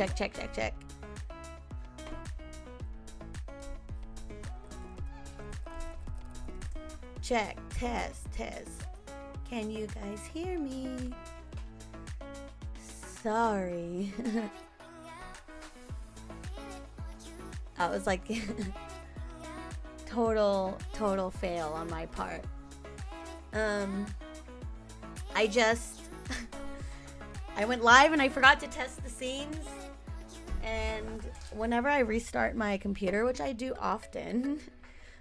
Check, check, check, check. Check, test, test. Can you guys hear me? Sorry. I was like total fail on my part. I went live and I forgot to test the scenes, and whenever I restart my computer, which I do often,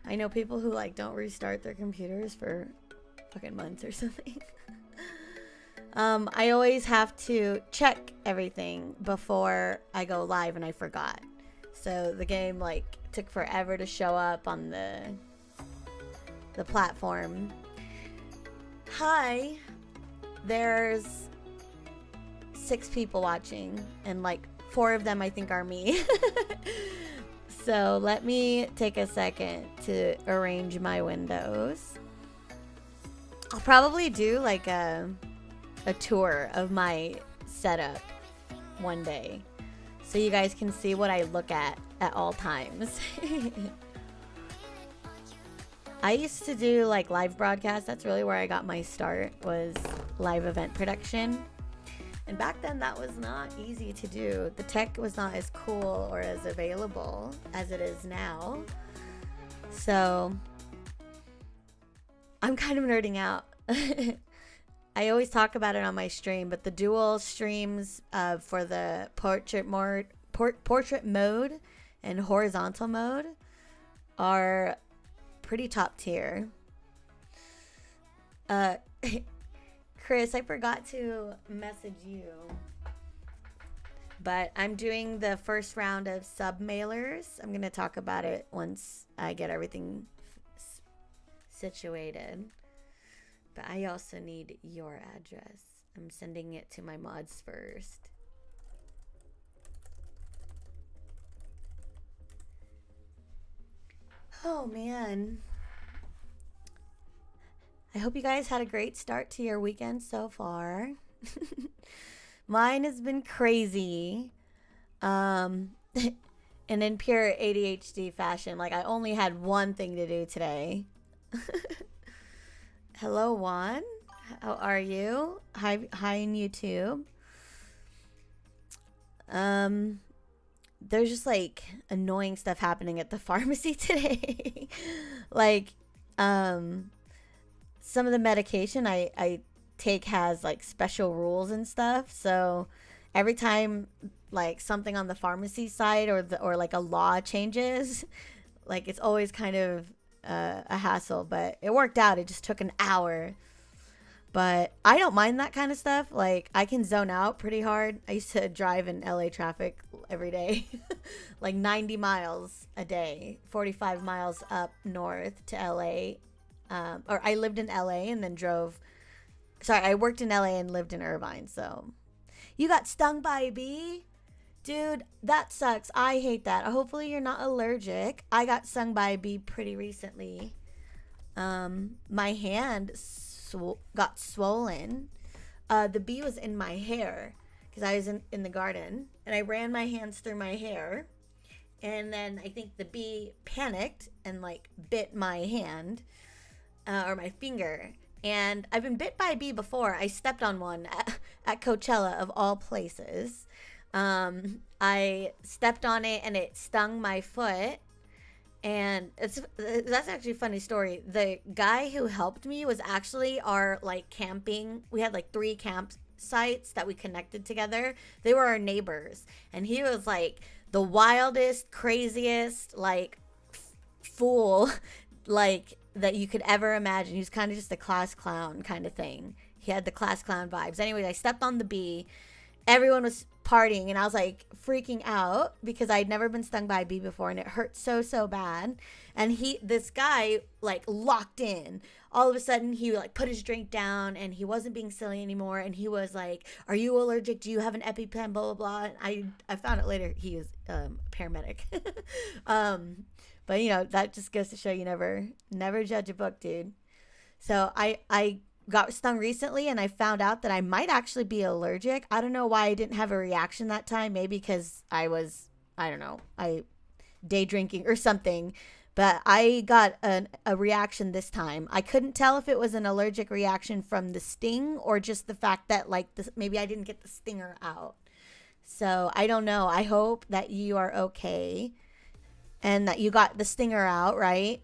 I know people who like don't restart their computers for fucking months or something. I always have to check everything before I go live, and I forgot. So the game like took forever to show up on the platform. Hi, there's 6 people watching, and like 4 of them I think are me. So let me take a second to arrange my windows. I'll probably do like a tour of my setup one day, so you guys can see what I look at all times. I used to do like live broadcasts. That's really where I got my start, was live event production. And back then that was not easy to do. The tech was not as cool or as available as it is now. So I'm kind of nerding out. I always talk about it on my stream, but the dual streams for the portrait mode and horizontal mode are pretty top tier. Chris, I forgot to message you, but I'm doing the first round of sub mailers. I'm going to talk about it once I get everything situated. But I also need your address. I'm sending it to my mods first. Oh, man. I hope you guys had a great start to your weekend so far. Mine has been crazy. And in pure ADHD fashion, like I only had one thing to do today. Hello, Juan. How are you? Hi in YouTube. There's just like annoying stuff happening at the pharmacy today. Like, some of the medication I take has like special rules and stuff. So every time like something on the pharmacy side or like a law changes, like it's always kind of a hassle. But it worked out. It just took an hour. But I don't mind that kind of stuff. Like I can zone out pretty hard. I used to drive in LA traffic every day, like 90 miles a day, 45 miles up north to LA. Or I lived in LA and then I worked in LA and lived in Irvine. So you got stung by a bee? Dude, that sucks. I hate that. Hopefully you're not allergic. I got stung by a bee pretty recently. My hand got swollen. The bee was in my hair because I was in the garden, and I ran my hands through my hair. And then I think the bee panicked and like bit my hand. Or my finger. And I've been bit by a bee before. I stepped on one at Coachella of all places. I stepped on it and it stung my foot. And that's actually a funny story. The guy who helped me was actually our like camping. We had like 3 campsites that we connected together. They were our neighbors. And he was like the wildest, craziest, like fool, like that you could ever imagine. He was kind of just a class clown kind of thing. He had the class clown vibes. Anyways, I stepped on the bee. Everyone was partying, and I was like freaking out because I'd never been stung by a bee before, and it hurt so bad. And this guy like locked in. All of a sudden, he like put his drink down, and he wasn't being silly anymore. And he was like, "Are you allergic? Do you have an EpiPen?" Blah blah blah. And I found out later he was paramedic. But you know, that just goes to show you never judge a book, dude. So I got stung recently, and I found out that I might actually be allergic. I don't know why I didn't have a reaction that time. Maybe because I don't know, I day drinking or something. But I got a reaction this time. I couldn't tell if it was an allergic reaction from the sting or just the fact that like maybe I didn't get the stinger out. So I don't know. I hope that you are okay and that you got the stinger out, right?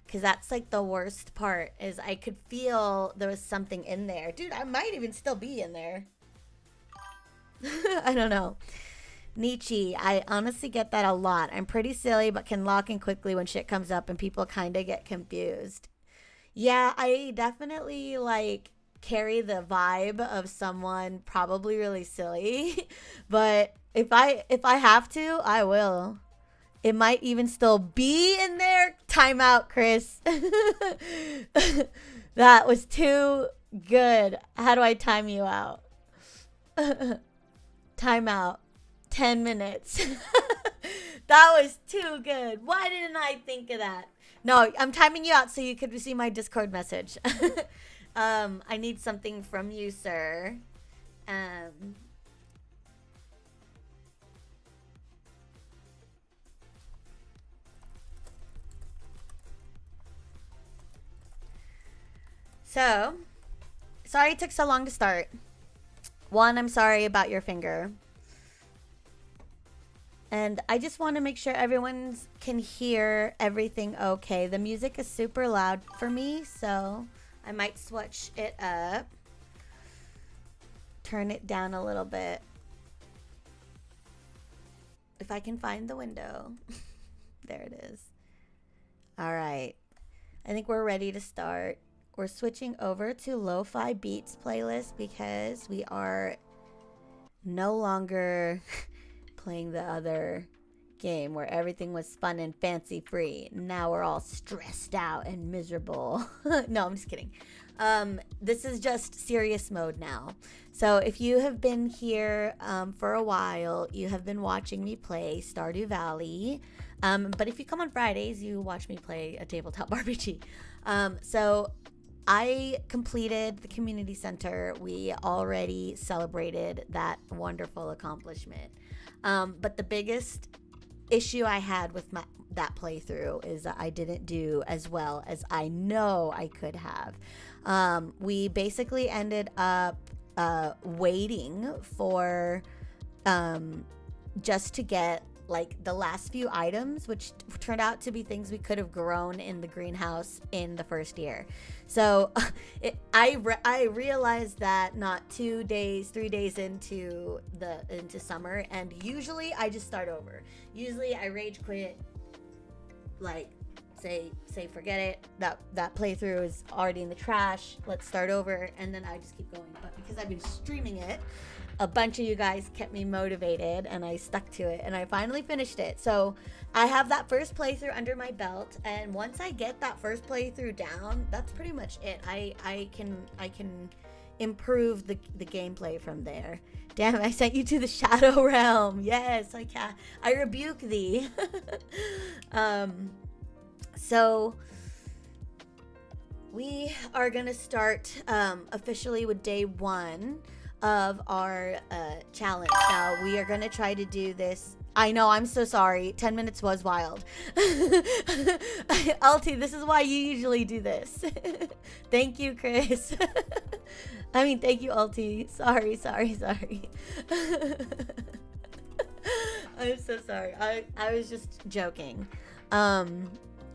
Because that's like the worst part is I could feel there was something in there. Dude, I might even still be in there. I don't know. Nietzsche, I honestly get that a lot. I'm pretty silly, but can lock in quickly when shit comes up and people kind of get confused. Yeah, I definitely like carry the vibe of someone probably really silly, but if I have to, I will. It might even still be in there. Time out, Chris. That was too good. How do I time you out? Time out. 10 minutes. That was too good. Why didn't I think of that? No, I'm timing you out so you could see my Discord message. I need something from you, sir. So, sorry it took so long to start. One, I'm sorry about your finger. And I just want to make sure everyone can hear everything okay. The music is super loud for me, so I might switch it up. Turn it down a little bit. If I can find the window. There it is. All right. I think we're ready to start. We're switching over to Lo-Fi Beats playlist because we are no longer playing the other game where everything was fun and fancy free. Now we're all stressed out and miserable. No, I'm just kidding. This is just serious mode now. So if you have been here for a while, you have been watching me play Stardew Valley. But if you come on Fridays, you watch me play a tabletop RPG. So I completed the community center. We already celebrated that wonderful accomplishment. But the biggest issue I had with that playthrough is that I didn't do as well as I know I could have. We basically ended up waiting for just to get like the last few items, which turned out to be things we could have grown in the greenhouse in the first year. So I realized that not 2 days, 3 days into summer, and usually I just start over. Usually I rage quit, like say forget it. That playthrough is already in the trash. Let's start over, and then I just keep going. But because I've been streaming it, a bunch of you guys kept me motivated and I stuck to it and I finally finished it. So I have that first playthrough under my belt, and once I get that first playthrough down, that's pretty much it. I can improve the gameplay from there. Damn, I sent you to the Shadow Realm. Yes, I can. I rebuke thee. So we are gonna start officially with day 1 of our challenge. Now we are gonna try to do this. I know, I'm so sorry. 10 minutes was wild. Alti, this is why you usually do this. Thank you, Chris. I mean, thank you, Alti. Sorry. I'm so sorry. I was just joking.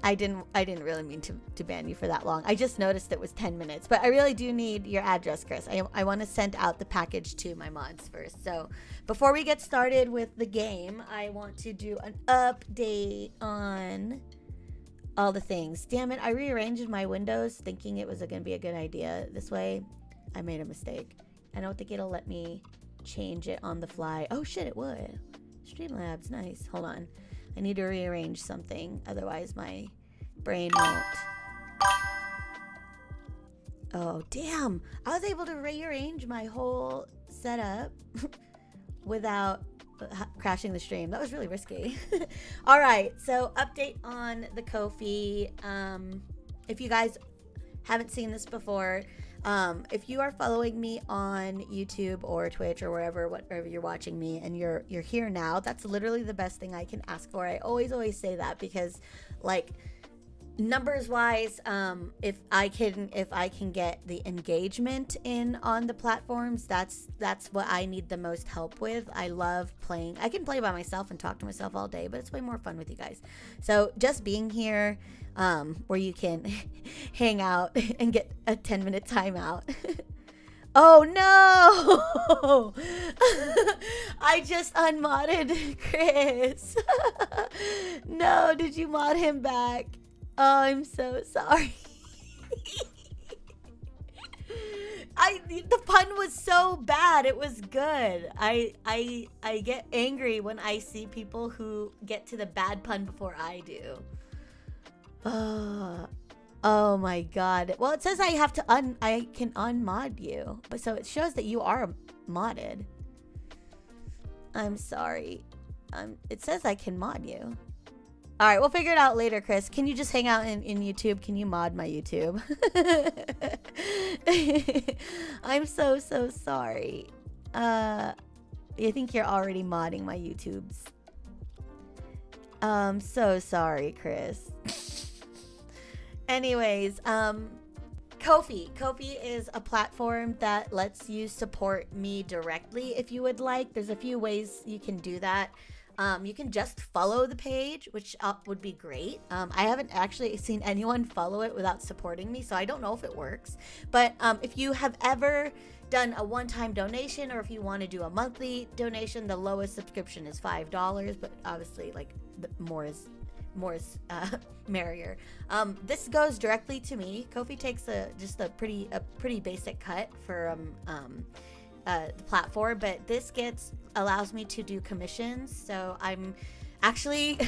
I didn't really mean to ban you for that long. I just noticed it was 10 minutes, but I really do need your address, Chris. I want to send out the package to my mods first. So before we get started with the game, I want to do an update on all the things. Damn it, I rearranged my windows thinking it was going to be a good idea. This way, I made a mistake. I don't think it'll let me change it on the fly. Oh shit, it would. Streamlabs, nice. Hold on. I need to rearrange something, otherwise my brain won't. Oh, damn. I was able to rearrange my whole setup without crashing the stream. That was really risky. All right, so update on the Ko-fi. If you guys haven't seen this before, if you are following me on YouTube or Twitch or whatever you're watching me, and you're here now, that's literally the best thing I can ask for. I always say that because, like, numbers wise, if I can get the engagement in on the platforms, that's what I need the most help with. I love playing. I can play by myself and talk to myself all day, but it's way more fun with you guys. So just being here, where you can hang out and get a 10-minute timeout. Oh no! I just unmodded Chris. No, did you mod him back? Oh, I'm so sorry. The pun was so bad. It was good. I get angry when I see people who get to the bad pun before I do. Oh my god. Well, it says I can unmod you, but so it shows that you are modded. I'm sorry. It says I can mod you. All right, we'll figure it out later, Chris. Can you just hang out in YouTube? Can you mod my YouTube? I'm so sorry. I think you're already modding my YouTubes. So sorry, Chris. Anyways, Ko-fi. Ko-fi is a platform that lets you support me directly if you would like. There's a few ways you can do that. You can just follow the page, which would be great. I haven't actually seen anyone follow it without supporting me, so I don't know if it works. But if you have ever done a one-time donation, or if you want to do a monthly donation, the lowest subscription is $5, but obviously, like, more is merrier. This goes directly to me. Ko-fi takes just a pretty basic cut for the platform, but this allows me to do commissions. So I'm actually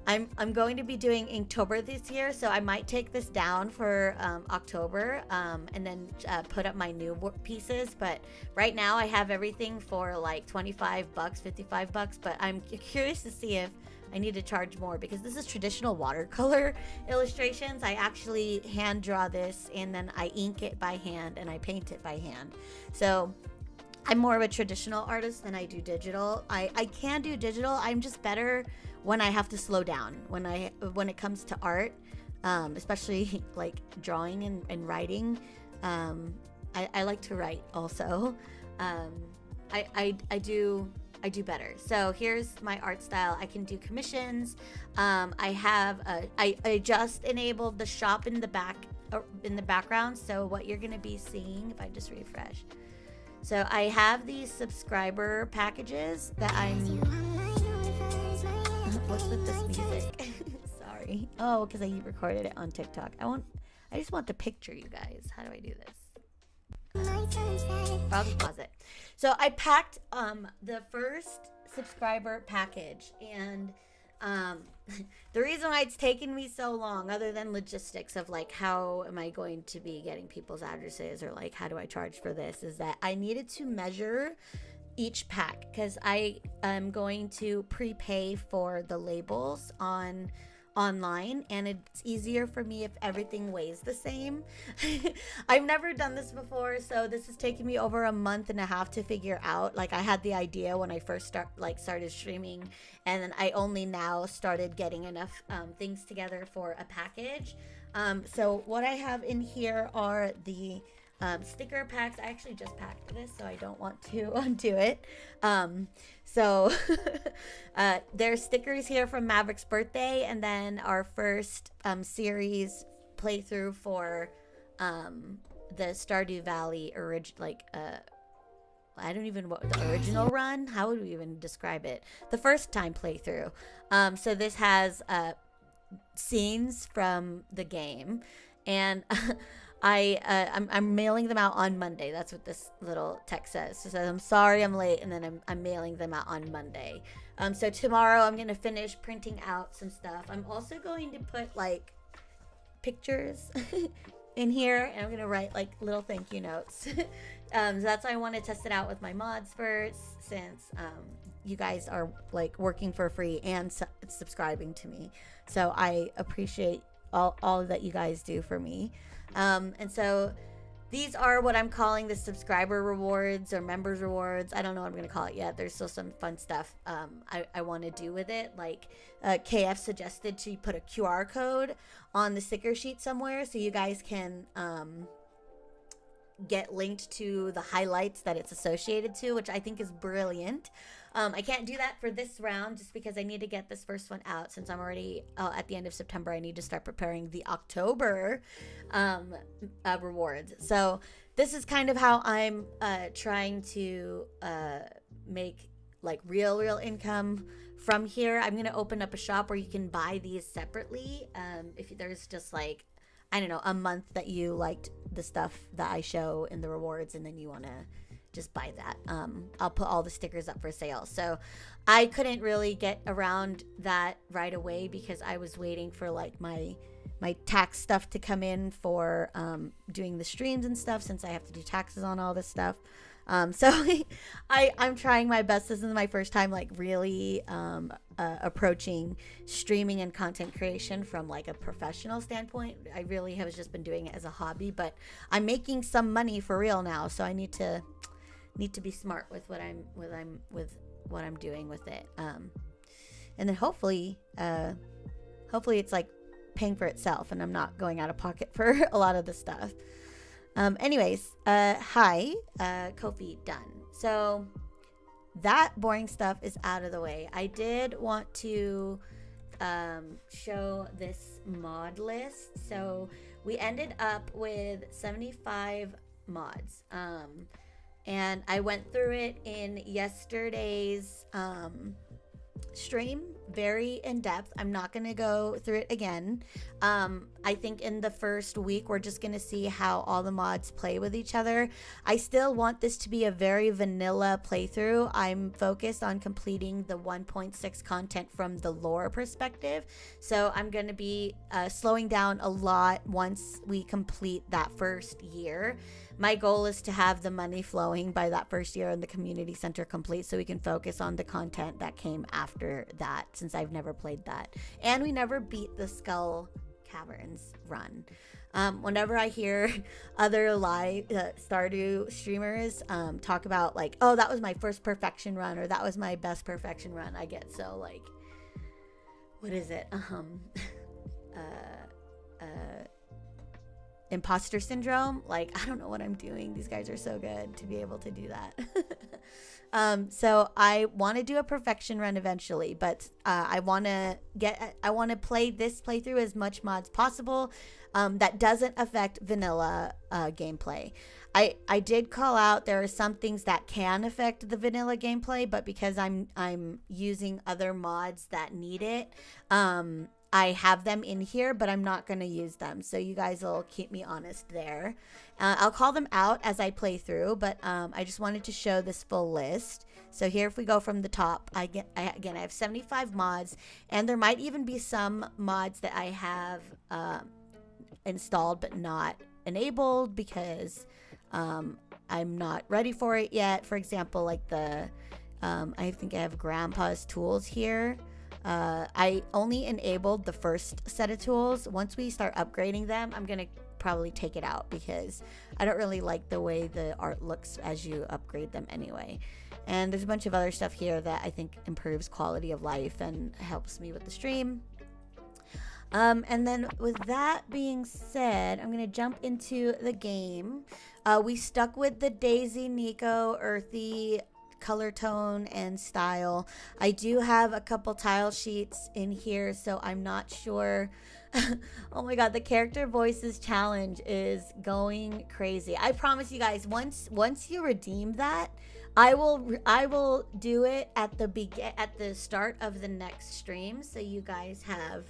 I'm going to be doing Inktober this year, so I might take this down for October, and then put up my new pieces. But right now I have everything for like $25, $55, but I'm curious to see if I need to charge more, because this is traditional watercolor illustrations. I actually hand draw this, and then I ink it by hand and I paint it by hand. So I'm more of a traditional artist than I do digital. I can do digital. I'm just better when I have to slow down. When it comes to art, especially like drawing and writing. I like to write also. I do better. So here's my art style. I can do commissions. I just enabled the shop in the background. So what you're gonna be seeing, if I just refresh. So I have these subscriber packages that what's with this music? Sorry. Oh, because I recorded it on TikTok. I just want to picture you guys. How do I do this? I'll just pause it. So I packed the first subscriber package, and the reason why it's taken me so long, other than logistics of like how am I going to be getting people's addresses, or like how do I charge for this, is that I needed to measure each pack, because I am going to prepay for the labels online, and it's easier for me if everything weighs the same. I've never done this before, so this has taken me over a month and a half to figure out. Like, I had the idea when I first started streaming, and then I only now started getting enough things together for a package. So what I have in here are the sticker packs. I actually just packed this, so I don't want to undo it. So there's stickers here from Maverick's birthday, and then our first series playthrough for the Stardew Valley I don't even what the original run. How would we even describe it? The first time playthrough. So this has scenes from the game, and I'm mailing them out on Monday. That's what this little text says. It says, I'm sorry I'm late, and then I'm mailing them out on Monday. So tomorrow I'm going to finish printing out some stuff. I'm also going to put like pictures in here, and I'm going to write like little thank you notes. So that's why I want to test it out with my mods first, since you guys are like working for free and subscribing to me. So I appreciate all that you guys do for me. And so these are what I'm calling the subscriber rewards or members rewards. I don't know what I'm going to call it yet. There's still some fun stuff I want to do with it. Like KF suggested to put a QR code on the sticker sheet somewhere so you guys can get linked to the highlights that it's associated to, which I think is brilliant. I can't do that for this round just because I need to get this first one out since I'm already at the end of September. I need to start preparing the October rewards. So this is kind of how I'm trying to make like real income from here. I'm going to open up a shop where you can buy these separately. If there's just like, I don't know, a month that you liked the stuff that I show in the rewards and then you want to just buy that. I'll put all the stickers up for sale. So I couldn't really get around that right away because I was waiting for like my tax stuff to come in for doing the streams and stuff, since I have to do taxes on all this stuff. So I'm trying my best. This is my first time like really approaching streaming and content creation from like a professional standpoint. I really have just been doing it as a hobby, but I'm making some money for real now. So I need to be smart with what I'm doing with it. And then hopefully it's like paying for itself and I'm not going out of pocket for a lot of the stuff. Anyways, hi, Kofi, done. So that boring stuff is out of the way. I did want to show this mod list. So we ended up with 75 mods. And I went through it in yesterday's stream, very in depth. I'm not going to go through it again. I think in the first week, we're just going to see how all the mods play with each other. I still want this to be a very vanilla playthrough. I'm focused on completing the 1.6 content from the lore perspective. So I'm going to be slowing down a lot once we complete that first year. My goal is to have the money flowing by that first year and the community center complete so we can focus on the content that came after that, since I've never played that. And we never beat the Skull Caverns run. Whenever I hear other live Stardew streamers talk about like, oh, that was my first perfection run or that was my best perfection run, I get so like, what is it? Imposter syndrome. Like, I don't know what I'm doing. These guys are so good to be able to do that. So I want to do a perfection run eventually, but I want to play this playthrough as much mods possible that doesn't affect vanilla gameplay. I did call out there are some things that can affect the vanilla gameplay, but because I'm using other mods that need it, I have them in here, but I'm not going to use them. So you guys will keep me honest there. I'll call them out as I play through, but I just wanted to show this full list. So here, if we go from the top, I have 75 mods, and there might even be some mods that I have installed but not enabled because I'm not ready for it yet. For example, like I think I have Grandpa's tools here. I only enabled the first set of tools. Once we start upgrading them, I'm going to probably take it out because I don't really like the way the art looks as you upgrade them anyway. And there's a bunch of other stuff here that I think improves quality of life and helps me with the stream. And then with that being said, I'm going to jump into the game. We stuck with the Daisy, Nico, Earthy color tone and style. I do have a couple tile sheets in here, so I'm not sure. Oh my god, the character voices challenge is going crazy. I promise you guys, once you redeem that, I will do it at the start of the next stream, so you guys have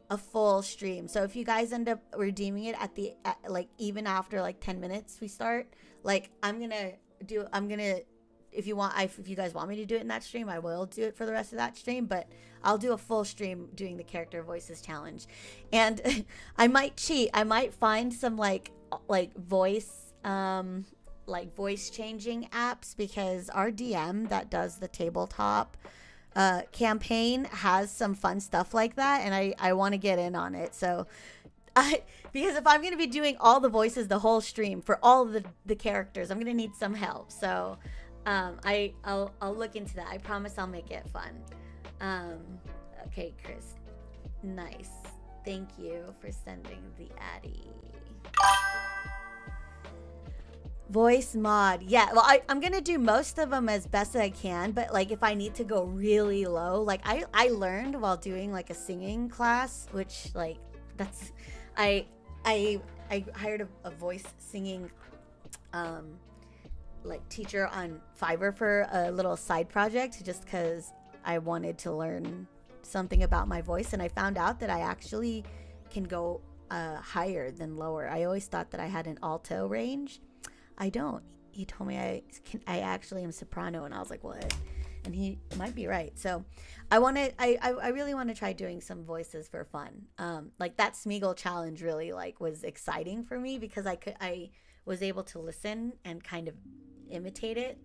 a full stream. So if you guys end up redeeming it like even after like 10 minutes we start, like I'm gonna if you guys want me to do it in that stream, I will do it for the rest of that stream, but I'll do a full stream doing the character voices challenge. And I might cheat. I might find some like voice changing apps, because our DM that does the tabletop campaign has some fun stuff like that, and I want to get in on it. So because if I'm going to be doing all the voices the whole stream for all of the characters, I'm going to need some help. So I'll look into that. I promise I'll make it fun. Okay, Chris. Nice. Thank you for sending the Addy. Voice mod. Yeah, well, I'm gonna do most of them as best as I can, but like if I need to go really low, like I learned while doing like a singing class, which like that's I hired a voice singing like teacher on Fiverr for a little side project, just because I wanted to learn something about my voice, and I found out that I actually can go higher than lower. I always thought that I had an alto range. I don't. He told me I actually am soprano, and I was like, what? And he might be right. So I really want to try doing some voices for fun. Like that Smeagol challenge really like was exciting for me because I was able to listen and kind of imitate it.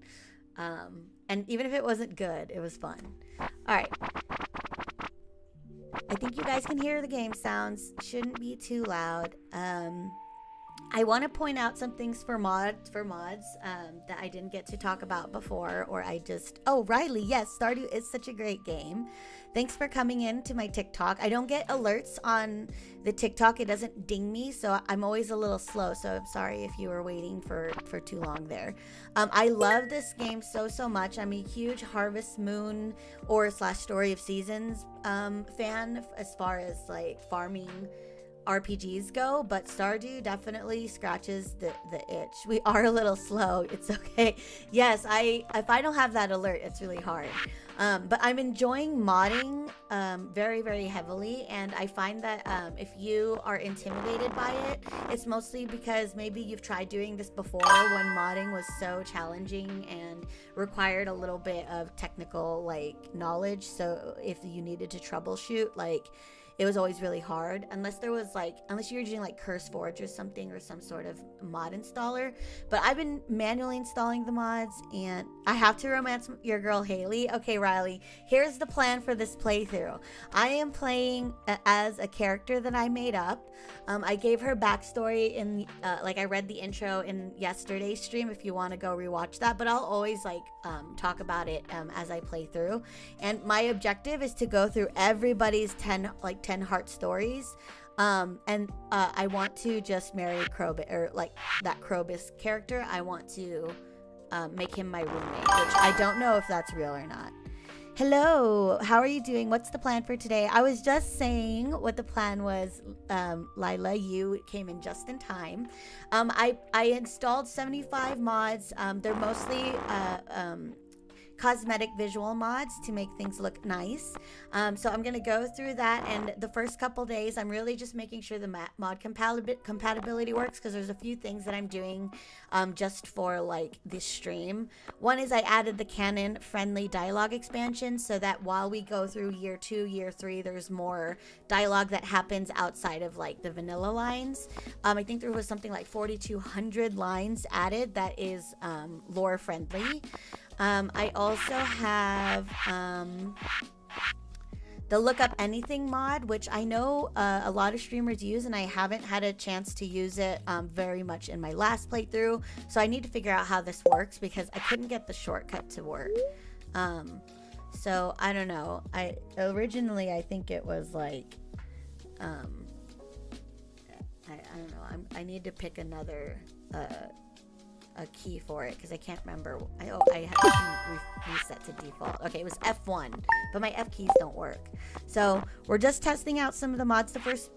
And even if it wasn't good, it was fun. All right. I think you guys can hear the game sounds. Shouldn't be too loud. I want to point out some things for mods that I didn't get to talk about before, or oh, Riley, yes, Stardew is such a great game. Thanks for coming in to my TikTok. I don't get alerts on the TikTok. It doesn't ding me, so I'm always a little slow, so I'm sorry if you were waiting for too long there. I love this game so much. I'm a huge Harvest Moon or / Story of Seasons fan as far as like farming RPGs go, but Stardew definitely scratches the itch. We are a little slow. It's okay. Yes, if I don't have that alert, it's really hard. But I'm enjoying modding very heavily, and I find that if you are intimidated by it, it's mostly because maybe you've tried doing this before when modding was so challenging and required a little bit of technical like knowledge. So if you needed to troubleshoot, like it was always really hard unless you were using like CurseForge or something, or some sort of mod installer. But I've been manually installing the mods, and I have to romance your girl Haley. Okay, Riley, here's the plan for this playthrough. I am playing as a character that I made up. I gave her backstory in I read the intro in yesterday's stream if you want to go rewatch that, but I'll always talk about it as I play through. And my objective is to go through everybody's 10 heart stories, and I want to just marry Krobus, or like that Krobus character. I want to make him my roommate, which I don't know if that's real or not. Hello, how are you doing? What's the plan for today? I was just saying what the plan was. Lila, you came in just in time. I installed 75 mods. They're mostly cosmetic visual mods to make things look nice. So I'm going to go through that, and the first couple days I'm really just making sure the mod compatibility works, because there's a few things that I'm doing just for like this stream. One is I added the canon friendly dialogue expansion, so that while we go through year 2, year 3, there's more dialogue that happens outside of like the vanilla lines. I think there was something like 4,200 lines added that is lore friendly. I also have the Look Up Anything mod, which I know a lot of streamers use, and I haven't had a chance to use it very much in my last playthrough. So I need to figure out how this works, because I couldn't get the shortcut to work. So I don't know. Originally I think it was like I don't know. I need to pick another a key for it, because I can't remember. I had to reset to default. Okay, it was F1, but my F keys don't work. So we're just testing out some of the mods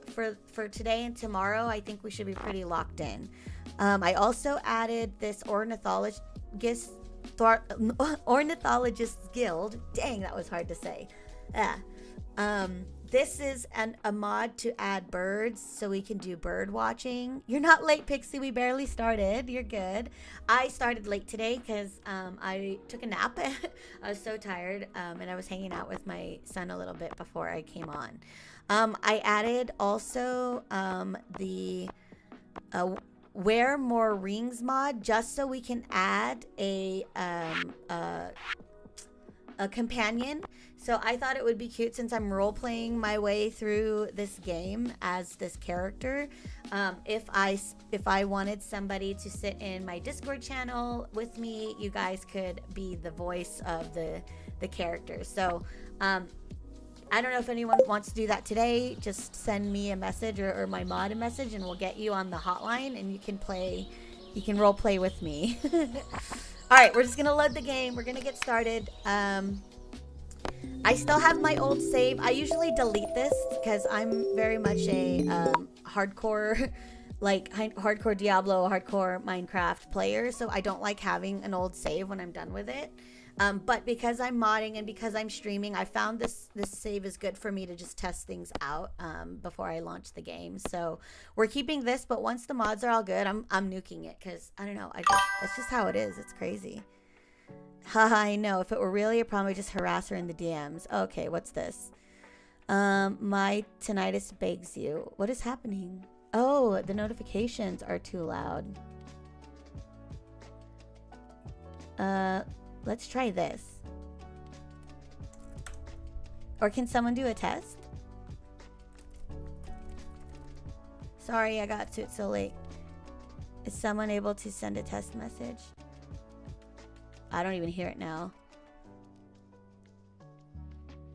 for today and tomorrow. I think we should be pretty locked in. I also added this ornithologist guild. Dang, that was hard to say. This is a mod to add birds, so we can do bird watching. You're not late, Pixie. We barely started. You're good. I started late today because I took a nap. I was so tired, and I was hanging out with my son a little bit before I came on. I added also the Wear More Rings mod, just so we can add a a companion. So I thought it would be cute, since I'm role playing my way through this game as this character. If I wanted somebody to sit in my Discord channel with me, you guys could be the voice of the characters. So I don't know if anyone wants to do that today. Just send me a message or my mod a message, and we'll get you on the hotline, and you can role play with me. All right, we're just gonna load the game. We're gonna get started. I still have my old save. I usually delete this because I'm very much a hardcore, like hardcore Diablo, hardcore Minecraft player. So I don't like having an old save when I'm done with it. But because I'm modding and because I'm streaming, I found this save is good for me to just test things out before I launch the game. So we're keeping this, but once the mods are all good, I'm nuking it, because I don't know. That's just how it is. It's crazy. Haha, I know. If it were really a problem, I'd just harass her in the DMs. Okay, what's this? My tinnitus begs you. What is happening? Oh, the notifications are too loud. Let's try this. Or can someone do a test? Sorry, I got to it so late. Is someone able to send a test message? I don't even hear it now.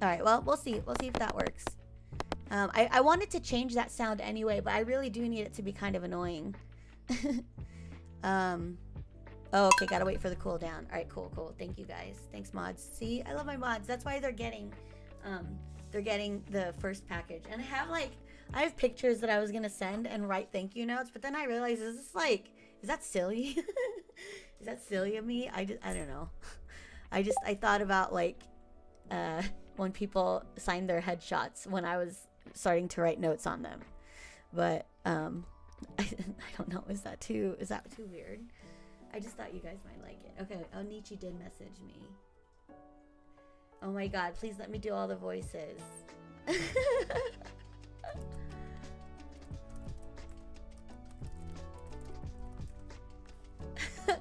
All right, well, we'll see. We'll see if that works. I wanted to change that sound anyway, but I really do need it to be kind of annoying. Oh, okay, gotta wait for the cooldown. All right, cool. Thank you, guys. Thanks, mods. See, I love my mods. That's why they're getting the first package. And I have pictures that I was gonna send and write thank you notes, but then I realized, is that silly? Is that silly of me? I don't know. I thought about when people signed their headshots when I was starting to write notes on them, but I don't know. Is that too weird? I just thought you guys might like it. Okay, Onichi did message me. Oh my god, please let me do all the voices.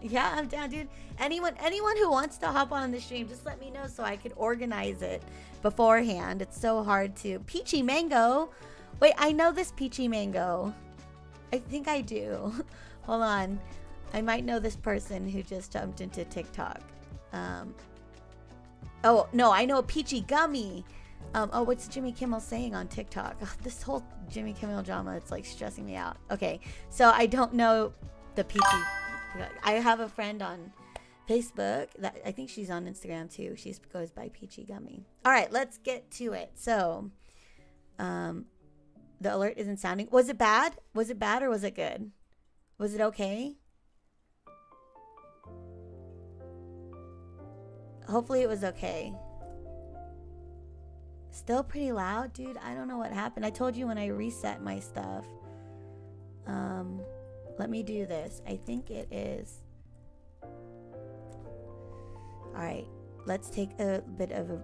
Yeah, I'm down, dude. Anyone who wants to hop on the stream, just let me know so I could organize it beforehand. It's so hard to... Peachy Mango? Wait, I know this Peachy Mango. I think I do. Hold on. I might know this person who just jumped into TikTok. Oh, no, I know Peachy Gummy. Oh, what's Jimmy Kimmel saying on TikTok? Ugh, this whole Jimmy Kimmel drama, it's like stressing me out. Okay, so I don't know the Peachy. I have a friend on Facebook that I think she's on Instagram too. She goes by Peachy Gummy. All right, let's get to it. So, the alert isn't sounding. Was it bad? Was it bad or was it good? Was it okay? Hopefully it was okay. Still pretty loud, dude. I don't know what happened. I told you when I reset my stuff. Let me do this. I think it is. Alright. Let's take a bit of a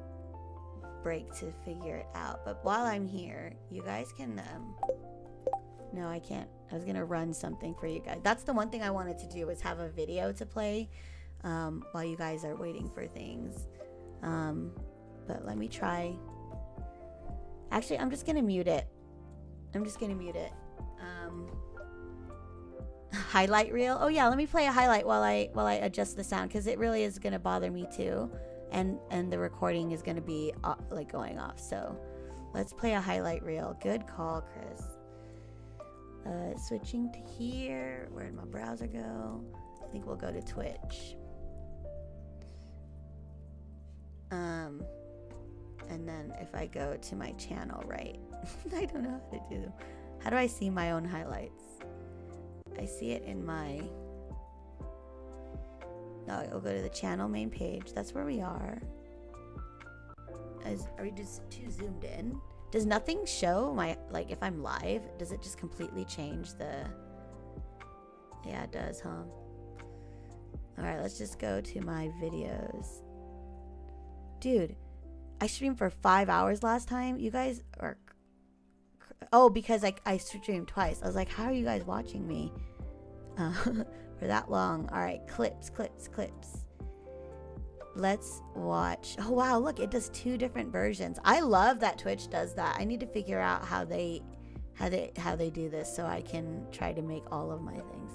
break to figure it out. But while I'm here, you guys can... No, I can't. I was going to run something for you guys. That's the one thing I wanted to do, was have a video to play while you guys are waiting for things. But let me try. Actually, I'm just going to mute it. Highlight reel. Oh yeah, let me play a highlight while I adjust the sound, because it really is going to bother me too, and the recording is going to be like going off. So let's play a highlight reel. Good call, Chris. Switching to here. Where did my browser go? I think we'll go to Twitch. And then if I go to my channel, right? I don't know how to do. How do I see my own highlights? I see it in my... No, I'll go to the channel main page. That's where we are. Are we just too zoomed in? Does nothing show my... Like, if I'm live, does it just completely change the... Yeah, it does, huh? Alright, let's just go to my videos. Dude, I streamed for 5 hours last time. You guys are... Oh, because I streamed twice. I was like, how are you guys watching me for that long? All right, clips. Let's watch. Oh wow, look, it does 2 different versions. I love that Twitch does that. I need to figure out how they do this so I can try to make all of my things.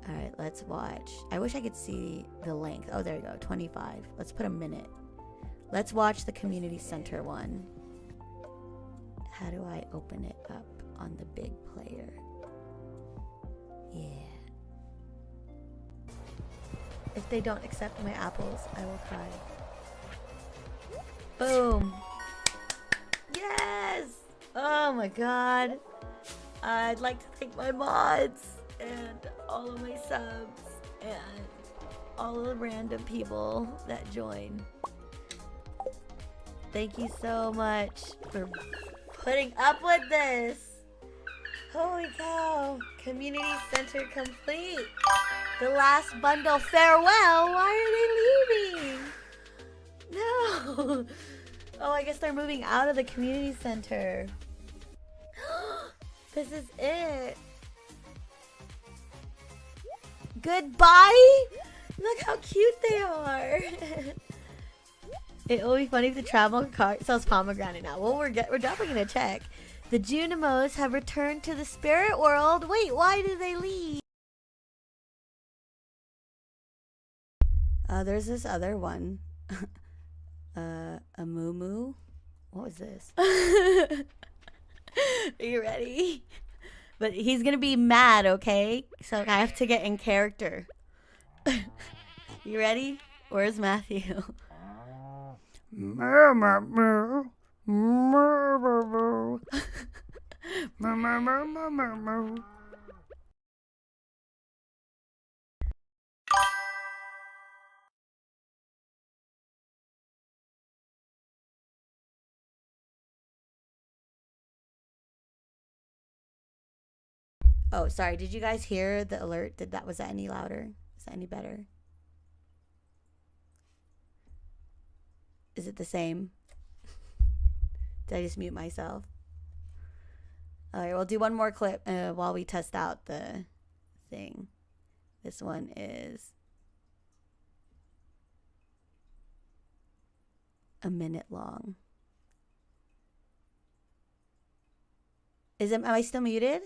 All right, let's watch. I wish I could see the length. Oh, there you go, 25. Let's put a minute. Let's watch the community center one. How do I open it up on the big player? Yeah. If they don't accept my apples, I will cry. Boom. Yes! Oh my god. I'd like to thank my mods and all of my subs and all of the random people that join. Thank you so much for putting up with this. Holy cow. Community center complete. The last bundle. Farewell. Why are they leaving? No. Oh, I guess they're moving out of the community center. This is it. Goodbye. Look how cute they are. It will be funny if the travel cart sells pomegranate now. Well, we're definitely gonna check. The Junimos have returned to the spirit world. Wait, why did they leave? There's this other one. A moo. What was this? Are you ready? But he's gonna be mad, okay? So I have to get in character. You ready? Where's Matthew? Oh, sorry. Did you guys hear the alert? Was that any louder? Is that any better? Is it the same? Did I just mute myself? All right, we'll do one more clip while we test out the thing. This one is a minute long. Am I still muted?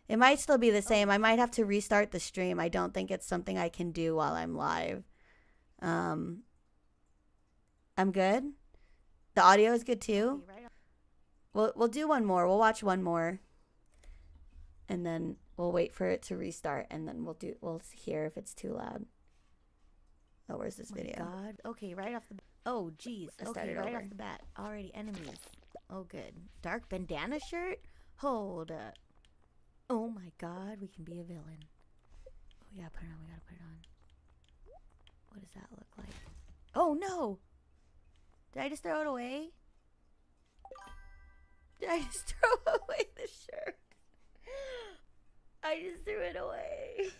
It might still be the same. I might have to restart the stream. I don't think it's something I can do while I'm live. I'm good. The audio is good too. We'll do one more. We'll watch one more, and then we'll wait for it to restart, and then we'll hear if it's too loud. Oh, where's this video? God. Okay, right off the. Oh, geez. Okay, right off the bat, already enemies. Oh, good. Dark bandana shirt. Hold up. Oh my God, we can be a villain. Oh, we gotta put it on. We gotta put it on. What does that look like? Oh no! Did I just throw it away? Did I just throw away the shirt? I just threw it away.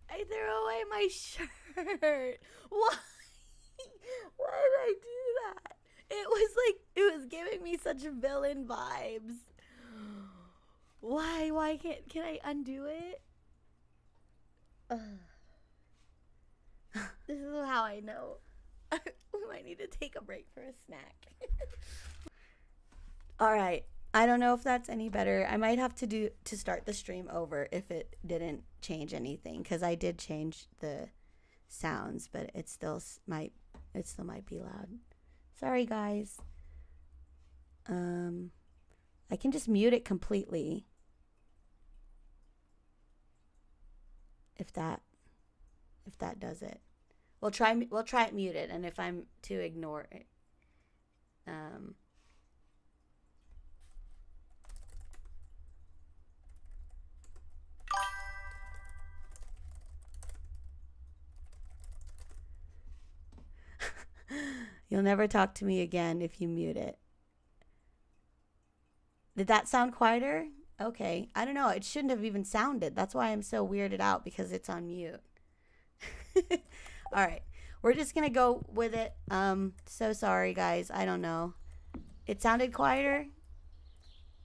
I threw away my shirt. Why? Why did I do that? It was giving me such villain vibes. Why? Why can I undo it? This is how I know. We might need to take a break for a snack. All right. I don't know if that's any better. I might have to start the stream over if it didn't change anything, because I did change the sounds, but it still might be loud. Sorry, guys. I can just mute it completely. If that does it. We'll try it muted, and if I'm to ignore it, you'll never talk to me again if you mute it. Did that sound quieter? Okay. I don't know. It shouldn't have even sounded. That's why I'm so weirded out, because it's on mute. All right. We're just going to go with it. So sorry, guys. I don't know. It sounded quieter.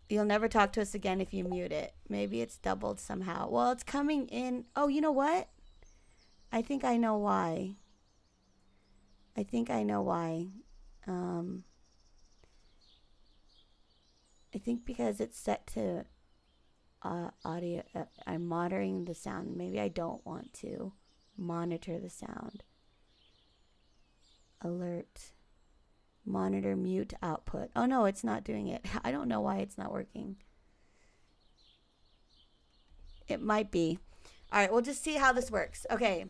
You'll never talk to us again if you mute it. Maybe it's doubled somehow. Well, it's coming in. Oh, you know what? I think I know why. I think I know why. Um, I think because it's set to audio. I'm monitoring the sound. Maybe I don't want to monitor the sound. Alert. Monitor mute output. Oh no, it's not doing it. I don't know why it's not working. It might be. All right, we'll just see how this works. Okay.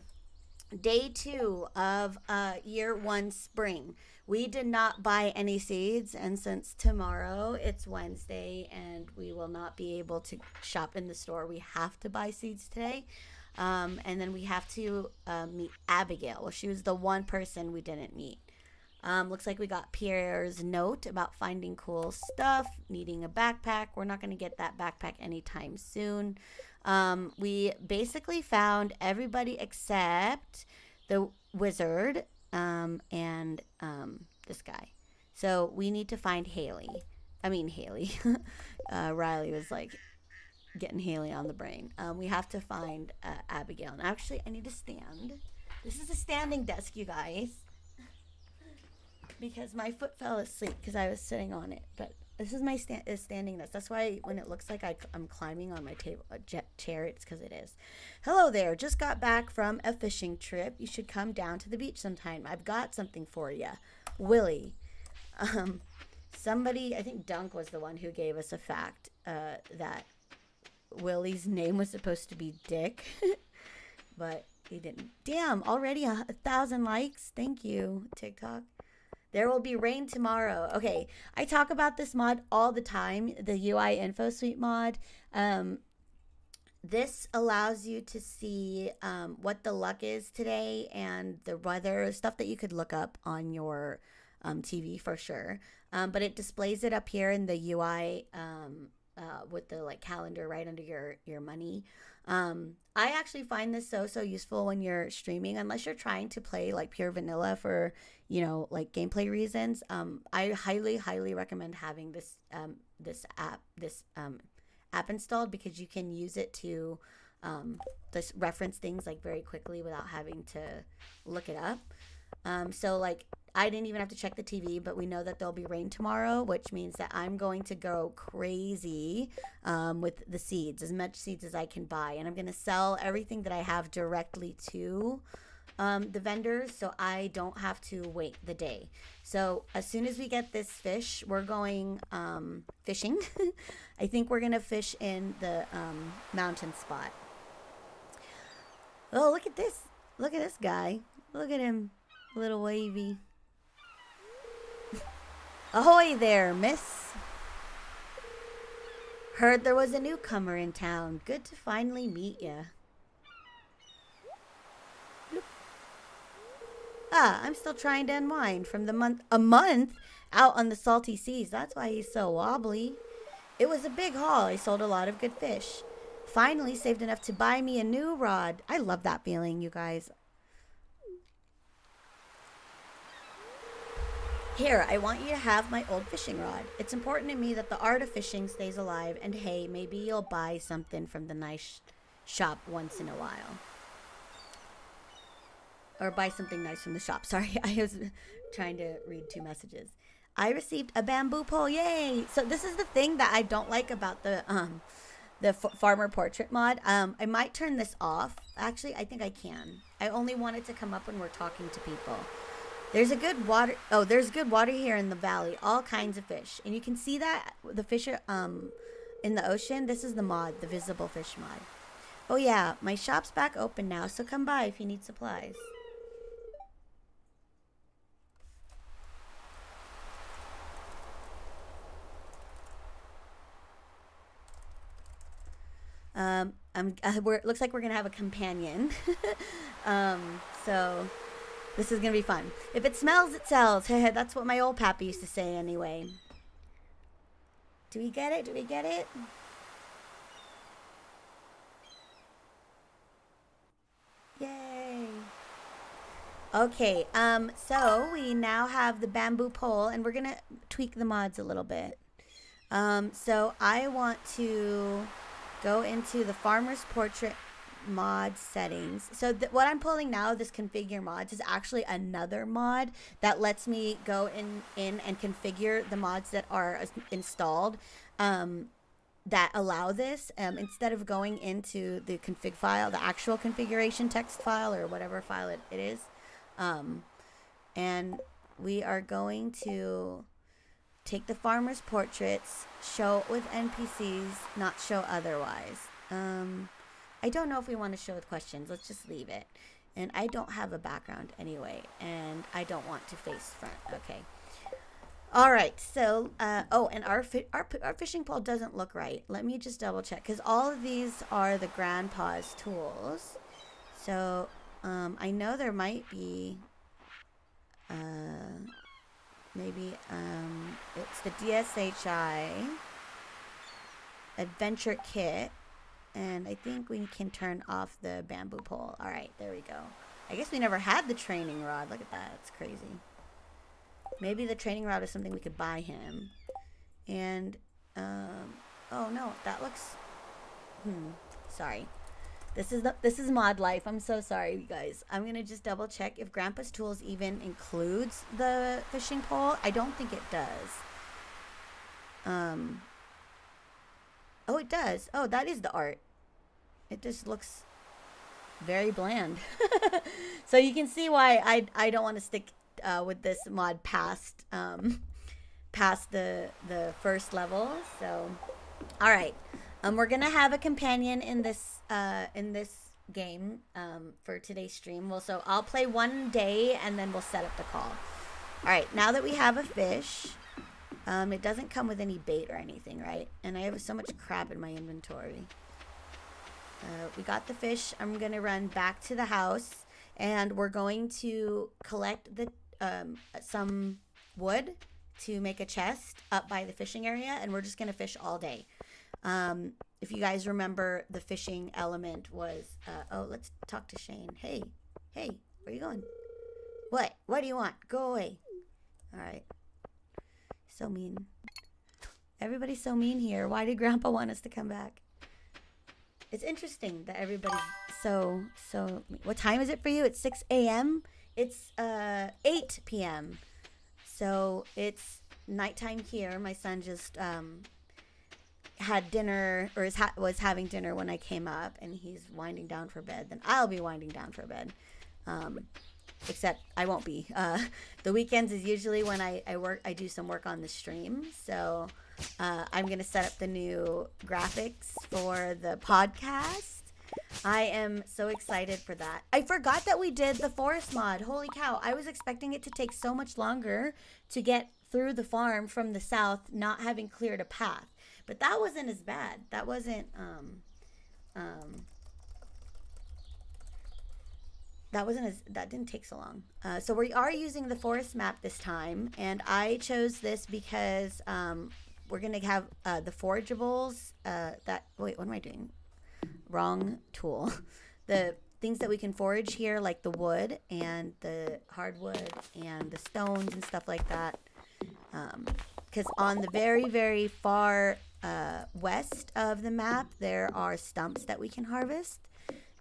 Day 2 of year 1 spring. We did not buy any seeds, and since tomorrow it's Wednesday and we will not be able to shop in the store, we have to buy seeds today. And then we have to meet Abigail. Well, she was the one person we didn't meet. Looks like we got Pierre's note about finding cool stuff, needing a backpack. We're not going to get that backpack anytime soon. We basically found everybody except the wizard and this guy. So we need to find Haley. Riley was like getting Haley on the brain. We have to find Abigail. And actually, I need to stand. This is a standing desk, you guys. Because my foot fell asleep because I was sitting on it. But this is my standing desk. That's why when it looks like I'm climbing on my table chair, it's because it is. Hello there. Just got back from a fishing trip. You should come down to the beach sometime. I've got something for you. Willie. Somebody, I think Dunk was the one who gave us a fact that Willie's name was supposed to be Dick. But he didn't. Damn, already 1,000 likes. Thank you, TikTok. There will be rain tomorrow. Okay, I talk about this mod all the time, the UI Info Suite mod. This allows you to see what the luck is today and the weather, stuff that you could look up on your TV for sure. But it displays it up here in the UI with the like calendar right under your money. I actually find this so useful when you're streaming, unless you're trying to play like pure vanilla for, like gameplay reasons. I highly recommend having this app installed, because you can use it to just reference things like very quickly without having to look it up. So like I didn't even have to check the TV, but we know that there'll be rain tomorrow, which means that I'm going to go crazy with the seeds, as much seeds as I can buy. And I'm going to sell everything that I have directly to the vendors, so I don't have to wait the day. So as soon as we get this fish, we're going fishing. I think we're going to fish in the mountain spot. Oh, look at this. Look at this guy. Look at him. Little wavy. Ahoy there, miss. Heard there was a newcomer in town. Good to finally meet ya. I'm still trying to unwind from a month out on the salty seas. That's why he's so wobbly. It was a big haul. I sold a lot of good fish. Finally saved enough to buy me a new rod. I love that feeling, you guys. Here, I want you to have my old fishing rod. It's important to me that the art of fishing stays alive, and hey, maybe you'll buy something from the nice shop once in a while. Or buy something nice from the shop. Sorry, I was trying to read 2 messages. I received a bamboo pole. Yay! So this is the thing that I don't like about the farmer portrait mod. I might turn this off. Actually, I think I can. I only want it to come up when we're talking to people. There's a good water. Oh, there's good water here in the valley. All kinds of fish. And you can see that the fish are in the ocean. This is the mod, the visible fish mod. Oh yeah, my shop's back open now, so come by if you need supplies. Looks like we're gonna have a companion. So this is gonna be fun. If it smells, it sells. That's what my old pappy used to say anyway. Do we get it? Do we get it? Yay. Okay, so we now have the bamboo pole, and we're gonna tweak the mods a little bit. So I want to go into the farmer's portrait mod settings. So what I'm pulling now, this configure mods, is actually another mod that lets me go in and configure the mods that are installed that allow this. Instead of going into the config file, the actual configuration text file or whatever file it is. And we are going to take the farmer's portraits, show it with NPCs, not show otherwise. I don't know if we want to show with questions. Let's just leave it. And I don't have a background anyway, and I don't want to face front. Okay. All right. So, oh, and our fishing pole doesn't look right. Let me just double check, because all of these are the grandpa's tools. So, I know there might be, maybe, it's the DSHI Adventure Kit. And I think we can turn off the bamboo pole. All right, there we go. I guess we never had the training rod. Look at that. It's crazy. Maybe the training rod is something we could buy him. And, oh no, that looks, sorry. This is mod life. I'm so sorry, you guys. I'm going to just double check if Grandpa's Tools even includes the fishing pole. I don't think it does. Oh, it does. Oh, that is the art. It just looks very bland. So you can see why I don't want to stick with this mod past the first level. So, all right, we're gonna have a companion in this game for today's stream. Well, so I'll play one day and then we'll set up the call. All right, now that we have a fish. It doesn't come with any bait or anything, right? And I have so much crap in my inventory. We got the fish. I'm going to run back to the house. And we're going to collect the some wood to make a chest up by the fishing area. And we're just going to fish all day. If you guys remember, the fishing element was... oh, let's talk to Shane. Hey, where are you going? What do you want? Go away. All right. So mean. Everybody's so mean here. Why did Grandpa want us to come back? It's interesting that everybody's so what time is it for you? It's 6 a.m. It's 8 p.m. So it's nighttime here. My son just had dinner, or was having dinner when I came up, and he's winding down for bed. Then I'll be winding down for bed. Except I won't be. The weekends is usually when I do some work on the stream. So I'm going to set up the new graphics for the podcast. I am so excited for that. I forgot that we did the forest mod. Holy cow. I was expecting it to take so much longer to get through the farm from the south, not having cleared a path. But that wasn't as bad. That wasn't... that didn't take so long. So we are using the forest map this time, and I chose this because we're gonna have the forageables wait, what am I doing? Wrong tool. The things that we can forage here, like the wood and the hardwood and the stones and stuff like that. Because on the very, very far west of the map, there are stumps that we can harvest.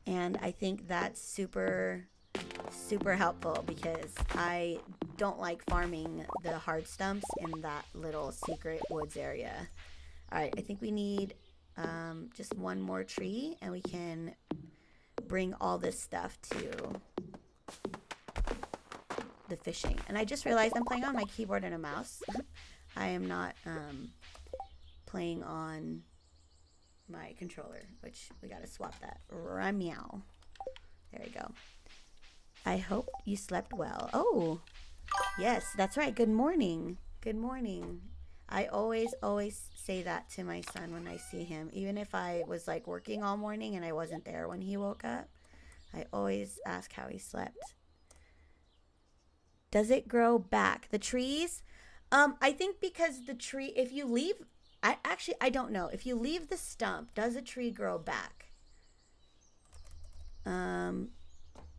And I think that's super, super helpful because I don't like farming the hard stumps in that little secret woods area. All right, I think we need just one more tree and we can bring all this stuff to the fishing. And I just realized I'm playing on my keyboard and a mouse. I am not playing on my controller, which we gotta swap that. Meow. There we go. I hope you slept well. Oh, yes, that's right. Good morning. Good morning. I always say that to my son when I see him. Even if I was like working all morning and I wasn't there when he woke up, I always ask how he slept. Does it grow back? The trees? I think because the tree, if you leave, I don't know. If you leave the stump, does a tree grow back?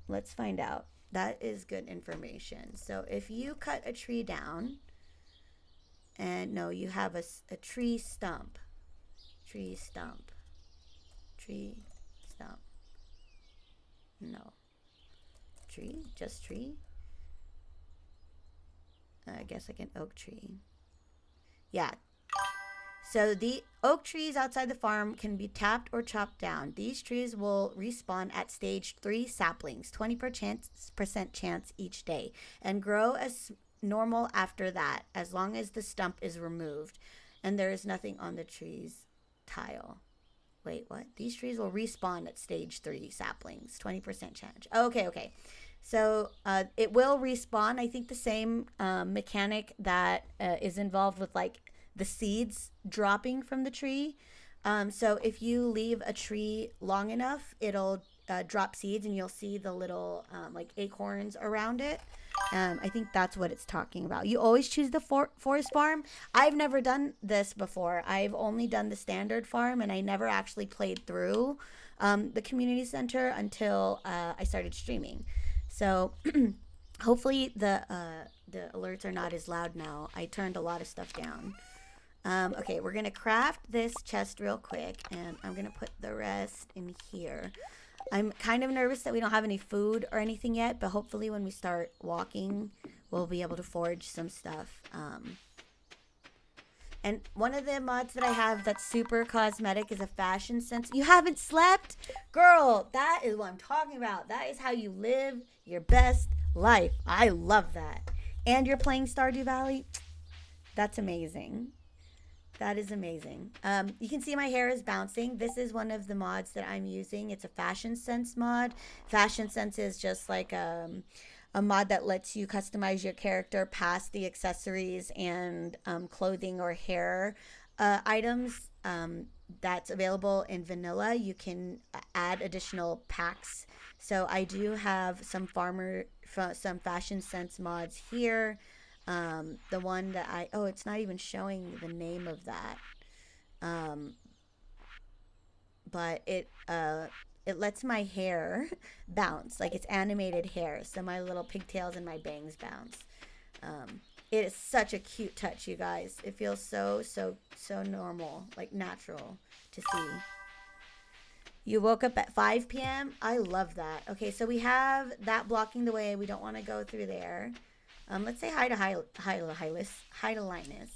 Let's find out. That is good information. So if you cut a tree down, and no, you have a tree stump. Tree stump. Tree stump. No. Tree? Just tree? I guess like an oak tree. Yeah. So the oak trees outside the farm can be tapped or chopped down. These trees will respawn at stage 3 saplings, 20% chance each day, and grow as normal after that, as long as the stump is removed and there is nothing on the tree's tile. Wait, what? These trees will respawn at stage 3 saplings, 20% chance. Okay. So it will respawn. I think the same mechanic that is involved with like the seeds dropping from the tree. So if you leave a tree long enough, it'll drop seeds and you'll see the little like acorns around it. I think that's what it's talking about. You always choose the forest farm. I've never done this before. I've only done the standard farm, and I never actually played through the community center until I started streaming. So hopefully the alerts are not as loud now. I turned a lot of stuff down. Okay, we're going to craft this chest real quick, and I'm going to put the rest in here. I'm kind of nervous that we don't have any food or anything yet, but hopefully when we start walking, we'll be able to forage some stuff. And one of the mods that I have that's super cosmetic is a fashion sense. You haven't slept? Girl, that is what I'm talking about. That is how you live your best life. I love that. And you're playing Stardew Valley? That's amazing. That is amazing. You can see my hair is bouncing. This is one of the mods that I'm using. It's a fashion sense mod. Fashion sense is just like a mod that lets you customize your character past the accessories and clothing or hair items. That's available in vanilla. You can add additional packs. So I do have some fashion sense mods here. The one that it's not even showing the name of that. But it lets my hair bounce, like it's animated hair. So my little pigtails and my bangs bounce. It is such a cute touch, you guys. It feels so normal, like natural to see. You woke up at 5 p.m. I love that. Okay, so we have that blocking the way. We don't want to go through there. Let's say hi to Linus.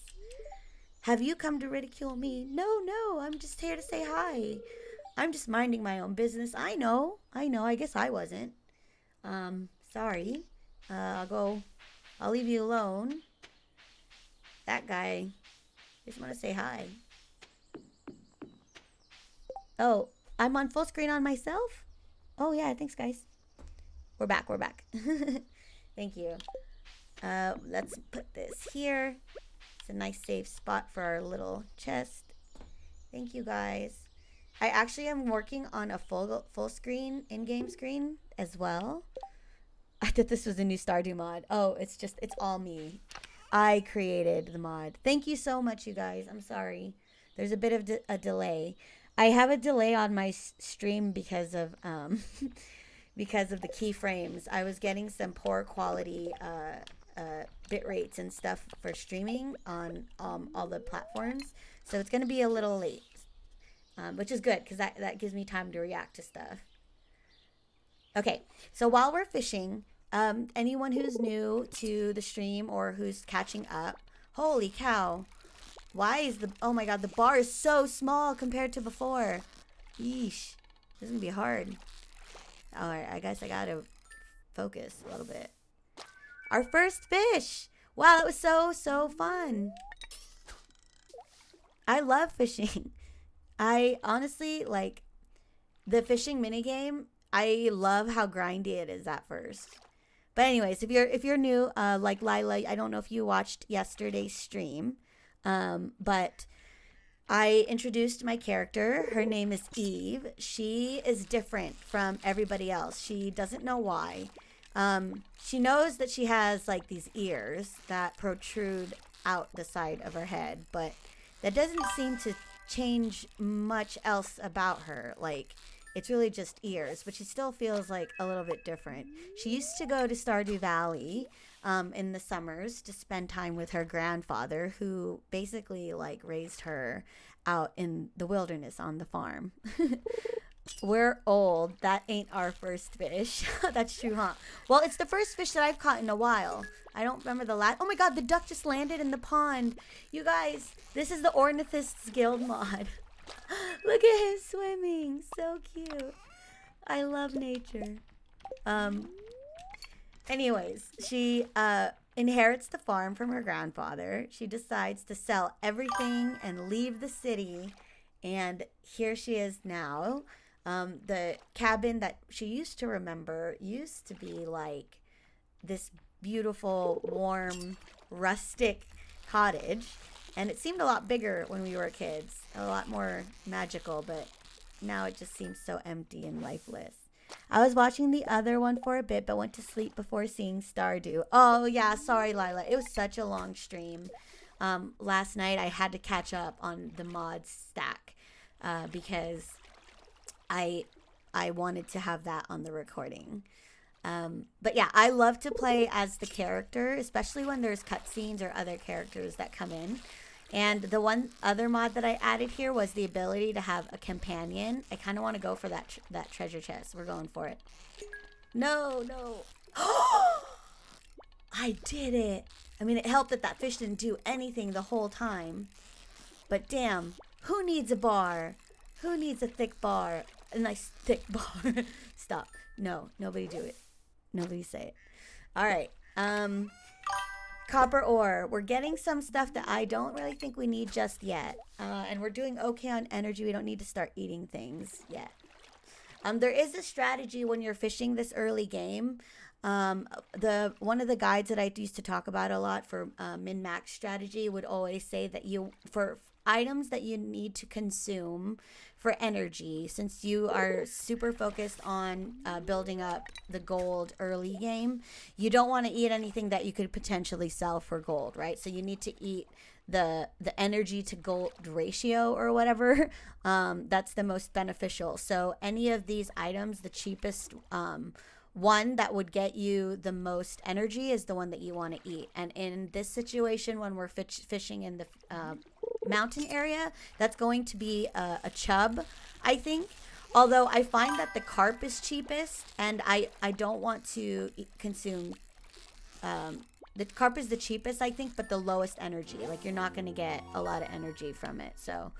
Have you come to ridicule me? No, I'm just here to say hi. I'm just minding my own business. I know. I guess I wasn't. Sorry. I'll leave you alone. That guy just want to say hi. Oh, I'm on full screen on myself? Oh, yeah, thanks, guys. We're back. Thank you. Let's put this here. It's a nice safe spot for our little chest. Thank you, guys. I actually am working on a full screen in-game screen as well. I thought this was a new Stardew mod. Oh, it's all me. I created the mod. Thank you so much, you guys. I'm sorry. There's a bit of a delay. I have a delay on my stream because of because of the keyframes. I was getting some poor quality bit rates and stuff for streaming on all the platforms, so it's going to be a little late, which is good because that gives me time to react to stuff. Okay, so while we're fishing, anyone who's new to the stream or who's catching up, holy cow, why is oh my god, the bar is so small compared to before. Yeesh, this is gonna be hard. All right, I guess I gotta focus a little bit. Our first fish. Wow, that was so fun. I love fishing. I honestly like the fishing minigame. I love how grindy it is at first. But anyways, if you're new, like Lila, I don't know if you watched yesterday's stream, but I introduced my character. Her name is Eve. She is different from everybody else. She doesn't know why. She knows that she has like these ears that protrude out the side of her head, but that doesn't seem to change much else about her. Like, it's really just ears, but she still feels like a little bit different. She used to go to Stardew Valley in the summers to spend time with her grandfather, who basically like raised her out in the wilderness on the farm. We're old. That ain't our first fish. That's true, huh? Well, it's the first fish that I've caught in a while. I don't remember the last. Oh my god, the duck just landed in the pond. You guys, this is the Ornithist's Guild mod. Look at him swimming. So cute. I love nature. Anyways, she inherits the farm from her grandfather. She decides to sell everything and leave the city. And here she is now. The cabin that she used to remember used to be like this beautiful, warm, rustic cottage. And it seemed a lot bigger when we were kids. A lot more magical, but now it just seems so empty and lifeless. I was watching the other one for a bit, but went to sleep before seeing Stardew. Oh, yeah, sorry, Lila. It was such a long stream. Last night, I had to catch up on the mod stack because I wanted to have that on the recording. But yeah, I love to play as the character, especially when there's cutscenes or other characters that come in. And the one other mod that I added here was the ability to have a companion. I kind of want to go for that treasure chest. We're going for it. No. I did it. I mean, it helped that fish didn't do anything the whole time. But damn, who needs a bar? Who needs a thick bar? A nice thick bar. Stop. No, nobody do it. Nobody say it. All right. Copper ore. We're getting some stuff that I don't really think we need just yet. And we're doing okay on energy. We don't need to start eating things yet. There is a strategy when you're fishing this early game. One of the guides that I used to talk about a lot for min-max strategy would always say that for items that you need to consume for energy, since you are super focused on building up the gold early game, you don't want to eat anything that you could potentially sell for gold, right? So you need to eat the energy to gold ratio or whatever. That's the most beneficial. So any of these items, the cheapest one that would get you the most energy is the one that you want to eat. And in this situation, when we're fishing in the mountain area, that's going to be a chub, I think. Although I find that the carp is cheapest, and I don't want to consume. The carp is the cheapest, I think, but the lowest energy. Like, you're not going to get a lot of energy from it. So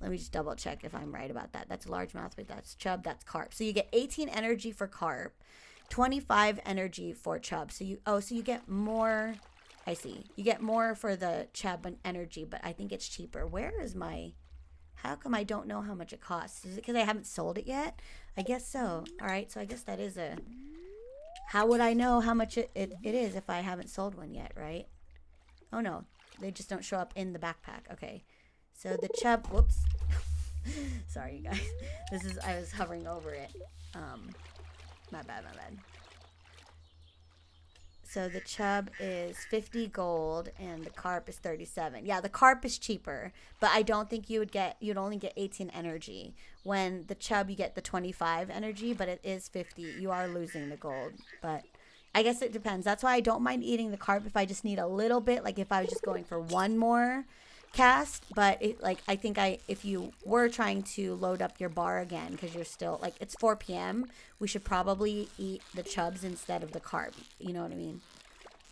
let me just double check if I'm right about that. That's largemouth, but that's chub, that's carp. So you get 18 energy for carp, 25 energy for chub. So you get more. I see. You get more for the chub and energy, but I think it's cheaper. How come I don't know how much it costs? Is it because I haven't sold it yet? I guess so. All right, so I guess that is how would I know how much it is if I haven't sold one yet, right? Oh no, they just don't show up in the backpack. Okay, so the chub, whoops. Sorry, you guys. I was hovering over it. My bad. So the chub is 50 gold and the carp is 37. Yeah, the carp is cheaper, but I don't think you'd only get 18 energy. When the chub, you get the 25 energy, but it is 50. You are losing the gold, but I guess it depends. That's why I don't mind eating the carp if I just need a little bit, like if I was just going for one more cast. But I think if you were trying to load up your bar again, because you're still, like, it's 4 p.m., we should probably eat the chubs instead of the carp. You know what I mean?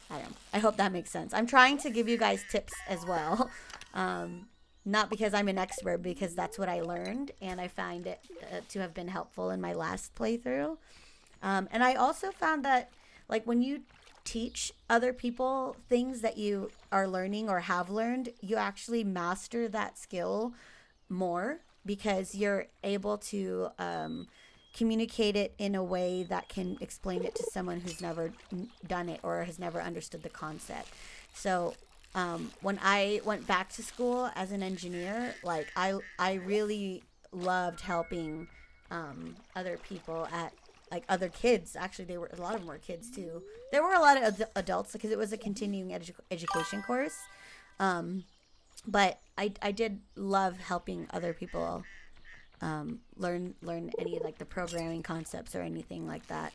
I don't know. I hope that makes sense. I'm trying to give you guys tips as well. Not because I'm an expert, because that's what I learned, and I find it to have been helpful in my last playthrough. And I also found that, like, when you teach other people things that you are learning or have learned, you actually master that skill more, because you're able to communicate it in a way that can explain it to someone who's never done it or has never understood the concept. So when I went back to school as an engineer, like, I really loved helping other people at, like, other kids. Actually, a lot of them were kids too. There were a lot of adults, because it was a continuing education course. But I did love helping other people learn any, like, the programming concepts or anything like that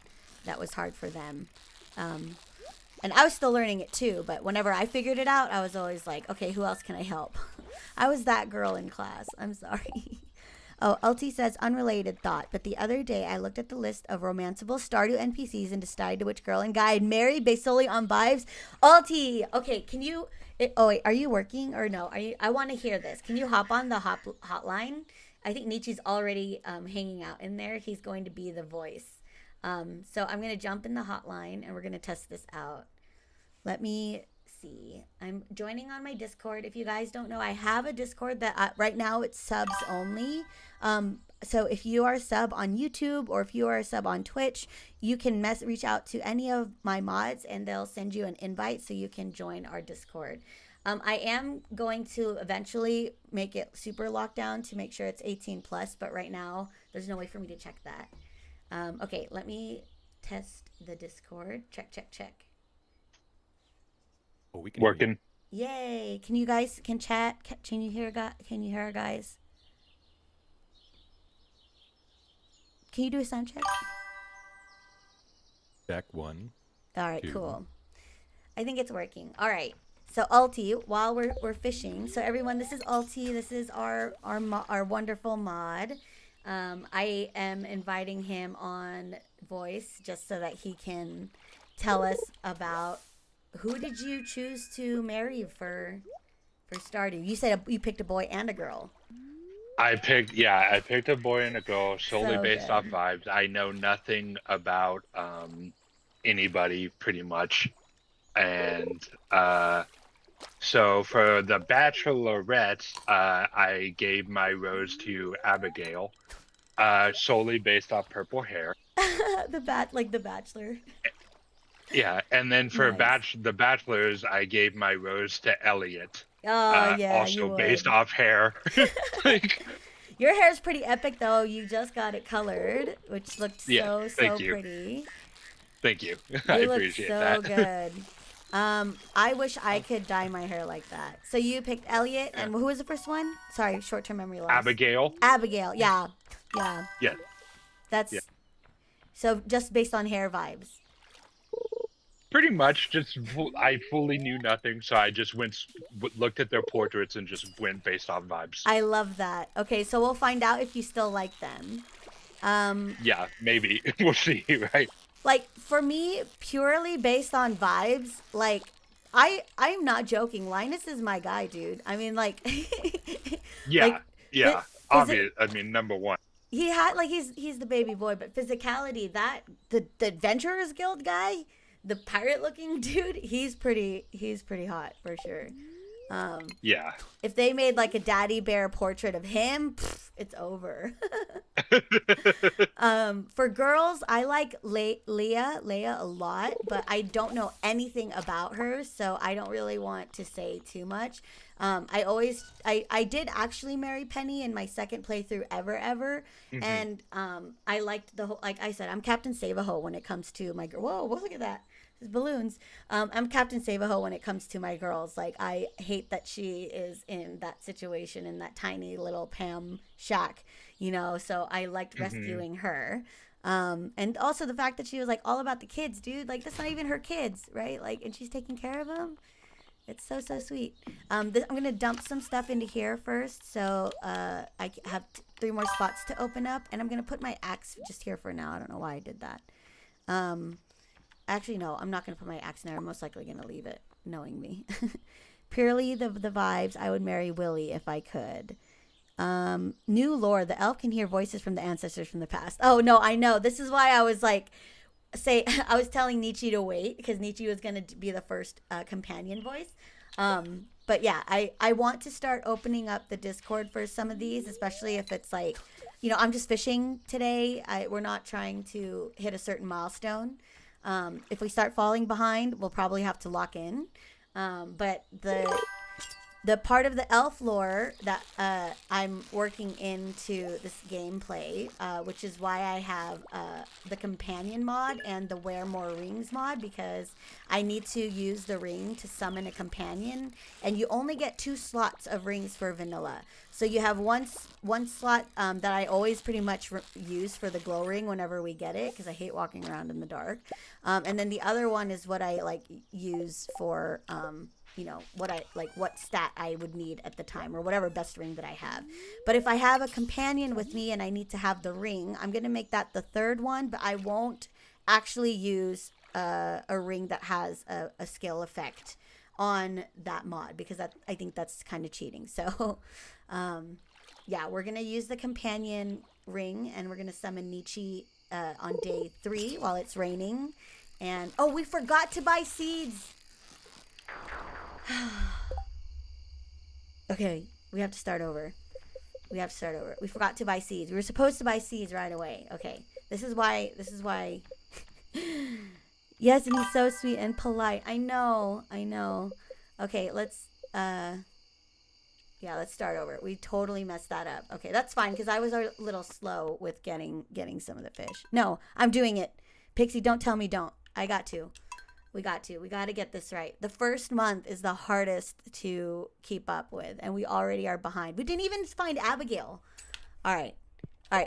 was hard for them. And I was still learning it too, but whenever I figured it out, I was always like, okay, who else can I help? I was that girl in class. I'm sorry. Oh, LT says unrelated thought, but the other day I looked at the list of romanceable Stardew NPCs and decided which girl and guy I'd marry based solely on vibes. LT, okay, can you? Oh wait, are you working or no? Are you? I want to hear this. Can you hop on the hotline? I think Nietzsche's already hanging out in there. He's going to be the voice. So I'm gonna jump in the hotline and we're gonna test this out. Let me see. I'm joining on my Discord. If you guys don't know, I have a Discord that right now it's subs only. So if you are a sub on YouTube or if you are a sub on Twitch, you can reach out to any of my mods and they'll send you an invite so you can join our Discord. I am going to eventually make it super locked down to make sure it's 18 plus, but right now there's no way for me to check that. Okay, let me test the Discord. Check. Oh, we can working. Yay! Can you guys chat? Can you hear our guys? Can you do a sound check? Check 1. All right, 2. cool. I think it's working. All right. So Alti, while we're fishing, so everyone, this is Alti. This is our wonderful mod. I am inviting him on voice just so that he can tell us about who did you choose to marry for Stardew. You said you picked a boy and a girl. I picked a boy and a girl solely based off vibes. I know nothing about anybody pretty much, and so for the Bachelorette, I gave my rose to Abigail, solely based off purple hair. The Bachelor. Yeah, and then for Nice. the Bachelors, I gave my rose to Elliot. Oh yeah, also based off hair. Like, your hair's pretty epic though. You just got it colored, which looked so you. pretty. Thank you. You I look appreciate so that. good. I wish I could dye my hair like that. So you picked Elliot, and who was the first one? Sorry, short-term memory loss. Abigail. Yeah. Yeah. That's so just based on hair vibes. Pretty much, I fully knew nothing, so I just looked at their portraits and just went based off vibes. I love that. Okay, so we'll find out if you still like them. Yeah, maybe. We'll see, right? Like, for me, purely based on vibes, like, I'm not joking. Linus is my guy, dude. I mean, like... Yeah, like, obvious. I mean, number one. He had, like, he's the baby boy, but physicality, the Adventurers Guild guy, the pirate-looking dude, he's pretty hot, for sure. Yeah. If they made, like, a daddy bear portrait of him, it's over. For girls, I like Leah a lot, but I don't know anything about her, so I don't really want to say too much. I did actually marry Penny in my second playthrough ever, and I liked the whole, like I said, I'm Captain Save-A-Ho when it comes to my girl. Whoa, look at that. There's balloons. I'm Captain Save-A-Ho when it comes to my girls. Like, I hate that she is in that situation in that tiny little Pam shack, you know, so I liked rescuing her. And also the fact that she was like all about the kids, dude. Like, that's not even her kids, right? Like, and she's taking care of them. It's so sweet. I'm gonna dump some stuff into here first, so I have 3 more spots to open up, and I'm gonna put my axe just here for now. I don't know why I did that. Actually, no, I'm not gonna put my axe in there. I'm most likely gonna leave it, knowing me. Purely the vibes. I would marry Willie if I could. New lore. The elf can hear voices from the ancestors from the past. Oh no, I know. This is why I was like, I was telling Nietzsche to wait because Nietzsche was gonna be the first companion voice. But yeah, I want to start opening up the Discord for some of these, especially if it's like, you know, I'm just fishing today. We're not trying to hit a certain milestone. If we start falling behind, we'll probably have to lock in. But the part of the elf lore that I'm working into this gameplay, which is why I have the companion mod and the wear more rings mod, because I need to use the ring to summon a companion, and you only get 2 slots of rings for vanilla. So you have one slot that I always pretty much use for the glow ring whenever we get it, because I hate walking around in the dark. And then the other one is what I like use for what stat I would need at the time, or whatever best ring that I have. But if I have a companion with me and I need to have the ring, I'm going to make that the third one, but I won't actually use a ring that has a skill effect on that mod, because I think that's kind of cheating. So yeah, we're going to use the companion ring, and we're going to summon Nietzsche on day 3 while it's raining. And oh, we forgot to buy seeds. Okay, we have to start over. We forgot to buy seeds. We were supposed to buy seeds right away. Okay, this is why. Yes, and he's so sweet and polite. I know. Okay, let's start over. We totally messed that up. Okay, that's fine, because I was a little slow with getting some of the fish. No, I'm doing it. Pixie, don't tell me don't. I got to. We got to get this right. The first month is the hardest to keep up with, and we already are behind. We didn't even find Abigail. All right.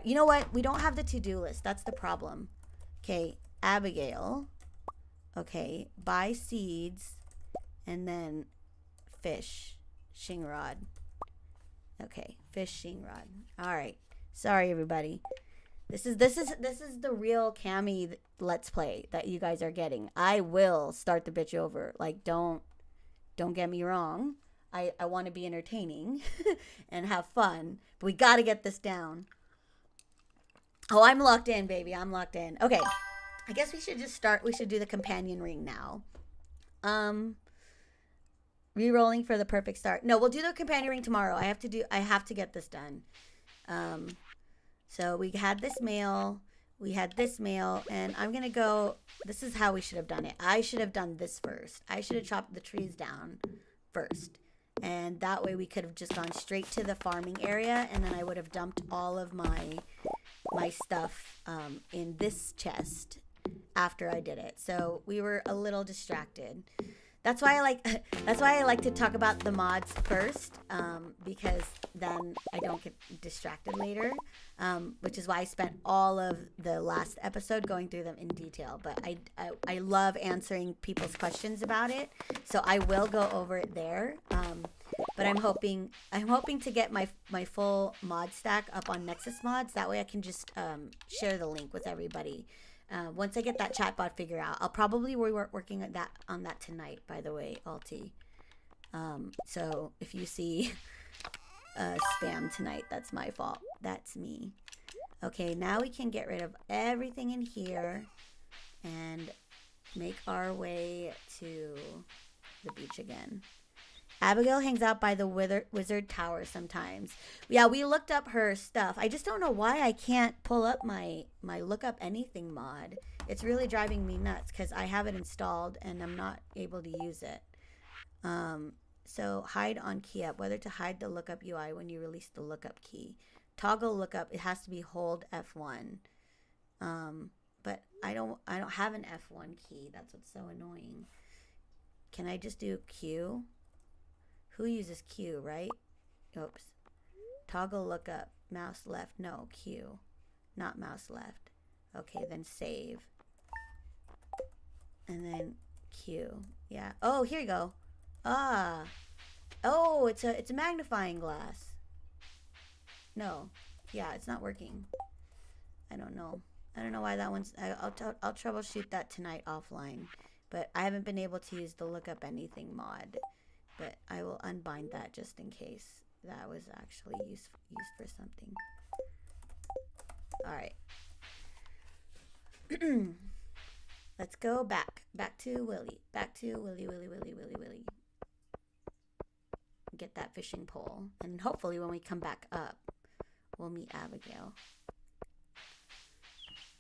You know what? We don't have the to-do list. That's the problem. Okay, Abigail. Okay, buy seeds, and then fish, shingrod. Okay, fish, shingrod. All right. Sorry, everybody. This is the real Cammy Let's Play that you guys are getting. I will start the bitch over. Like, don't get me wrong. I want to be entertaining and have fun, but we got to get this down. Oh, I'm locked in, baby. I'm locked in. Okay. I guess we should just start. We should do the companion ring now. Re-rolling for the perfect start. No, we'll do the companion ring tomorrow. I have to get this done. So we had this mail, and I'm going to go, this is how we should have done it. I should have done this first. I should have chopped the trees down first. And that way we could have just gone straight to the farming area, and then I would have dumped all of my stuff in this chest after I did it. So we were a little distracted. That's why I like to talk about the mods first, because then I don't get distracted later, which is why I spent all of the last episode going through them in detail. But I love answering people's questions about it, so I will go over it there. But I'm hoping to get my full mod stack up on Nexus Mods. That way I can just share the link with everybody. Once I get that chatbot figured out, I'll probably working on that tonight, by the way, Alti. So if you see spam tonight, that's my fault. That's me. Okay, now we can get rid of everything in here and make our way to the beach again. Abigail hangs out by the wizard tower sometimes. Yeah, we looked up her stuff. I just don't know why I can't pull up my look up anything mod. It's really driving me nuts because I have it installed and I'm not able to use it. So hide on key up. Whether to hide the lookup UI when you release the lookup key. Toggle lookup. It has to be hold F1. But I don't have an F1 key. That's what's so annoying. Can I just do Q? Who uses Q, right? Oops. Toggle lookup. Mouse left. No, Q. Not mouse left. Okay, then save. And then Q. Yeah. Oh, here you go. Ah. Oh, it's a magnifying glass. No. Yeah, it's not working. I don't know. I don't know why that one's... I'll troubleshoot that tonight offline. But I haven't been able to use the lookup anything mod. But I will unbind that just in case that was actually used for something. All right. Let's go back to Willy. Back to Willy. Get that fishing pole. And hopefully when we come back up, we'll meet Abigail.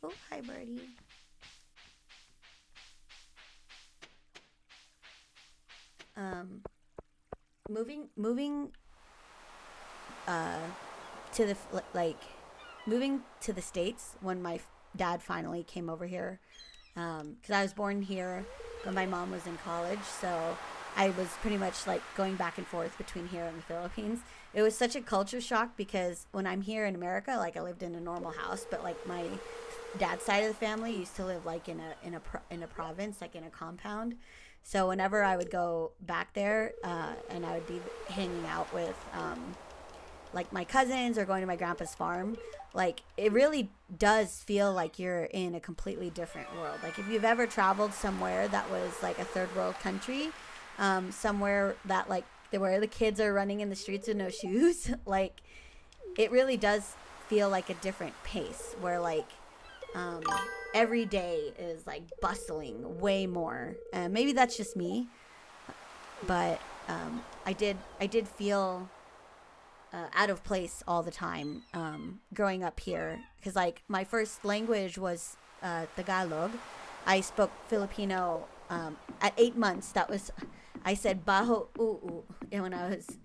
Oh, hi, birdie. Moving to the States when my dad finally came over here, because I was born here but my mom was in college, so I was pretty much like going back and forth between here and the Philippines. It was such a culture shock because when I'm here in America, like I lived in a normal house, but like my dad's side of the family used to live like in a province, like in a compound. So whenever I would go back there, and I would be hanging out with like my cousins or going to my grandpa's farm, like it really does feel like you're in a completely different world. Like if you've ever traveled somewhere that was like a third world country, somewhere that like where the kids are running in the streets with no shoes, like it really does feel like a different pace where like every day is like bustling way more. Maybe that's just me, but I did feel out of place all the time growing up here, because like my first language was Tagalog. I spoke Filipino at 8 months. That was, I said baho oo when I was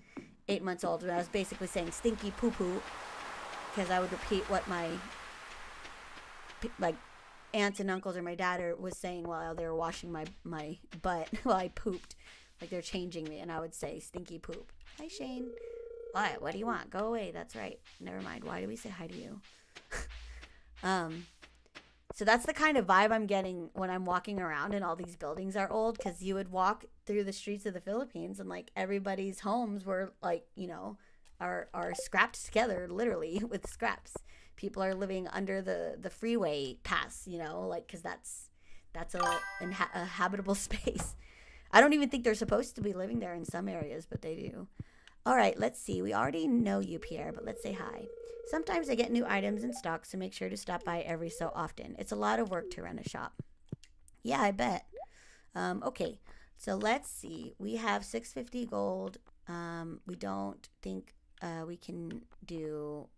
8 months old, and I was basically saying stinky poo poo, because I would repeat what my like aunts and uncles or my dad was saying while they were washing my butt while I pooped. Like they're changing me, and I would say stinky poop. Hi Shane. What do you want? Go away. That's right. Never mind. Why do we say hi to you? So that's the kind of vibe I'm getting when I'm walking around and all these buildings are old, because you would walk through the streets of the Philippines and like everybody's homes were like, you know, are scrapped together literally with scraps. People are living under the freeway pass, you know, like, because that's a habitable space. I don't even think they're supposed to be living there in some areas, but they do. All right, let's see. We already know you, Pierre, but let's say hi. Sometimes I get new items in stock, so make sure to stop by every so often. It's a lot of work to run a shop. Yeah, I bet. Okay, so let's see. We have 650 gold. We don't think we can do,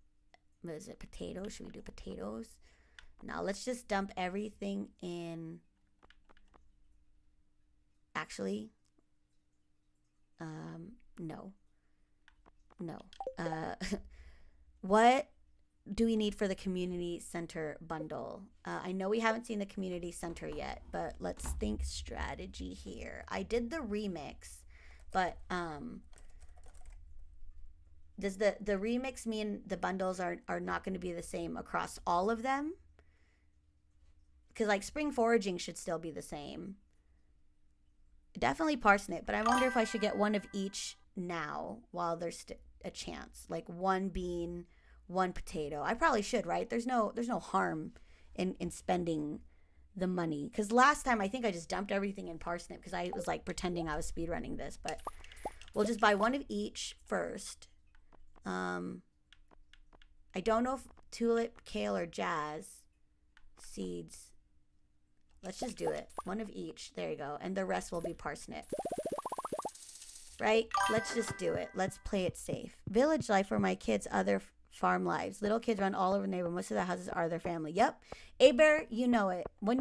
what is it, potatoes? Should we do potatoes? Now, let's just dump everything in. Actually, no. What do we need for the community center bundle? I know we haven't seen the community center yet, but let's think strategy here. I did the remix, but does the remix mean the bundles are not going to be the same across all of them? Because like spring foraging should still be the same. Definitely parsnip, but I wonder if I should get one of each now while there's a chance. Like one bean, one potato. I probably should, right? There's no harm in spending the money. Because last time I think I just dumped everything in parsnip because I was like pretending I was speedrunning this. But we'll just buy one of each first. I don't know if tulip, kale, or jazz seeds. Let's just do it. One of each. There you go. And the rest will be parsnip. Right? Let's just do it. Let's play it safe. Village life for my kids' other farm lives. Little kids run all over the neighborhood. Most of the houses are their family. Yep. A-Bear, you know it. When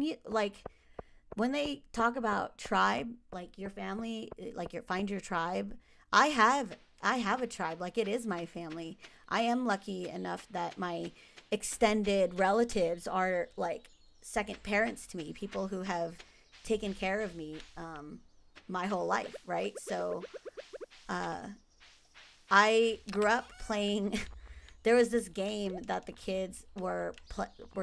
they talk about tribe, like your family, like find your tribe, I have a tribe. Like it is my family. I am lucky enough that my extended relatives are like second parents to me, people who have taken care of me my whole life, right? So I grew up playing there was this game that the kids were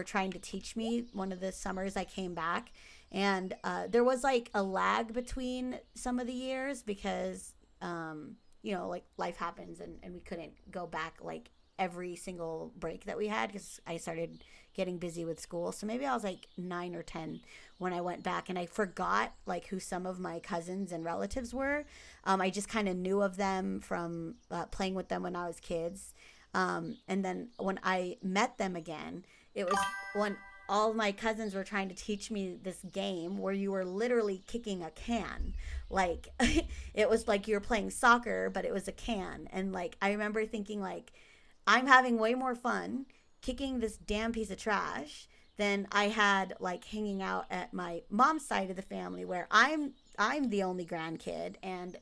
trying to teach me one of the summers I came back, and there was like a lag between some of the years because you know, like life happens and we couldn't go back like every single break that we had because I started getting busy with school. So maybe I was like 9 or 10 when I went back, and I forgot like who some of my cousins and relatives were. I just kind of knew of them from playing with them when I was kids. And then when I met them again, it was when all of my cousins were trying to teach me this game where you were literally kicking a can. Like it was like you were playing soccer, but it was a can. And like I remember thinking like, I'm having way more fun kicking this damn piece of trash than I had like hanging out at my mom's side of the family, where I'm the only grandkid, and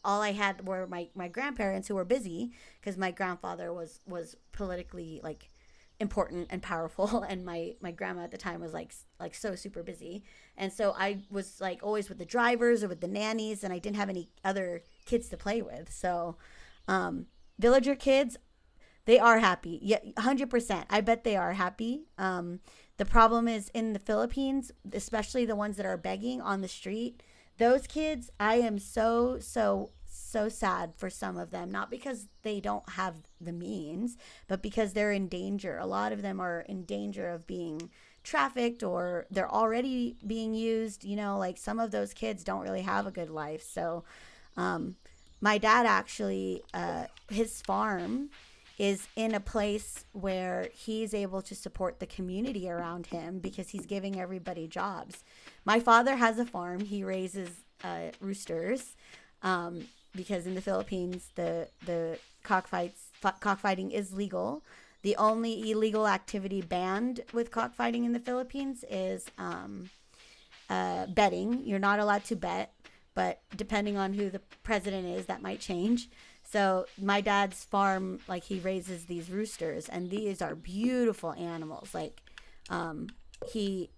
all I had were my grandparents who were busy because my grandfather was politically like important and powerful, and my grandma at the time was like so super busy, and so I was like always with the drivers or with the nannies, and I didn't have any other kids to play with. So villager kids, they are happy. Yeah, 100%. I bet they are happy. The problem is in the Philippines, especially the ones that are begging on the street, those kids, I am so sad for some of them, not because they don't have the means, but because they're in danger. A lot of them are in danger of being trafficked, or they're already being used. Like some of those kids don't really have a good life. So my dad actually, his farm is in a place where he's able to support the community around him because he's giving everybody jobs. My father has a farm. He raises roosters, because in the Philippines, the cockfighting is legal. The only illegal activity banned with cockfighting in the Philippines is betting. You're not allowed to bet, but depending on who the president is, that might change. So my dad's farm, like, he raises these roosters, and these are beautiful animals. Like, he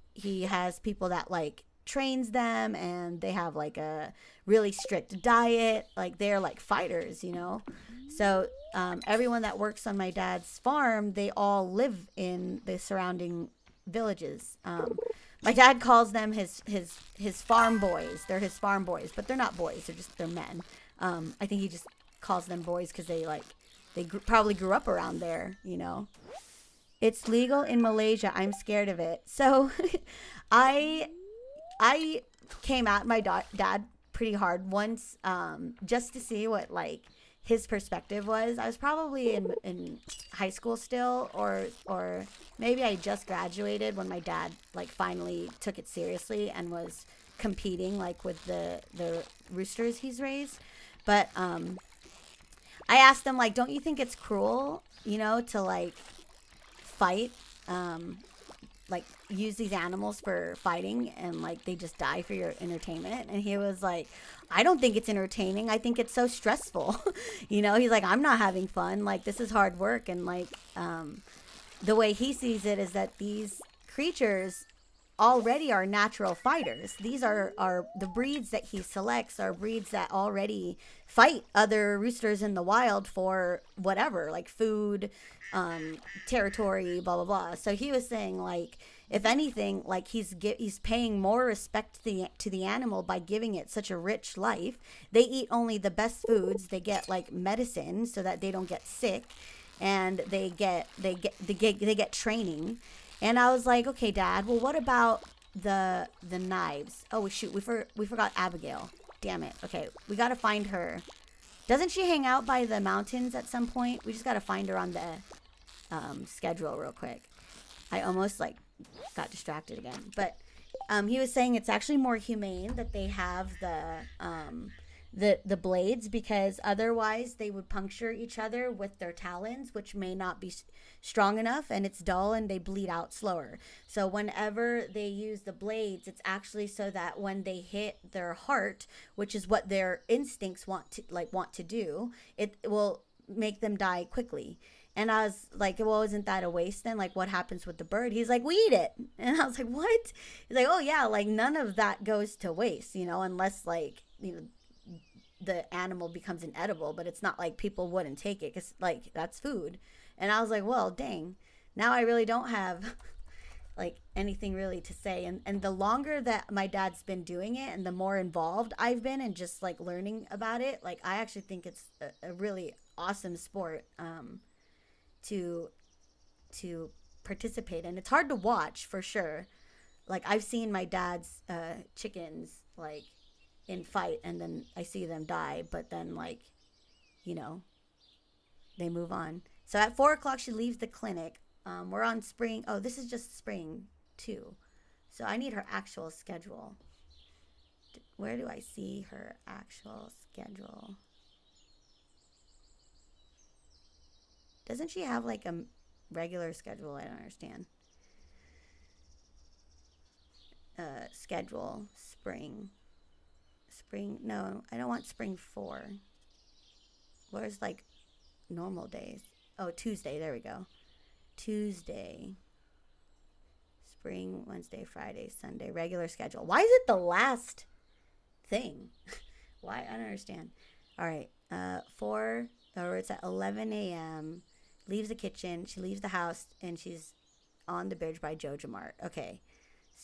has people that like trains them, and they have like a really strict diet. Like, they're like fighters. So everyone that works on my dad's farm, they all live in the surrounding villages. My dad calls them his farm boys. They're his farm boys, but they're not boys. They're men. I think he just calls them boys because they probably grew up around there. It's legal in Malaysia. I'm scared of it. So I came at my dad pretty hard once, just to see what like his perspective was. I was probably in high school still, or maybe I just graduated when my dad like finally took it seriously and was competing like with the roosters he's raised. But I asked him, like, don't you think it's cruel, to like fight, like use these animals for fighting, and like they just die for your entertainment? And he was like, I don't think it's entertaining. I think it's so stressful. He's like, I'm not having fun. Like, this is hard work. And like, the way he sees it is that these creatures already are natural fighters. These are the breeds that he selects are breeds that already fight other roosters in the wild for whatever, like food, territory, blah blah blah. So he was saying, like, if anything, like he's paying more respect to the animal by giving it such a rich life. They eat only the best foods. They get like medicine so that they don't get sick, and they get training. And I was like, okay, Dad, well, what about the knives? Oh, shoot, we forgot Abigail. Damn it. Okay, we got to find her. Doesn't she hang out by the mountains at some point? We just got to find her on the schedule real quick. I almost, like, got distracted again. But he was saying it's actually more humane that they have the blades, because otherwise they would puncture each other with their talons, which may not be strong enough, and it's dull, and they bleed out slower. So whenever they use the blades, it's actually so that when they hit their heart, which is what their instincts want to do, it will make them die quickly. And I was like, well, isn't that a waste then? Like, what happens with the bird? He's like, we eat it. And I was like, what? He's like, oh yeah, like none of that goes to waste, unless like, the animal becomes inedible. But it's not like people wouldn't take it, because like that's food. And I was like, well, dang, now I really don't have like anything really to say. And the longer that my dad's been doing it, and the more involved I've been and just like learning about it, like I actually think it's a really awesome sport to participate in. It's hard to watch for sure. Like I've seen my dad's chickens like in fight, and then I see them die, but then like, they move on. So at 4:00 she leaves the clinic. We're on spring. Oh, this is just spring 2. So I need her actual schedule. Where do I see her actual schedule? Doesn't she have like a regular schedule? I don't understand. Schedule, spring. No, I don't want spring 4. Where's like normal days? Oh, Tuesday, there we go. Tuesday, spring, Wednesday, Friday, Sunday, regular schedule. Why is it the last thing? Why? I don't understand. All right, 4, or it's at 11 a.m., leaves the kitchen, she leaves the house, and she's on the bridge by Joja Mart. Okay,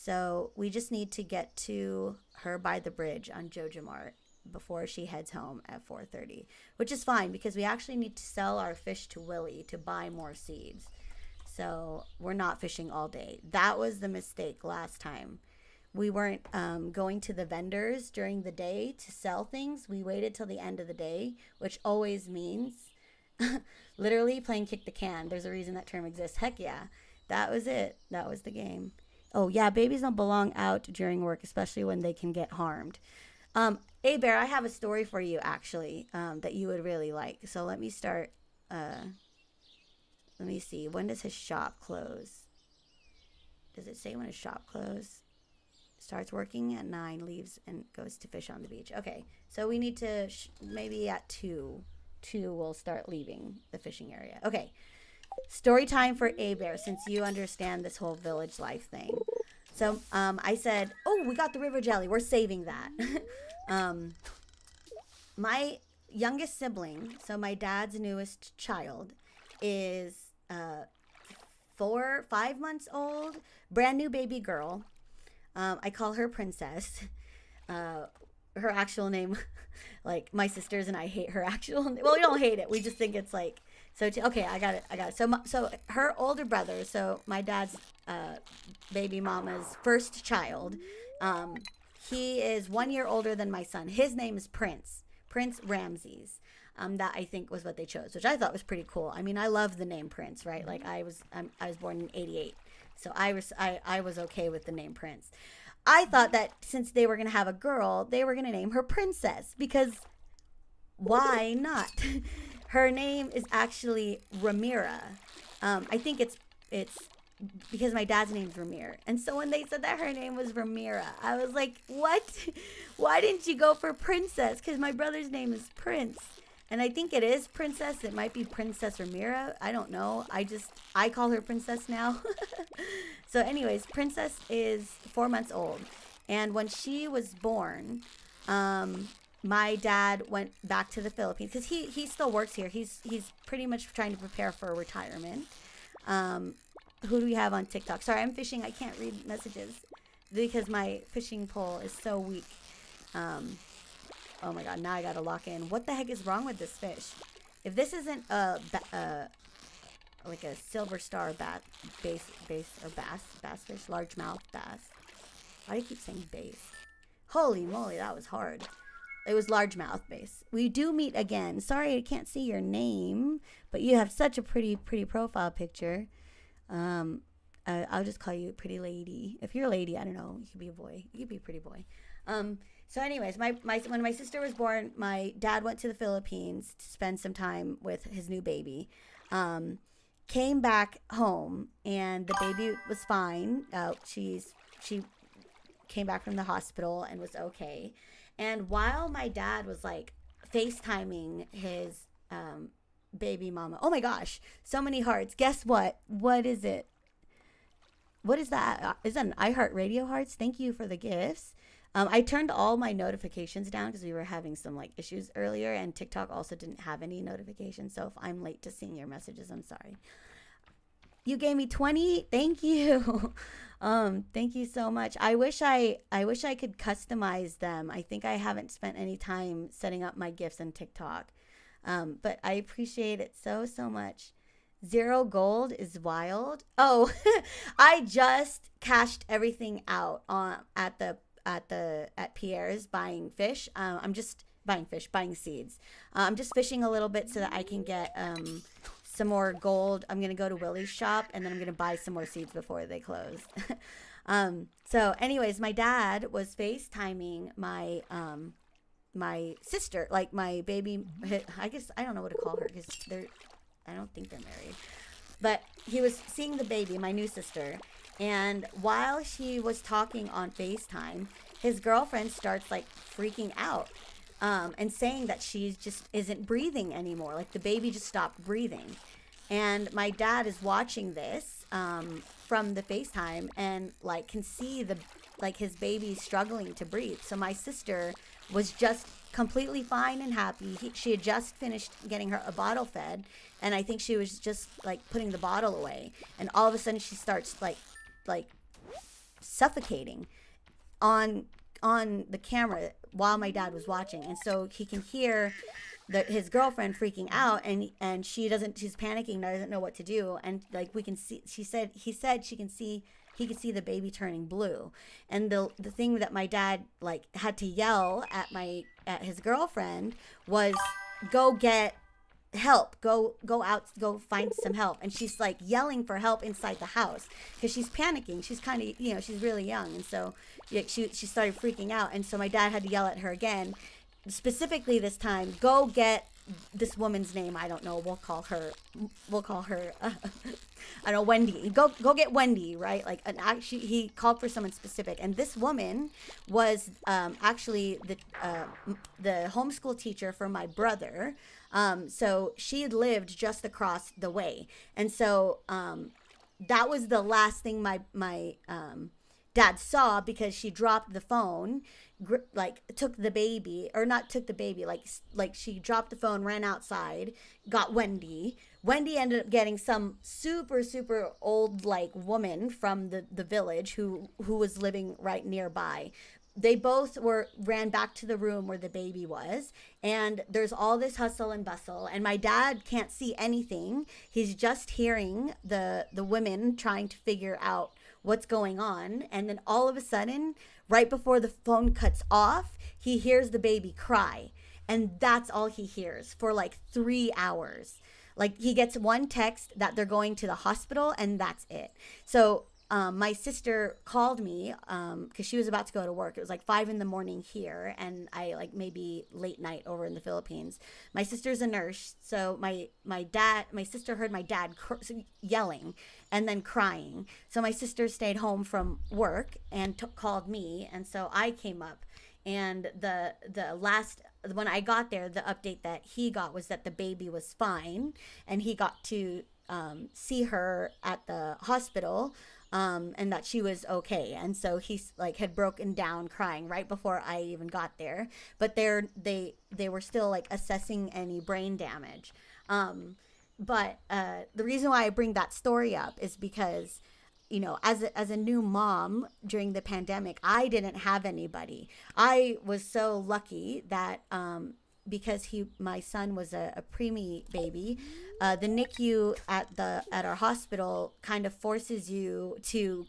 So we just need to get to her by the bridge on Jojamart before she heads home at 4:30, which is fine because we actually need to sell our fish to Willie to buy more seeds. So we're not fishing all day. That was the mistake last time. We weren't going to the vendors during the day to sell things. We waited till the end of the day, which always means literally playing kick the can. There's a reason that term exists. Heck yeah. That was it. That was the game. Oh, yeah, babies don't belong out during work, especially when they can get harmed. Hey, Bear, I have a story for you, actually, that you would really like. So let me start. Let me see. When does his shop close? Does it say when his shop closes? Starts working at 9, leaves, and goes to fish on the beach. Okay, so we need to, maybe at 2 we'll start leaving the fishing area. Okay, story time for A-Bear, since you understand this whole village life thing. So I said, oh, we got the river jelly. We're saving that. My youngest sibling, so my dad's newest child, is 5 months old, brand new baby girl. I call her Princess. Her actual name, like my sisters and I hate her actual name. Well, we don't hate it. We just think it's like, okay, I got it. So her older brother, so my dad's baby mama's first child, he is 1 year older than my son. His name is Prince Ramses. That I think was what they chose, which I thought was pretty cool. I mean, I love the name Prince, right? Like I was born in '88, so I was okay with the name Prince. I thought that since they were gonna have a girl, they were gonna name her Princess, because why not? Her name is actually Ramira. I think it's because my dad's name's Ramir. And so when they said that her name was Ramira, I was like, what? Why didn't you go for Princess? Because my brother's name is Prince. And I think it is Princess. It might be Princess Ramira. I don't know. I call her Princess now. So anyways, Princess is 4 months old. And when she was born, my dad went back to the Philippines because he still works here. He's pretty much trying to prepare for retirement. Who do we have on TikTok? Sorry, I'm fishing. I can't read messages because my fishing pole is so weak. Oh my god, now I gotta lock in. What the heck is wrong with this fish? If this isn't like a silver star bass fish, largemouth bass. Why do you keep saying bass? Holy moly, that was hard. It was largemouth bass. We do meet again. Sorry, I can't see your name, but you have such a pretty profile picture. I'll just call you pretty lady. If you're a lady, I don't know. You could be a boy. You could be a pretty boy. So anyways, when my sister was born, my dad went to the Philippines to spend some time with his new baby. Came back home and the baby was fine. She came back from the hospital and was okay. And while my dad was like FaceTiming his baby mama, oh my gosh, so many hearts. Guess what? What is it? What is that? Is that an iHeartRadio hearts? Thank you for the gifts. I turned all my notifications down because we were having some like issues earlier, and TikTok also didn't have any notifications. So if I'm late to seeing your messages, I'm sorry. You gave me 20. Thank you. Thank you so much. I wish I could customize them. I think I haven't spent any time setting up my gifts in TikTok. But I appreciate it so much. 0 gold is wild. Oh, I just cashed everything out at Pierre's buying fish. I'm just buying seeds. I'm just fishing a little bit so that I can get some more gold. I'm gonna go to Willie's shop and then I'm gonna buy some more seeds before they close. So anyways, my dad was FaceTiming my sister, like my baby. I guess I don't know what to call her because I don't think they're married, but he was seeing the baby, my new sister. And while she was talking on FaceTime, his girlfriend starts like freaking out and saying that she just isn't breathing anymore. Like the baby just stopped breathing. And my dad is watching this from the FaceTime and like can see his baby struggling to breathe. So my sister was just completely fine and happy. She had just finished getting her a bottle fed, and I think she was just like putting the bottle away. And all of a sudden she starts like suffocating on the camera while my dad was watching, and so he can hear his girlfriend freaking out, and she's panicking, doesn't know what to do, and like we can see, he said he can see the baby turning blue, and the thing that my dad like had to yell at his girlfriend was, go get help, go out, go find some help. And she's like yelling for help inside the house because she's panicking. She's kind of, she's really young, and so she started freaking out. And so my dad had to yell at her again, specifically this time, go get this woman's name. I don't know, we'll call her I don't know, Wendy. Go get Wendy, right? Like, he called for someone specific, and this woman was actually the homeschool teacher for my brother. So she had lived just across the way, and so that was the last thing my dad saw, because she dropped the phone, like took the baby, or not took the baby, like she dropped the phone, ran outside, got Wendy ended up getting some super super old like woman from the village who was living right nearby. They both ran back to the room where the baby was, and there's all this hustle and bustle, and my dad can't see anything. He's just hearing the women trying to figure out what's going on, and then all of a sudden, right before the phone cuts off, he hears the baby cry, and that's all he hears for like 3 hours. Like, he gets one text that they're going to the hospital, and that's it. So my sister called me because she was about to go to work. It was like 5 a.m. here, and I like maybe late night over in the Philippines. My sister's a nurse, so my sister heard my dad yelling and then crying. So my sister stayed home from work and called me, and so I came up. And when I got there, the update that he got was that the baby was fine, and he got to see her at the hospital. And that she was okay, and so he's like had broken down crying right before I even got there. But they were still like assessing any brain damage. But the reason why I bring that story up is because, as a new mom during the pandemic, I didn't have anybody. I was so lucky that because my son was a preemie baby, the NICU at our hospital kind of forces you to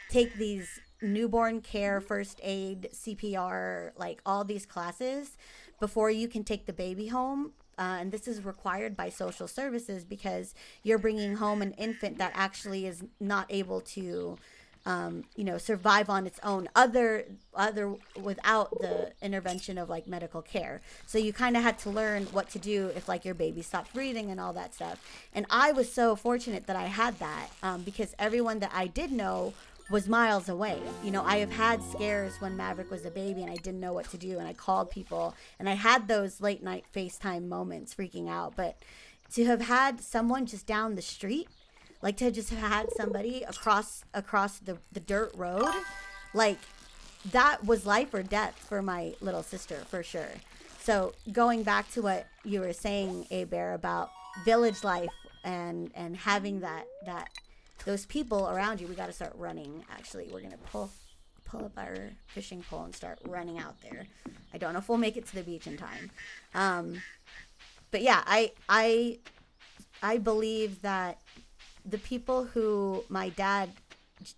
take these newborn care, first aid, CPR, like all these classes before you can take the baby home. And this is required by social services because you're bringing home an infant that actually is not able to survive on its own other without the intervention of like medical care. So you kind of had to learn what to do if like your baby stopped breathing and all that stuff. And I was so fortunate that I had that because everyone that I did know was miles away. I have had scares when Maverick was a baby and I didn't know what to do, and I called people, and I had those late night FaceTime moments freaking out. But to have had someone just down the street, like to just have had somebody across the dirt road, like that was life or death for my little sister for sure. So going back to what you were saying, Bear, about village life and having that those people around you, we got to start running. Actually, we're gonna pull up our fishing pole and start running out there. I don't know if we'll make it to the beach in time. But yeah, I believe that the people who my dad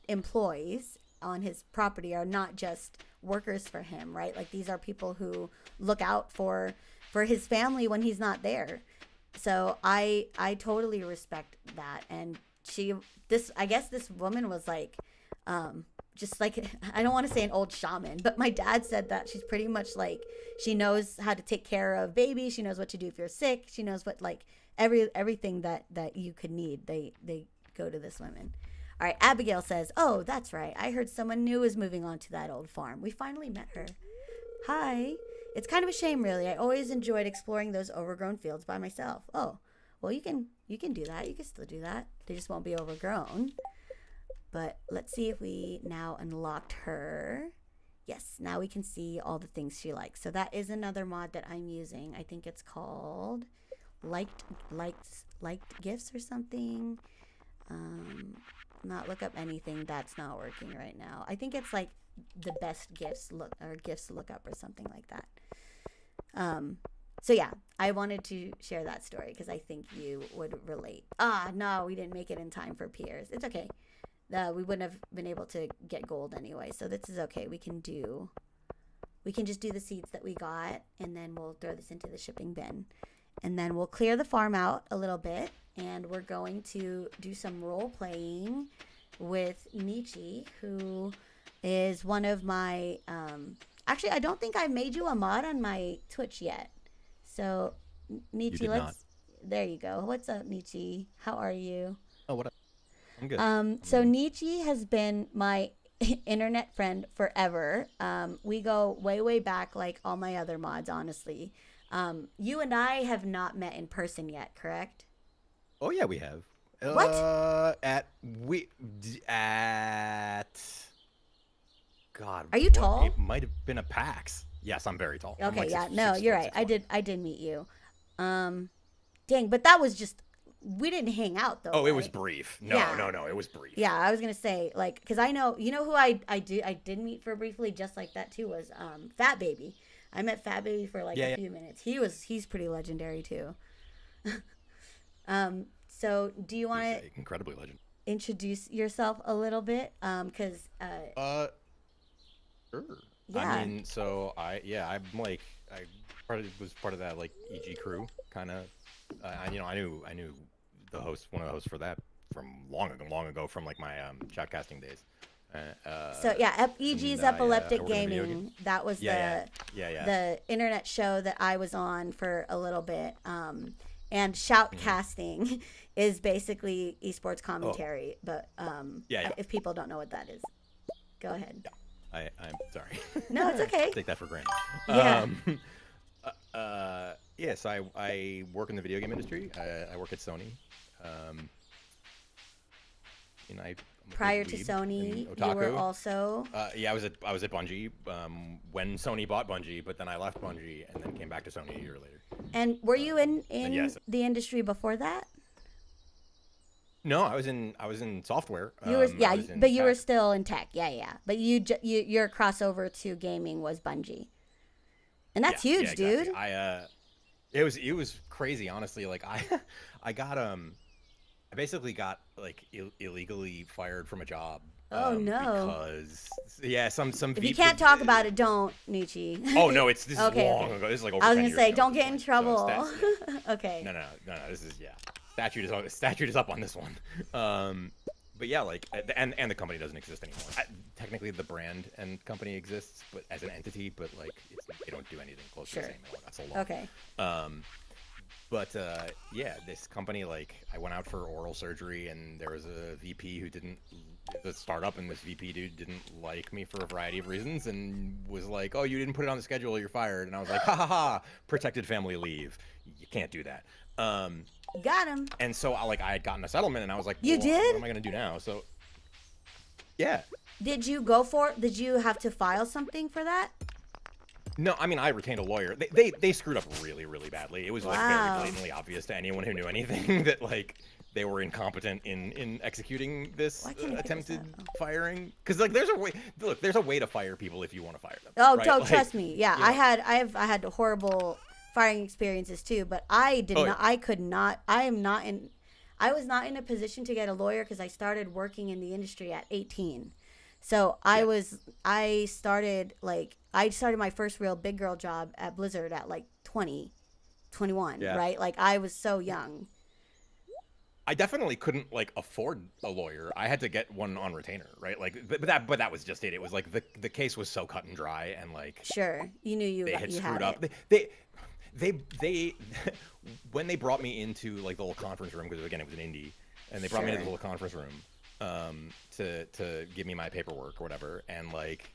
employs on his property are not just workers for him, right? Like, these are people who look out for his family when he's not there. So I totally respect that. And I guess this woman was like, just like, I don't want to say an old shaman, but my dad said that she's pretty much like, she knows how to take care of babies. She knows what to do if you're sick. She knows what, like, everything that you could need. They go to this woman. All right, Abigail says, oh, that's right, I heard someone new is moving on to that old farm. We finally met her. Hi. It's kind of a shame, really. I always enjoyed exploring those overgrown fields by myself. Oh, well, you can do that. You can still do that. They just won't be overgrown. But let's see if we now unlocked her. Yes, now we can see all the things she likes. So that is another mod that I'm using. I think it's called liked gifts or something. not look up anything that's not working right now. I think it's like the best gifts to look up or something like that. So yeah, I wanted to share that story because I think you would relate. No, we didn't make it in time for peers. It's okay. We wouldn't have been able to get gold anyway, so this is okay. We can just do the seeds that we got, and then we'll throw this into the shipping bin. And then we'll clear the farm out a little bit, and we're going to do some role-playing with Nietzsche, who is one of my... actually, I don't think I made you a mod on my Twitch yet. So, Nietzsche, there you go. What's up, Nietzsche? How are you? Oh, what up? I'm good. So Nietzsche has been my internet friend forever. We go way, way back, like all my other mods, honestly. You and I have not met in person yet, correct? Oh yeah, we have. What? God. Are you tall? It might have been a PAX. Yes, I'm very tall. Okay, like yeah, 6'4", no, you're right. 6'1". I did meet you. Dang, but that was just, we didn't hang out though. Oh, right? It was brief. No, it was brief. Yeah, I was gonna say, like, because I know, you know who I did meet for briefly, just like that too, was Fat Baby. I met Fat Baby for like a few minutes. He's pretty legendary too. So do you want to incredibly legend introduce yourself a little bit? Because sure. Yeah. I mean, so I'm like, was part of that like EG crew kind of. I knew the host, one of the hosts for that from long ago from like my shoutcasting days. So yeah, EG's Epileptic Gaming. That was the internet show that I was on for a little bit. And shoutcasting is basically esports commentary. But if people don't know what that is, go ahead. Yeah. I'm sorry. No, it's okay. Take that for granted. Yeah. Yes, I work in the video game industry. I work at Sony. Prior to Sony, you were also. I was at Bungie when Sony bought Bungie, but then I left Bungie and then came back to Sony a year later. And were you in the industry before that? No, I was in software. You were but you were still in tech. Yeah. But your crossover to gaming was Bungie, and that's huge, exactly. dude. It was crazy, honestly. Like I basically got like illegally fired from a job. Oh no! Because some. If you can't talk about it, don't, Nietzsche. Oh no, this is long ago. This is like over 10 years ago. I was gonna say, don't get in trouble. Okay. No. This is statute is up on this one. But yeah, like, and the company doesn't exist anymore. Technically, the brand and company exists, but as an entity, but like they don't do anything close to the same. That's so long. Okay. But this company, like, I went out for oral surgery, and there was a VP who the startup, and this VP dude didn't like me for a variety of reasons, and was like, "Oh, you didn't put it on the schedule, you're fired." And I was like, "Ha ha ha! Protected family leave. You can't do that." Got him. And so I had gotten a settlement, and I was like, "You did? What am I gonna do now?" So, yeah. Did you go for it? Did you have to file something for that? No, I mean, I retained a lawyer. They screwed up really, really badly. It was like very blatantly obvious to anyone who knew anything that like they were incompetent in executing this attempted firing. Because like there's a way to fire people if you want to fire them. Oh, right? Trust me. Yeah, I had horrible firing experiences too, but I did not. I could not. I was not in a position to get a lawyer because I started working in the industry at 18. So I started my first real big girl job at Blizzard at like 20, 21, right? Like I was so young. I definitely couldn't like afford a lawyer. I had to get one on retainer, right? Like, but that was just it. It was like the case was so cut and dry, and like sure, you knew they had screwed up. They when they brought me into like the little conference room, because again it was an indie, and they brought me into the little conference room to give me my paperwork or whatever, and like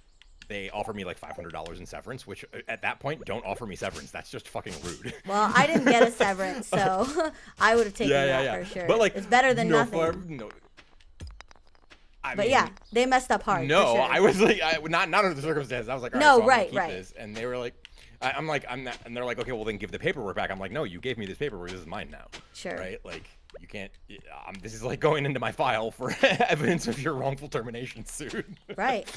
they offered me like $500 in severance, which at that point, don't offer me severance. That's just fucking rude. Well, I didn't get a severance, so I would have taken that for sure. But like, it's better than nothing. But yeah, they messed up hard. No, for sure. I was like, not under the circumstances. I was like, all right, so I'm gonna keep this. And they were like, I'm not, and they're like, okay, well then give the paperwork back. I'm like, no, you gave me this paperwork. This is mine now. Sure. Right? Like, you can't. This is like going into my file for evidence of your wrongful termination suit. Right.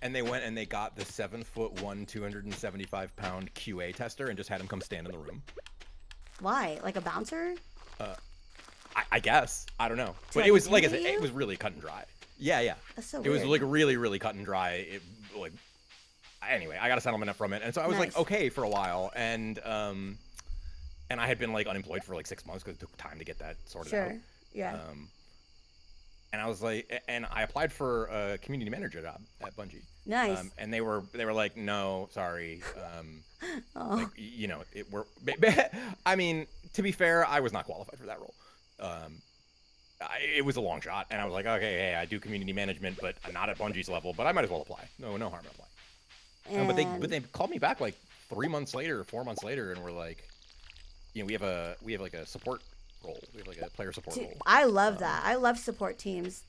And they went and they got the 7'1", 275-pound QA tester and just had him come stand in the room. Why? Like a bouncer? I guess. I don't know. But like it was like I said, intimidate it you? was really cut and dry. Yeah. That's so It was weird. like really, really cut and dry. Anyway, I got a settlement from it, and so I was like Nice. okay for a while, and I had been like unemployed for like 6 months because it took time to get that sorted out. Sure. Yeah. And I was like, and I applied for a community manager job at Bungie. Nice. And they were like, no, sorry. Oh. Like, I mean, to be fair, I was not qualified for that role. It was a long shot, and I was like, okay, hey, I do community management, but I'm not at Bungie's level, but I might as well apply. No harm in applying. But they called me back like 3 months later, 4 months later, and were like, we have like a support role. We have like a player support role. I love that. I love support teams.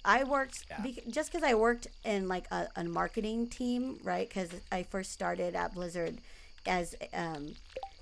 I worked just because I worked in like a marketing team, right? Because I first started at Blizzard as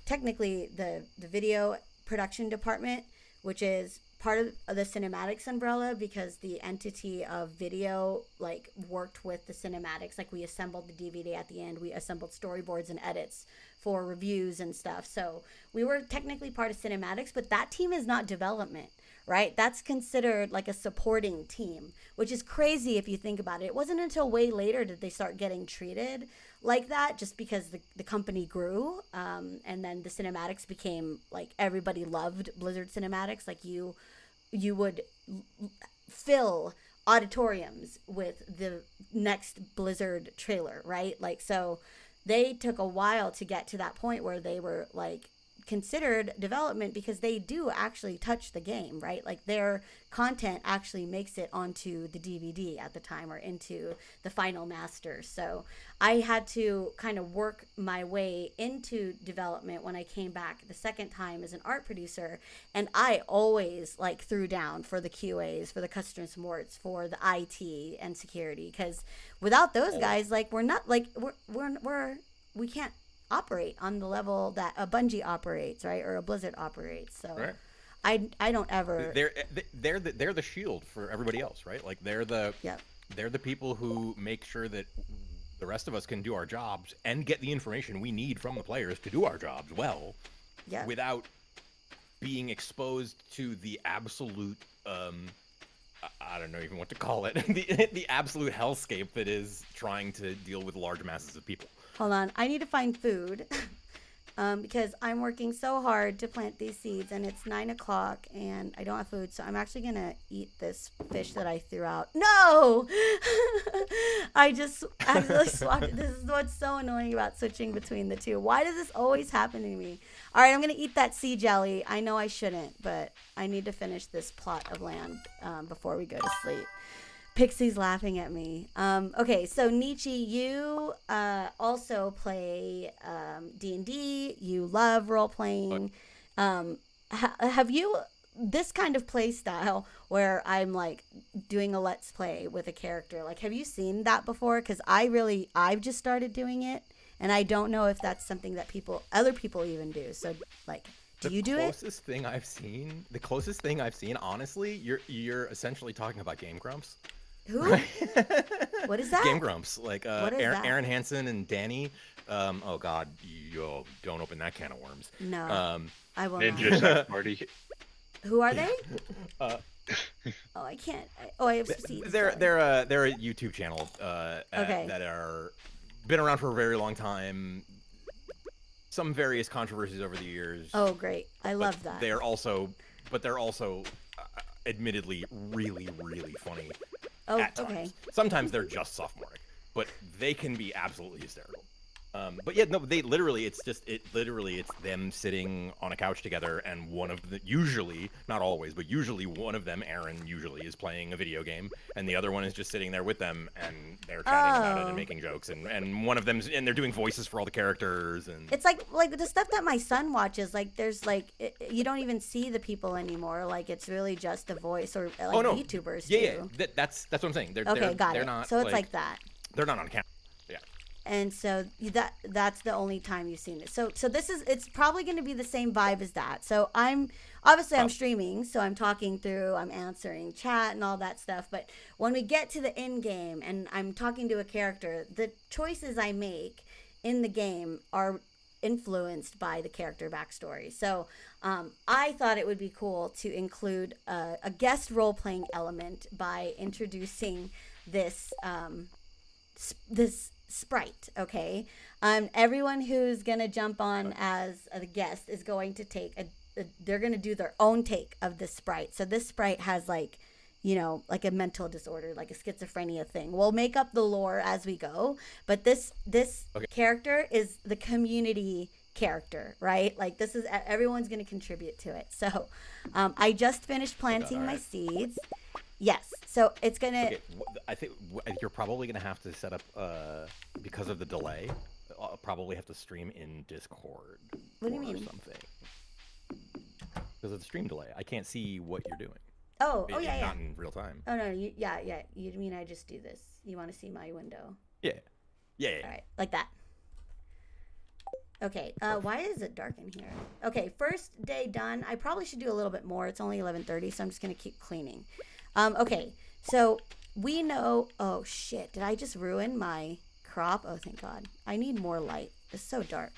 technically the video production department, which is part of the cinematics umbrella, because the entity of video like worked with the cinematics. Like we assembled the DVD at the end, we assembled storyboards and edits for reviews and stuff. So we were technically part of cinematics, but that team is not development, right? That's considered like a supporting team, which is crazy if you think about it. It wasn't until way later did they start getting treated like that, just because the company grew, and then the cinematics became like, everybody loved Blizzard cinematics. Like you would fill auditoriums with the next Blizzard trailer, right? Like, so they took a while to get to that point where they were like considered development, because they do actually touch the game, right? Like their content actually makes it onto the DVD at the time, or into the final master. So I had to kind of work my way into development when I came back the second time as an art producer. And I always like threw down for the QAs, for the customer supports, for the IT and security, because without those guys, like we're not like we can't operate on the level that a Bungie operates, right, or a Blizzard operates. So right. I don't ever. They're the shield for everybody else, right? Like they're the people who make sure that the rest of us can do our jobs and get the information we need from the players to do our jobs well, without being exposed to the absolute I don't know even what to call it, the absolute hellscape that is trying to deal with large masses of people. Hold on, I need to find food because I'm working so hard to plant these seeds, and it's 9 o'clock and I don't have food. So I'm actually gonna eat this fish that I threw out. No, I just accidentally swapped it. This is what's so annoying about switching between the two. Why does this always happen to me? All right, I'm gonna eat that sea jelly. I know I shouldn't, but I need to finish this plot of land before we go to sleep. Pixie's laughing at me. Okay, so Nietzsche, you also play D&D. You love role-playing. Have you, this kind of play style where I'm like doing a let's play with a character, like have you seen that before? Because I've just started doing it, and I don't know if that's something that other people even do. So like, do you do it? The closest thing I've seen, honestly, you're essentially talking about Game Grumps. Who? What is that? Game Grumps, like What is that? Aaron Hansen and Danny. Oh God, don't open that can of worms. No, I will Ninja not. Sex Party. Who are they? Oh, I can't. I have seeds. They're a YouTube channel Okay. that are been around for a very long time. Some various controversies over the years. Oh, great! I love that. They're also admittedly really, really funny. Oh, at times. okay. Sometimes they're just sophomoric, but they can be absolutely hysterical. But yeah, no, it's them sitting on a couch together, and one of the, usually, not always, but usually one of them, Aaron, usually is playing a video game, and the other one is just sitting there with them, and they're chatting about it and making jokes, and one of them's, and they're doing voices for all the characters, and It's like the stuff that my son watches. Like, there's like you don't even see the people anymore. Like, it's really just the voice, or like YouTubers too. That's what I'm saying. Okay, got they're it. not, So it's like that. They're not on camera. Yeah. and so that's the only time you've seen it. So it's probably going to be the same vibe as that. So I'm streaming, so I'm talking through, I'm answering chat and all that stuff. But when we get to the end game and I'm talking to a character, the choices I make in the game are influenced by the character backstory. So I thought it would be cool to include a guest role-playing element by introducing this this sprite. Okay, everyone who's gonna jump on as a guest is going to take they're gonna do their own take of this sprite. So this sprite has like, you know, like a mental disorder, like a schizophrenia thing. We'll make up the lore as we go, but this character is the community character, right? Like this is, everyone's going to contribute to it. So I just finished planting my seeds. Yes. So it's going to... Okay. I think you're probably going to have to set up, because of the delay, I'll probably have to stream in Discord. What do you mean? Something. Because of the stream delay. I can't see what you're doing. Oh yeah. Not in real time. Oh no, yeah. You mean I just do this? You want to see my window? Yeah. All right, like that. Okay. Why is it dark in here? Okay, first day done. I probably should do a little bit more. It's only 11:30, so I'm just gonna keep cleaning. Okay. So we know. Oh shit! Did I just ruin my crop? Oh thank God. I need more light. It's so dark.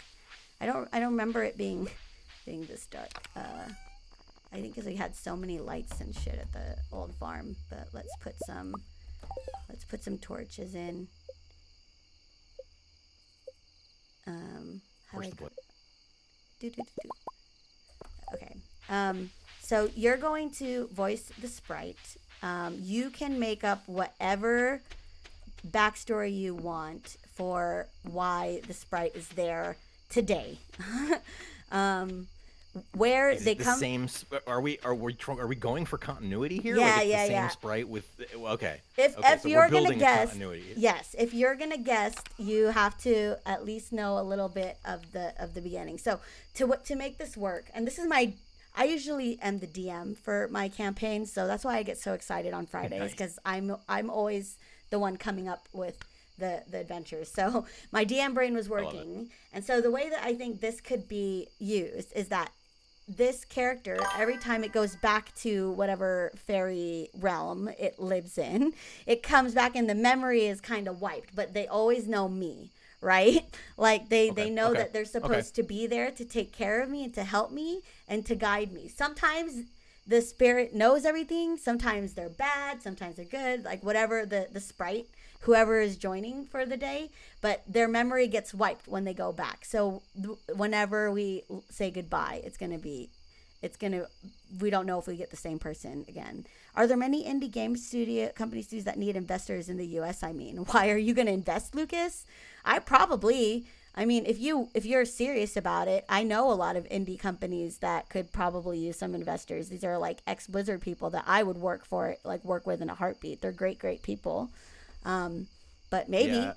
I don't remember it being this dark. I think because we had so many lights and shit at the old farm. But let's put some torches in. Okay. So you're going to voice the sprite. You can make up whatever backstory you want for why the sprite is there today. Where is they it the come same are we going for continuity here? Yeah, like it's yeah, the same yeah. sprite with okay. If So you're we're gonna building guess, continuity. yes, if you're gonna guess, you have to at least know a little bit of the beginning. So to make this work, and this is I usually am the DM for my campaign, so that's why I get so excited on Fridays, because I'm always the one coming up with the adventures. So my DM brain was working, and so the way that I think this could be used is that this character, every time it goes back to whatever fairy realm it lives in, it comes back and the memory is kind of wiped, but they always know me, right? Like they know that they're supposed to be there to take care of me and to help me and to guide me. Sometimes the spirit knows everything. Sometimes they're bad. Sometimes they're good. Like whatever the sprite, whoever is joining for the day, but their memory gets wiped when they go back. So whenever we say goodbye, we don't know if we get the same person again. Are there many indie game company studios that need investors in the US? I mean, why are you going to invest, Lucas? I mean, if you're serious about it, I know a lot of indie companies that could probably use some investors. These are like ex-Blizzard people that I would work with in a heartbeat. They're great people. But maybe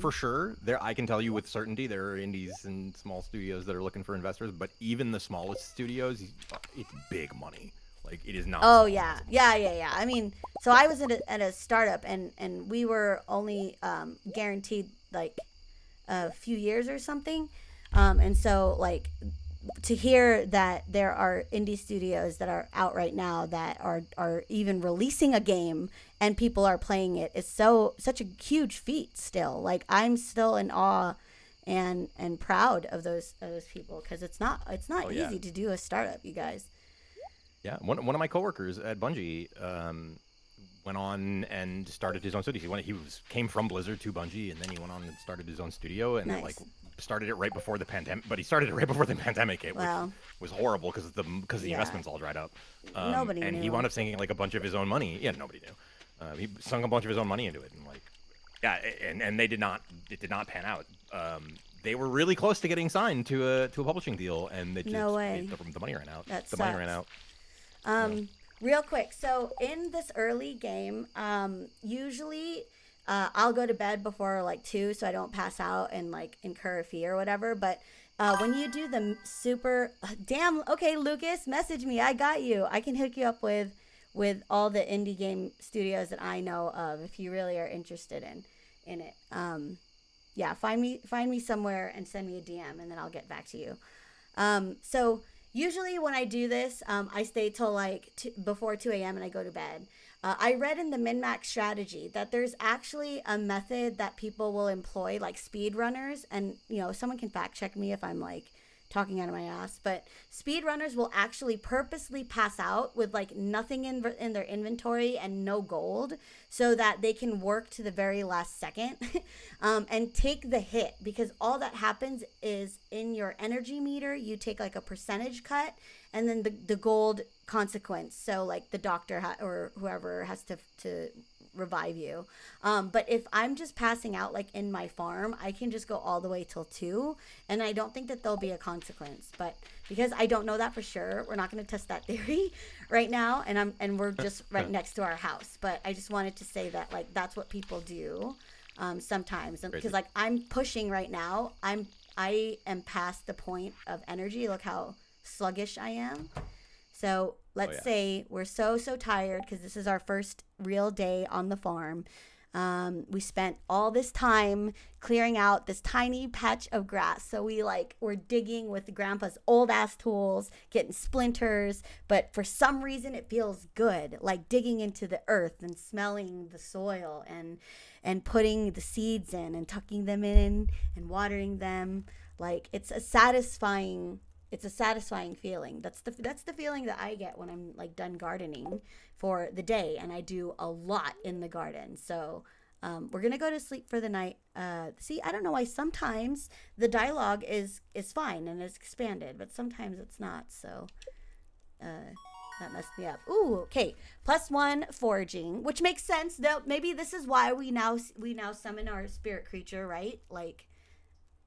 for sure, I can tell you with certainty there are indies and small studios that are looking for investors, but even the smallest studios, it's big money. Like it is not. Oh yeah. I mean, so I was at a startup and we were only guaranteed like a few years or something, and so like to hear that there are indie studios that are out right now that are even releasing a game and people are playing it is such a huge feat still. Like I'm still in awe and proud of those people, because it's not easy to do a startup, you guys. Yeah, one of my coworkers at Bungie went on and started his own studio. He came from Blizzard to Bungie, and then he went on and started his own studio, and nice. Started it right before the pandemic. But he started it right before the pandemic hit, which was horrible because the investments all dried up. Nobody and knew. He wound up sinking like a bunch of his own money. Yeah, nobody knew. He sunk a bunch of his own money into it, and it did not pan out. They were really close to getting signed to a publishing deal, and the money ran out. That money ran out. Real quick, so in this early game, usually I'll go to bed before like 2 so I don't pass out and like incur a fee or whatever. But when you do the super okay, Lucas, message me. I got you. I can hook you up with all the indie game studios that I know of if you really are interested in. in it. Yeah, find me somewhere and send me a DM, and then I'll get back to you. So usually when I do this, I stay till like before 2 a.m. and I go to bed. I read in the Min-Max strategy that there's actually a method that people will employ, like speed runners, and someone can fact check me if I'm like talking out of my ass, but speed runners will actually purposely pass out with like nothing in their inventory and no gold, so that they can work to the very last second and take the hit, because all that happens is in your energy meter you take like a percentage cut, and then the gold consequence, so like the doctor or whoever has to revive you. But if I'm just passing out like in my farm, I can just go all the way till 2, and I don't think that there'll be a consequence. But because I don't know that for sure, we're not going to test that theory right now, and we're just right next to our house. But I just wanted to say that like that's what people do sometimes, because like I'm pushing right now. I am past the point of energy. Look how sluggish I am. So let's say we're so tired because this is our first real day on the farm. We spent all this time clearing out this tiny patch of grass. So we're digging with Grandpa's old ass tools, getting splinters. But for some reason, it feels good, like digging into the earth and smelling the soil and putting the seeds in and tucking them in and watering them. Like it's a satisfying feeling. That's the feeling that I get when I'm like done gardening for the day, and I do a lot in the garden. So we're gonna go to sleep for the night. See, I don't know why sometimes the dialogue is fine and is expanded, but sometimes it's not. So that messed me up. Ooh, okay. +1 foraging, which makes sense. Though maybe this is why we now summon our spirit creature, right? Like,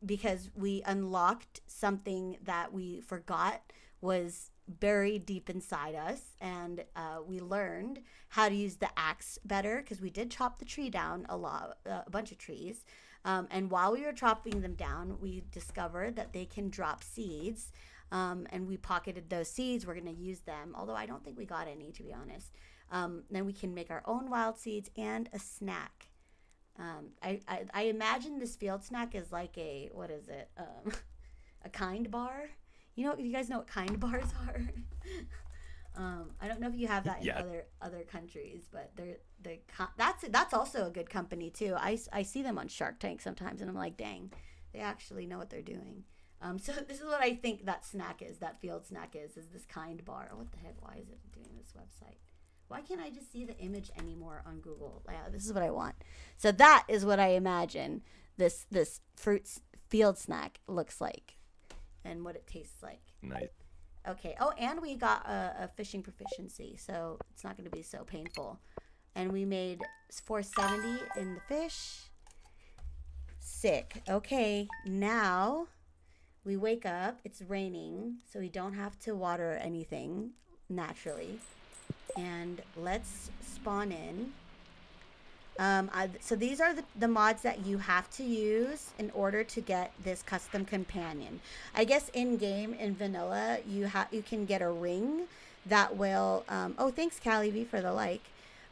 because we unlocked something that we forgot was buried deep inside us, and we learned how to use the axe better, because we did chop the tree down a bunch of trees, and while we were chopping them down, we discovered that they can drop seeds, and we pocketed those seeds. We're going to use them, although I don't think we got any, to be honest. Then we can make our own wild seeds and a snack. I imagine this field snack is like what is it? A kind bar. You guys know what kind bars are? I don't know if you have that in other countries, but that's also a good company too. I see them on Shark Tank sometimes, and I'm like, dang, they actually know what they're doing. So this is what I think that field snack is this kind bar. What the heck? Why is it doing this website? Why can't I just see the image anymore on Google? Yeah, this is what I want. So that is what I imagine this fruit field snack looks like and what it tastes like. Nice. Okay. Oh, and we got a fishing proficiency, so it's not going to be so painful. And we made 470 in the fish. Sick. Okay, now we wake up. It's raining, so we don't have to water anything naturally. And let's spawn in. So these are the mods that you have to use in order to get this custom companion. I guess in game in vanilla you can get a ring that will. Oh, thanks Callie V for the like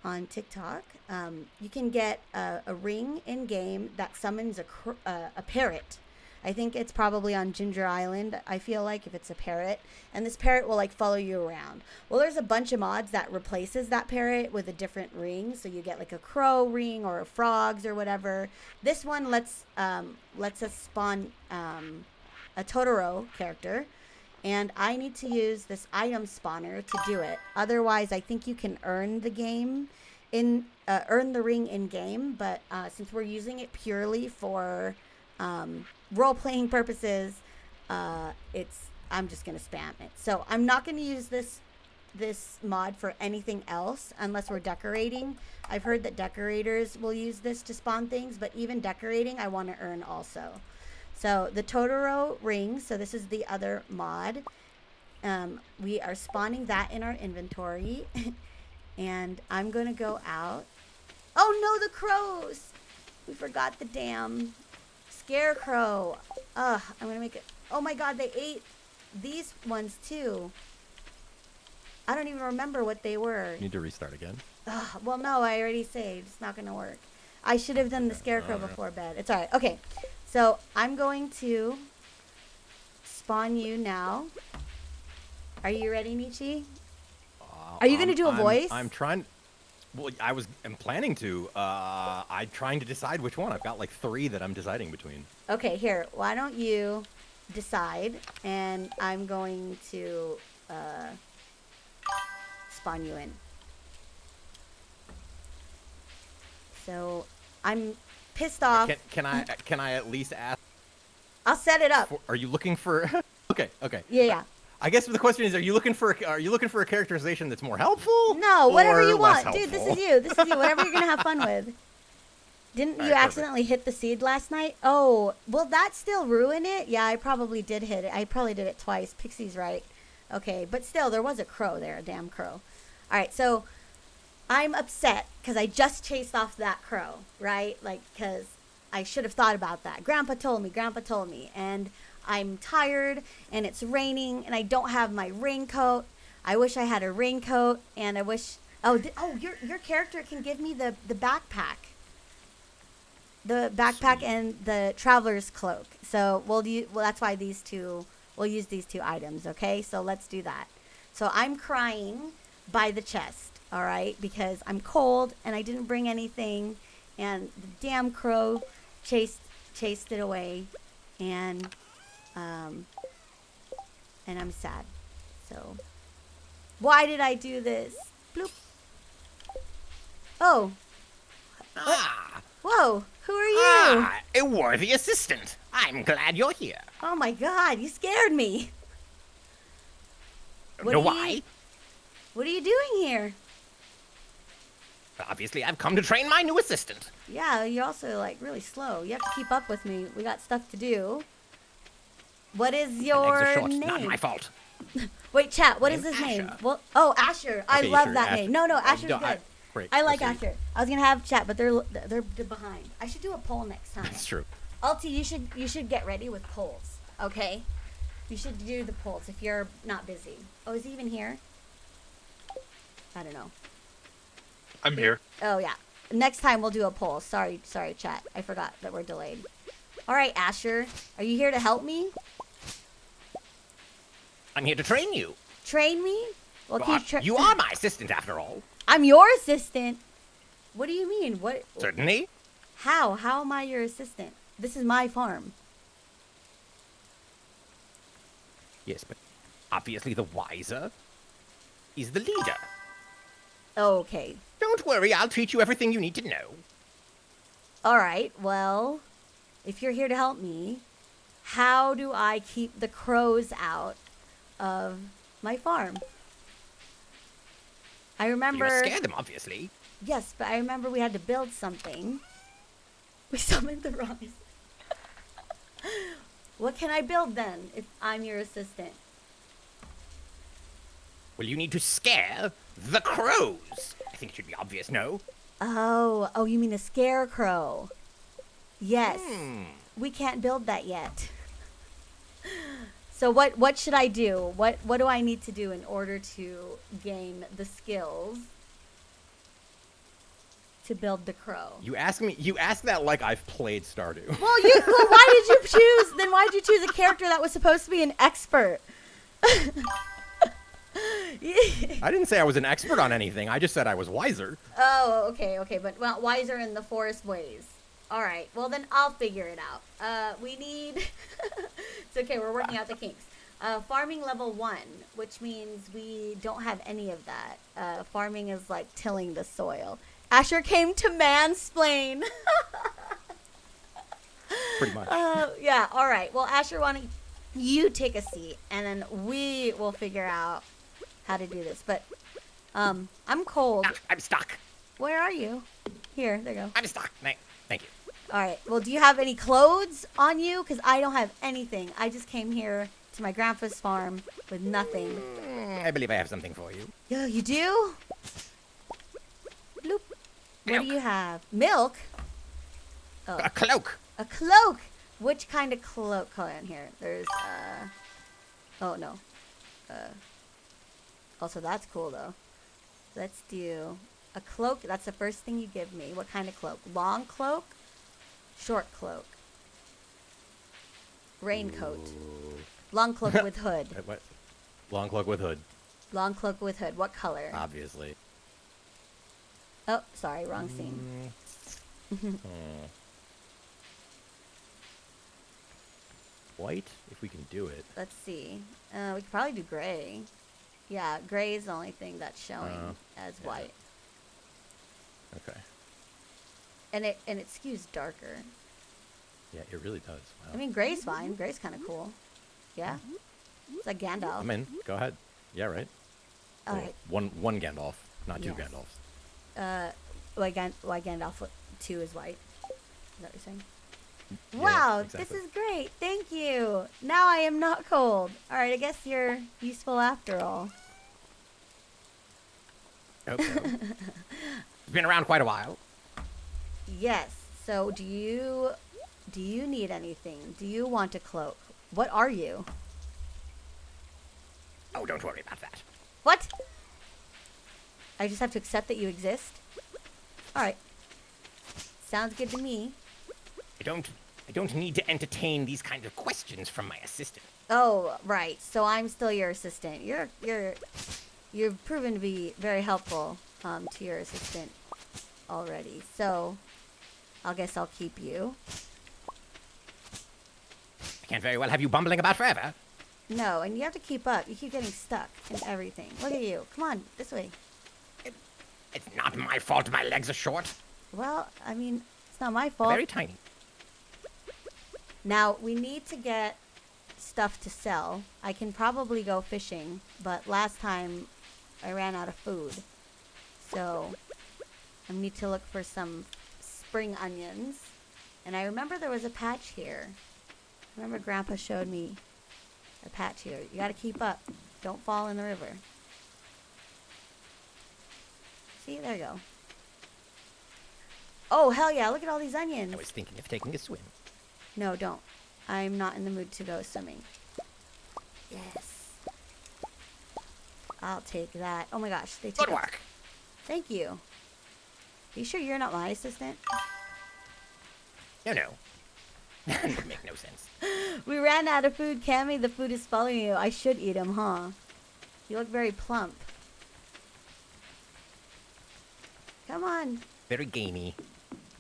on TikTok. You can get a ring in game that summons a parrot. I think it's probably on Ginger Island, I feel like, if it's a parrot. And this parrot will, like, follow you around. Well, there's a bunch of mods that replaces that parrot with a different ring. So you get, like, a crow ring or a frogs or whatever. This one lets us spawn a Totoro character. And I need to use this item spawner to do it. Otherwise, I think you can earn the ring in-game. But since we're using it purely for role-playing purposes, I'm just gonna spam it. So I'm not gonna use this mod for anything else unless we're decorating. I've heard that decorators will use this to spawn things, but even decorating I want to earn also. So the Totoro ring, so this is the other mod. We are spawning that in our inventory. And I'm gonna go out. Oh no, the crows! We forgot the damn scarecrow. I'm gonna make it. Oh my god, they ate these ones too. I don't even remember what they were. Need to restart again. Well, no, I already saved. It's not gonna work. I should have done the scarecrow before bed. It's all right. Okay, so I'm going to spawn you now. Are you ready, Nietzsche? Are you going to do a voice? I'm trying. Well, I'm planning to. I'm trying to decide which one. I've got like 3 that I'm deciding between. Okay, here. Why don't you decide, and I'm going to spawn you in. So I'm pissed off. Can I at least ask? I'll set it up. Are you looking for? Okay. Yeah. I guess the question is, are you looking for a characterization that's more helpful? No, whatever or you less want, dude. This helpful? is you. This is you. Whatever you're gonna have fun with. Didn't you accidentally hit the seed last night? Oh, will that still ruin it? Yeah, I probably did hit it. I probably did it twice. Pixie's right. Okay, but still, there was a crow there, a damn crow. All right, so I'm upset because I just chased off that crow, right? Like, because I should have thought about that. Grandpa told me, and I'm tired, and it's raining, and I don't have my raincoat. I wish I had a raincoat, and I wish. Your character can give me the backpack. The backpack Sweet. and the traveler's cloak. So that's why we'll use these 2 items, okay? So let's do that. So I'm crying by the chest, all right? Because I'm cold and I didn't bring anything, and the damn crow chased it away, and I'm sad. So why did I do this? Bloop. Oh. Whoa, who are you? A worthy assistant. I'm glad you're here. Oh my god, you scared me. Why? What are you doing here? Obviously, I've come to train my new assistant. Yeah, you're also like really slow. You have to keep up with me. We got stuff to do. What is your My legs are short, name? not my fault. Wait, chat, what is Name's his name? Asher. Well, Asher. I Okay, love sure, that Asher. name. No, Asher's good. Great. I like proceed. Asher. I was gonna have chat, but they're behind. I should do a poll next time. That's true. Alti, you should get ready with polls, okay? You should do the polls if you're not busy. Oh, is he even here? I don't know. I'm here. Oh yeah. Next time we'll do a poll. Sorry, chat. I forgot that we're delayed. All right, Asher, are you here to help me? I'm here to train you. Train me? Well, You are my assistant, after all. I'm your assistant. What do you mean? What? Certainly. How? How am I your assistant? This is my farm. Yes, but obviously the wiser is the leader. Okay. Don't worry, I'll teach you everything you need to know. All right. Well, if you're here to help me, how do I keep the crows out of my farm? I remember. You must scare them, obviously. Yes, but I remember we had to build something. We summoned the wrong. What can I build then if I'm your assistant? Well, you need to scare the crows. I think it should be obvious, no? Oh, you mean a scarecrow? Yes. Hmm. We can't build that yet. So what should I do? What do I need to do in order to gain the skills to build the crow? You ask that like I've played Stardew. Well, why did you choose? Then why did you choose a character that was supposed to be an expert? I didn't say I was an expert on anything. I just said I was wiser. Oh, okay, but wiser in the forest ways. All right, well then I'll figure it out. We need. It's okay. We're working out the kinks. Farming level 1, which means we don't have any of that. Farming is like tilling the soil. Asher came to mansplain. Pretty much. Yeah. All right. Well, Asher, why don't you take a seat, and then we will figure out how to do this. But I'm cold. I'm stuck. Where are you? Here. There you go. I'm stuck. Thank you. All right. Well, do you have any clothes on you? Because I don't have anything. I just came here to my grandpa's farm with nothing. I believe I have something for you. Yeah, you do? Bloop. What do you have? Milk? Oh. A cloak. A cloak. Which kind of cloak? Hold on here. There's, oh, no. Also, that's cool, though. Let's do A cloak, that's the first thing you give me. What kind of cloak? Long cloak? Short cloak? Raincoat? Ooh. Long cloak with hood? What? Long cloak with hood, Long cloak with hood. What color? obviously. Oh, sorry, wrong scene. White, if we can do it. Let's see. We could probably do gray. Yeah, gray is the only thing that's showing as yeah. white. Okay. And it skews darker. Yeah, it really does. Wow. I mean, gray's fine. Gray's kind of cool. Yeah? It's like Gandalf. I'm in. Go ahead. Yeah, right. All Well, right. One Gandalf, not two Yes. Gandalfs. Why Gandalf 2 is white? Is that what you're saying? Yeah, Wow, exactly. this is great. Thank you. Now I am not cold. All right, I guess you're useful after all. Hope so. It's been around quite a while. Yes. So do you need anything? Do you want a cloak? What are you? Oh, don't worry about that. What? I just have to accept that you exist? All right. Sounds good to me. I don't need to entertain these kinds of questions from my assistant. Oh, right. So I'm still your assistant. You've proven to be very helpful to your assistant already. So I guess I'll keep you. I can't very well have you bumbling about forever. No, and you have to keep up. You keep getting stuck in everything. Look at you. Come on, this way. It's not my fault my legs are short. Well, I mean, it's not my fault. Very tiny. Now, we need to get stuff to sell. I can probably go fishing, but last time I ran out of food. So I need to look for some spring onions. And I remember there was a patch here. I remember Grandpa showed me a patch here. You gotta keep up. Don't fall in the river. See, there you go. Oh, hell yeah, look at all these onions. I was thinking of taking a swim. No, don't. I'm not in the mood to go swimming. Yes. I'll take that. Oh my gosh, they took Good work. Thank you. Are you sure you're not my assistant? No. That would make no sense. We ran out of food, Cammy. The food is following you. I should eat him, huh? You look very plump. Come on. Very gamey.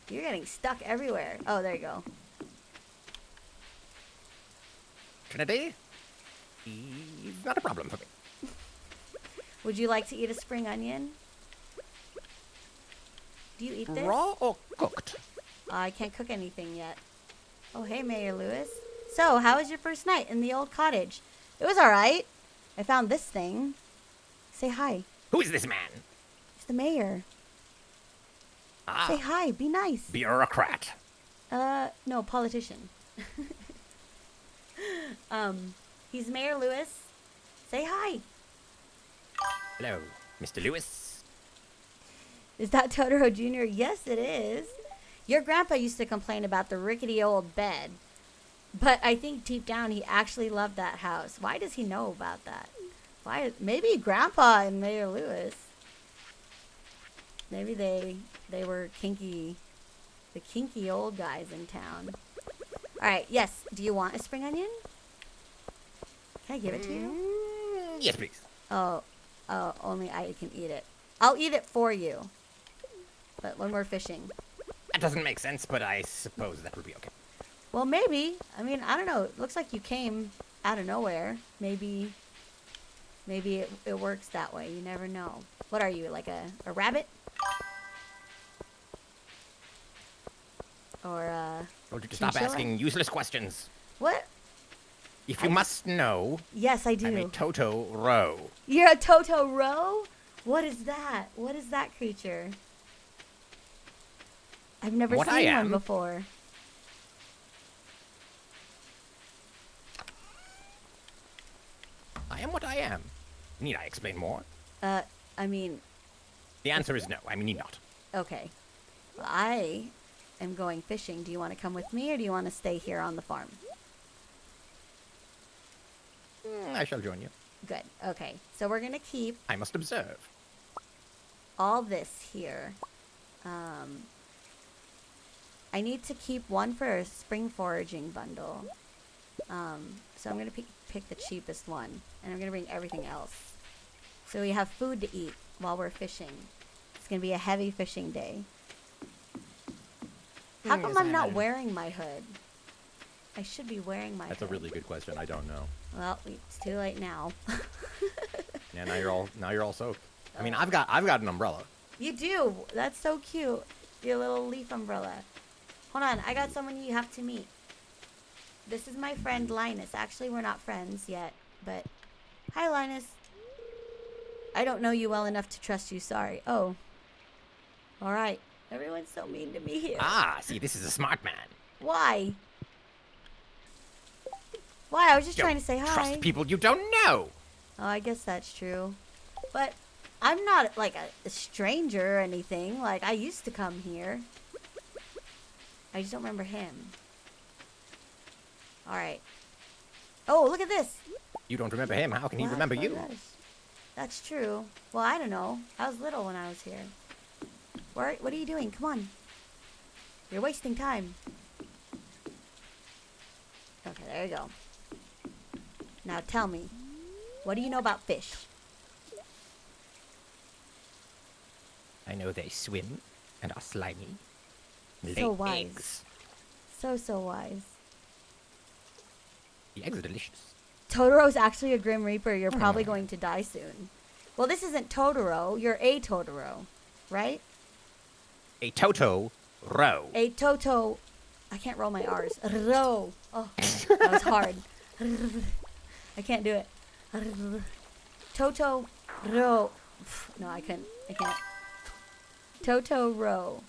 You're getting stuck everywhere. Oh, there you go. Trinity? It's not a problem for me. Would you like to eat a spring onion? Do you eat this? Raw or cooked? I can't cook anything yet. Oh, hey, Mayor Lewis. So, how was your first night in the old cottage? It was alright. I found this thing. Say hi. Who is this man? It's the mayor. Say hi. Be nice. Bureaucrat. No, politician. He's Mayor Lewis. Say hi. Hello, Mr. Lewis. Is that Totoro Jr.? Yes, it is. Your grandpa used to complain about the rickety old bed. But I think deep down he actually loved that house. Why does he know about that? Why? Maybe Grandpa and Mayor Lewis. Maybe they were kinky. The kinky old guys in town. Alright, yes. Do you want a spring onion? Can I give it to you? Yes, please. Oh, only I can eat it. I'll eat it for you. But when we're fishing. That doesn't make sense, but I suppose that would be okay. Well, maybe. I mean, I don't know. It looks like you came out of nowhere. Maybe it works that way. You never know. What are you, like a rabbit? Or Told you to stop chinchilla? asking useless questions. What? If you must know, Yes, I do. I'm a Totoro. You're a Totoro? What is that? What is that creature? I've never What I seen one am? before. I am what I am. Need I explain more? I mean, The answer is no. I need not. okay. Well, I am going fishing. Do you want to come with me or do you want to stay here on the farm? I shall join you. Good. Okay. So we're going to keep I must observe. all this here. I need to keep one for a spring foraging bundle. So I'm gonna pick the cheapest one, and I'm gonna bring everything else. So we have food to eat while we're fishing. It's gonna be a heavy fishing day. How come I'm not wearing my hood? I should be wearing my hood. That's a really good question. I don't know. Well, it's too late now. Yeah, now you're all soaked. I mean, I've got an umbrella. You do. That's so cute. Your little leaf umbrella. Hold on, I got someone you have to meet. This is my friend Linus. Actually, we're not friends yet, but hi, Linus. I don't know you well enough to trust you. Sorry. Oh. All right. Everyone's so mean to me here. Ah, see, this is a smart man. Why? Why? I was just Don't trying to say hi. Trust people you don't know. Oh, I guess that's true. But I'm not like a stranger or anything. Like, I used to come here. I just don't remember him. Alright. Oh, look at this. You don't remember him. How can he remember you? That's true. Well, I don't know. I was little when I was here. What are you doing? Come on. You're wasting time. Okay, there you go. Now tell me, what do you know about fish? I know they swim and are slimy. So Lay wise. eggs. So wise. The eggs are delicious. Totoro's actually a Grim Reaper. You're probably going to die soon. Well, this isn't Totoro. You're a Totoro, right? A Toto row. A Toto. I can't roll my R's. Ro. Oh, that was hard. I can't do it. Toto ro. No, I can't. Toto ro.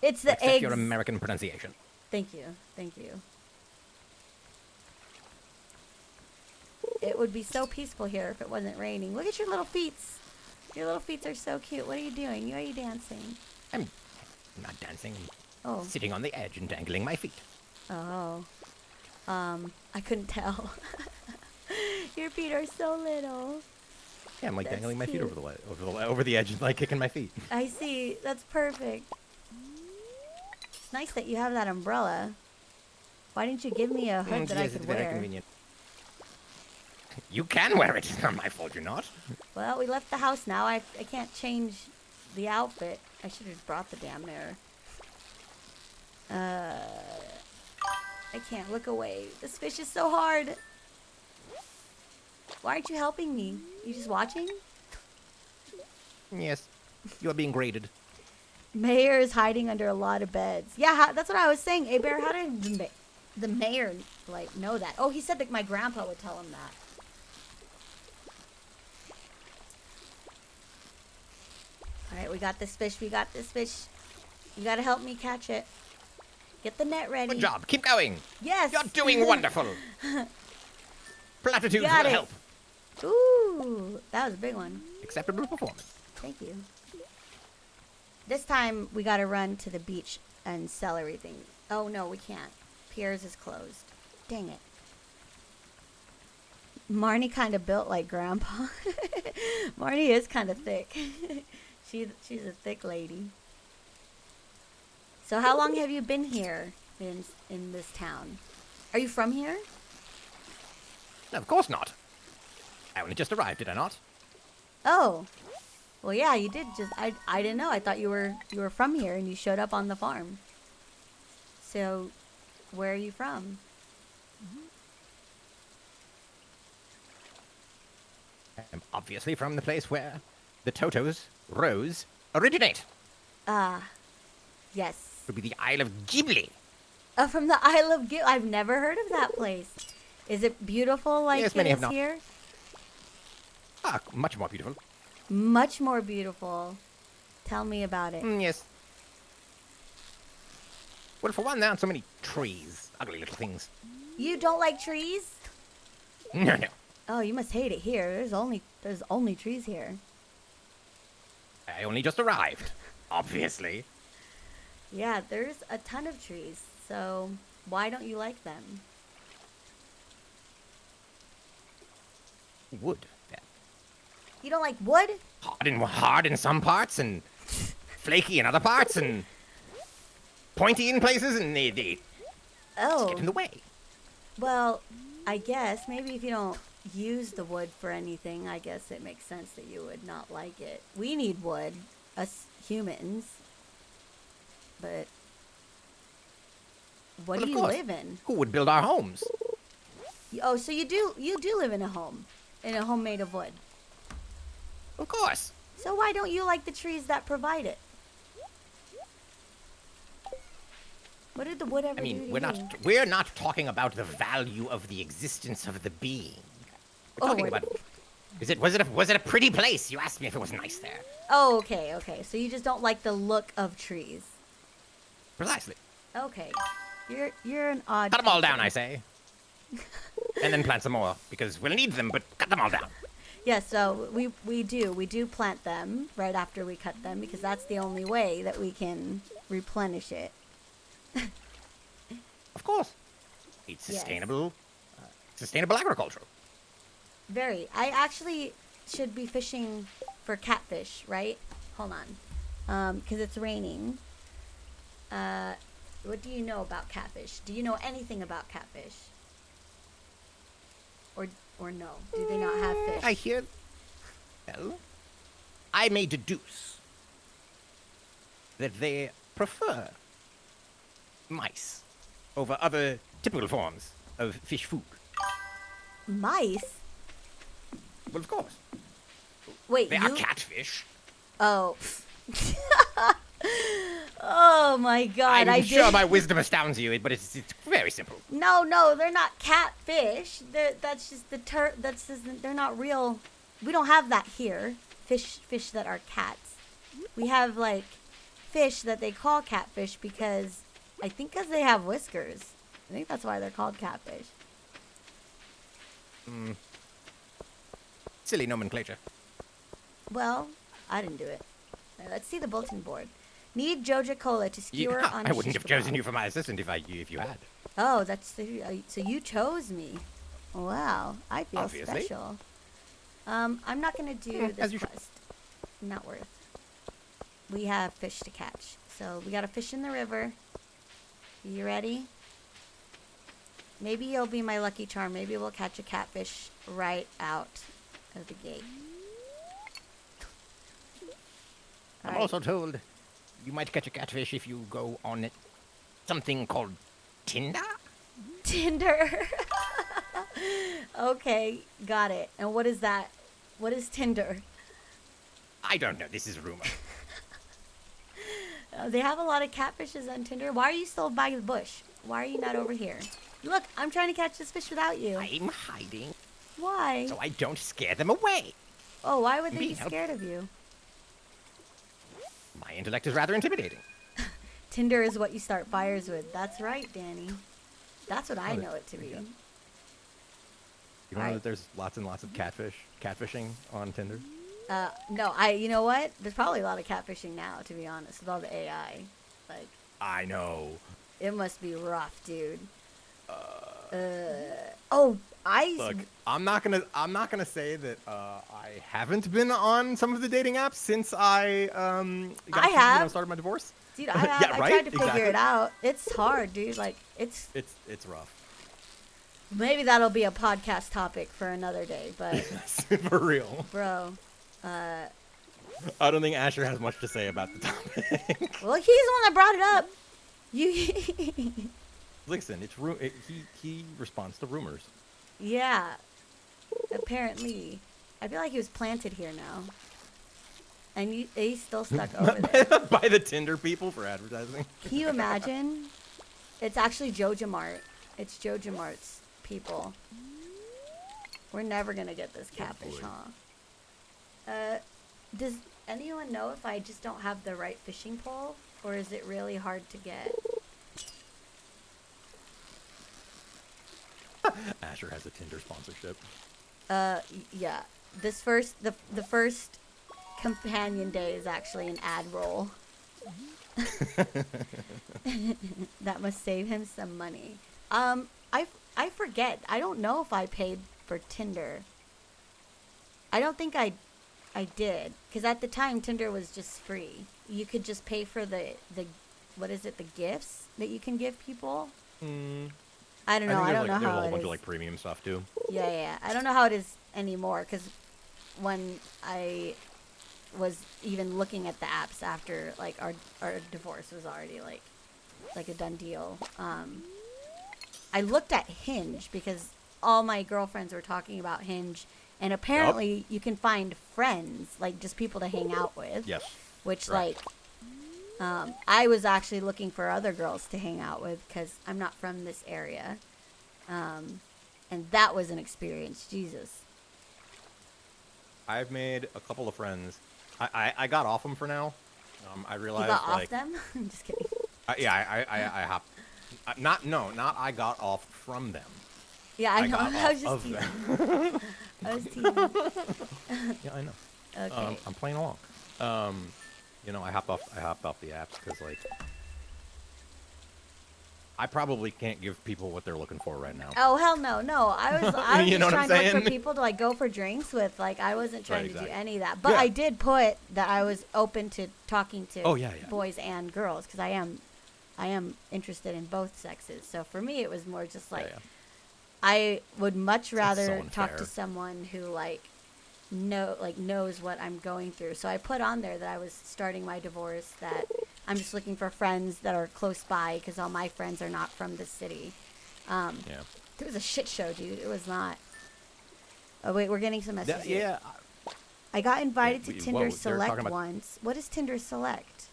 It's the Accept eggs. your American pronunciation. Thank you. Thank you. It would be so peaceful here if it wasn't raining. Look at your little feet. Your little feet are so cute. What are you doing? Are you dancing? I'm not dancing. Oh. Sitting on the edge and dangling my feet. Oh. I couldn't tell. Your feet are so little. Yeah, I'm like That's dangling my feet cute. over the edge and like kicking my feet. I see. That's perfect. It's nice that you have that umbrella. Why didn't you give me a hood that I Yes, could it's very wear? convenient. You can wear it. It's not my fault you're not. Well, we left the house now. I can't change the outfit. I should have brought the damn mirror. I can't look away. This fish is so hard. Why aren't you helping me? You just watching? Yes, you're being graded. Mayor is hiding under a lot of beds. Yeah, that's what I was saying. Hey, Bear, how did the mayor, like, know that? Oh, he said that my grandpa would tell him that. Alright, we got this fish. We got this fish. You gotta help me catch it. Get the net ready. Good job. Keep going. Yes. You're doing wonderful. Platitudes Got will it. help. Ooh, that was a big one. Acceptable performance. Thank you. This time, we gotta run to the beach and sell everything. Oh, no, we can't. Piers is closed. Dang it. Marnie kind of built like Grandpa. Marnie is kind of thick. She's a thick lady. So how long have you been here in this town? Are you from here? No, of course not. I only just arrived, did I not? Oh. Well, yeah, you did just... I didn't know. I thought you were from here and you showed up on the farm. So, where are you from? I'm obviously from the place where the Totos, Rose, originate. Yes. It would be the Isle of Ghibli. From the Isle of Gil. I've never heard of that place. Is it beautiful like Yes, it many have is not. here? Ah, much more beautiful. Much more beautiful. Tell me about it. Yes. Well, for one, there aren't so many trees. Ugly little things. You don't like trees? No, no. Oh, you must hate it here. There's only trees here. I only just arrived. Obviously. Yeah, there's a ton of trees. So, why don't you like them? Wood. Yeah. You don't like wood? Hard in some parts, and flaky in other parts, and pointy in places, and they just Oh. get in the way. Well, I guess maybe if you don't use the wood for anything, I guess it makes sense that you would not like it. We need wood, us humans. But what Well, do of you course. live in? Who would build our homes? Oh, so you do live in a home made of wood. Of course. So why don't you like the trees that provide it? What did the wood ever I do mean, to we're not talking about the value of the existence of the being. We're talking about. Was it a pretty place? You asked me if it was nice there. Oh, okay. So you just don't like the look of trees. Precisely. Okay. You're an odd. Cut them all down, person. I say. And then plant some more, because we'll need them, but cut them all down. Yeah, so we do plant them right after we cut them because that's the only way that we can replenish it. Of course. It's Yes. sustainable agriculture. Very. I actually should be fishing for catfish, right? Hold on. Because it's raining. What do you know about catfish? Do you know anything about catfish? Or no? Do they not have fish? I hear. Well, I may deduce that they prefer mice over other typical forms of fish food. Mice? Well, of course. Wait, They you... are catfish. Oh. Oh my god, I'm I sure did... my wisdom astounds you, but it's very simple. No, they're not catfish. That's just they're not real. We don't have that here. Fish that are cats. We have like fish that they call catfish because because they have whiskers. I think that's why they're called catfish. Silly nomenclature. Well, I didn't do it. Let's see the bulletin board. Need Joja Cola to skewer on I wouldn't have shish chosen kebab. you for my assistant if you had. Oh, so you chose me. Wow, I feel Obviously. special. I'm not gonna do this as you should. quest. Not worth. We have fish to catch, so we gotta fish in the river. You ready? Maybe you'll be my lucky charm. Maybe we'll catch a catfish right out of the gate. I'm Alright. also told you might catch a catfish if you go on something called Tinder. Tinder. Okay, got it. And what is that? What is Tinder? I don't know. This is a rumor. They have a lot of catfishes on Tinder. Why are you still by the bush? Why are you not over here? Look, I'm trying to catch this fish without you. I'm hiding Why? so I don't scare them away. Oh, why would they Me be help. scared of you? My intellect is rather intimidating. Tinder is what you start fires with. That's right, Danny. That's what I Oh, know it to be. yeah. You know know Alright. that there's lots and lots of catfishing on Tinder? No, you know what? There's probably a lot of catfishing now, to be honest, with all the AI. Like, I know. it must be rough, dude. Look, I'm not gonna say that I haven't been on some of the dating apps since I started my divorce. Dude, I have. Yeah, I right? tried to figure Exactly. it out. It's hard, dude. Like, it's It's rough. maybe that'll be a podcast topic for another day. But For real. bro, I don't think Asher has much to say about the topic. well, he's the one that brought it up. You, Listen, he responds to rumors. yeah. Apparently, I feel like he was planted here now, and he's still stuck over there. By the Tinder people for advertising. Can you imagine? It's actually Joja Mart. It's Joja Mart's people. We're never gonna get this catfish, boy. huh? Does anyone know if I just don't have the right fishing pole, or is it really hard to get? Asher has a Tinder sponsorship. Yeah. This the first companion day is actually an ad roll. That must save him some money. I forget. I don't know if I paid for Tinder. I don't think I I did, because at the time Tinder was just free. You could just pay for the what is it, the gifts that you can give people. I don't know. I don't know how there's a whole it bunch is. of like premium stuff too. Yeah. I don't know how it is anymore, because when I was even looking at the apps after like our divorce was already like a done deal. I looked at Hinge because all my girlfriends were talking about Hinge, and apparently you can find friends, like just people to hang out with. Yes. Which correct. I was actually looking for other girls to hang out with because I'm not from this area, and that was an experience. Jesus. I've made a couple of friends. I got off them for now. I You realized got like off them? I'm just kidding. I hopped. Not I got off from them. Yeah, I know. got I was off just of teasing. them. I was teasing. Yeah, I know. Okay. I'm playing along. I hopped off the apps because like I probably can't give people what they're looking for right now. Oh hell no. I was You just know what trying I'm to look saying? for people to like go for drinks with. Like I wasn't trying to exactly. do any of that. But Yeah. I did put that I was open to talking to Oh, yeah. boys and girls because I am interested in both sexes. So for me it was more just like Yeah. I would much rather so talk to unfair. someone who knows what I'm going through. So I put on there that I was starting my divorce, that I'm just looking for friends that are close by because all my friends are not from the city. Yeah. It was a shit show, dude. It was not. Oh wait, we're getting some messages. Yeah. I got invited Yeah, to whoa, Tinder they're Select talking about- once. What is Tinder Select?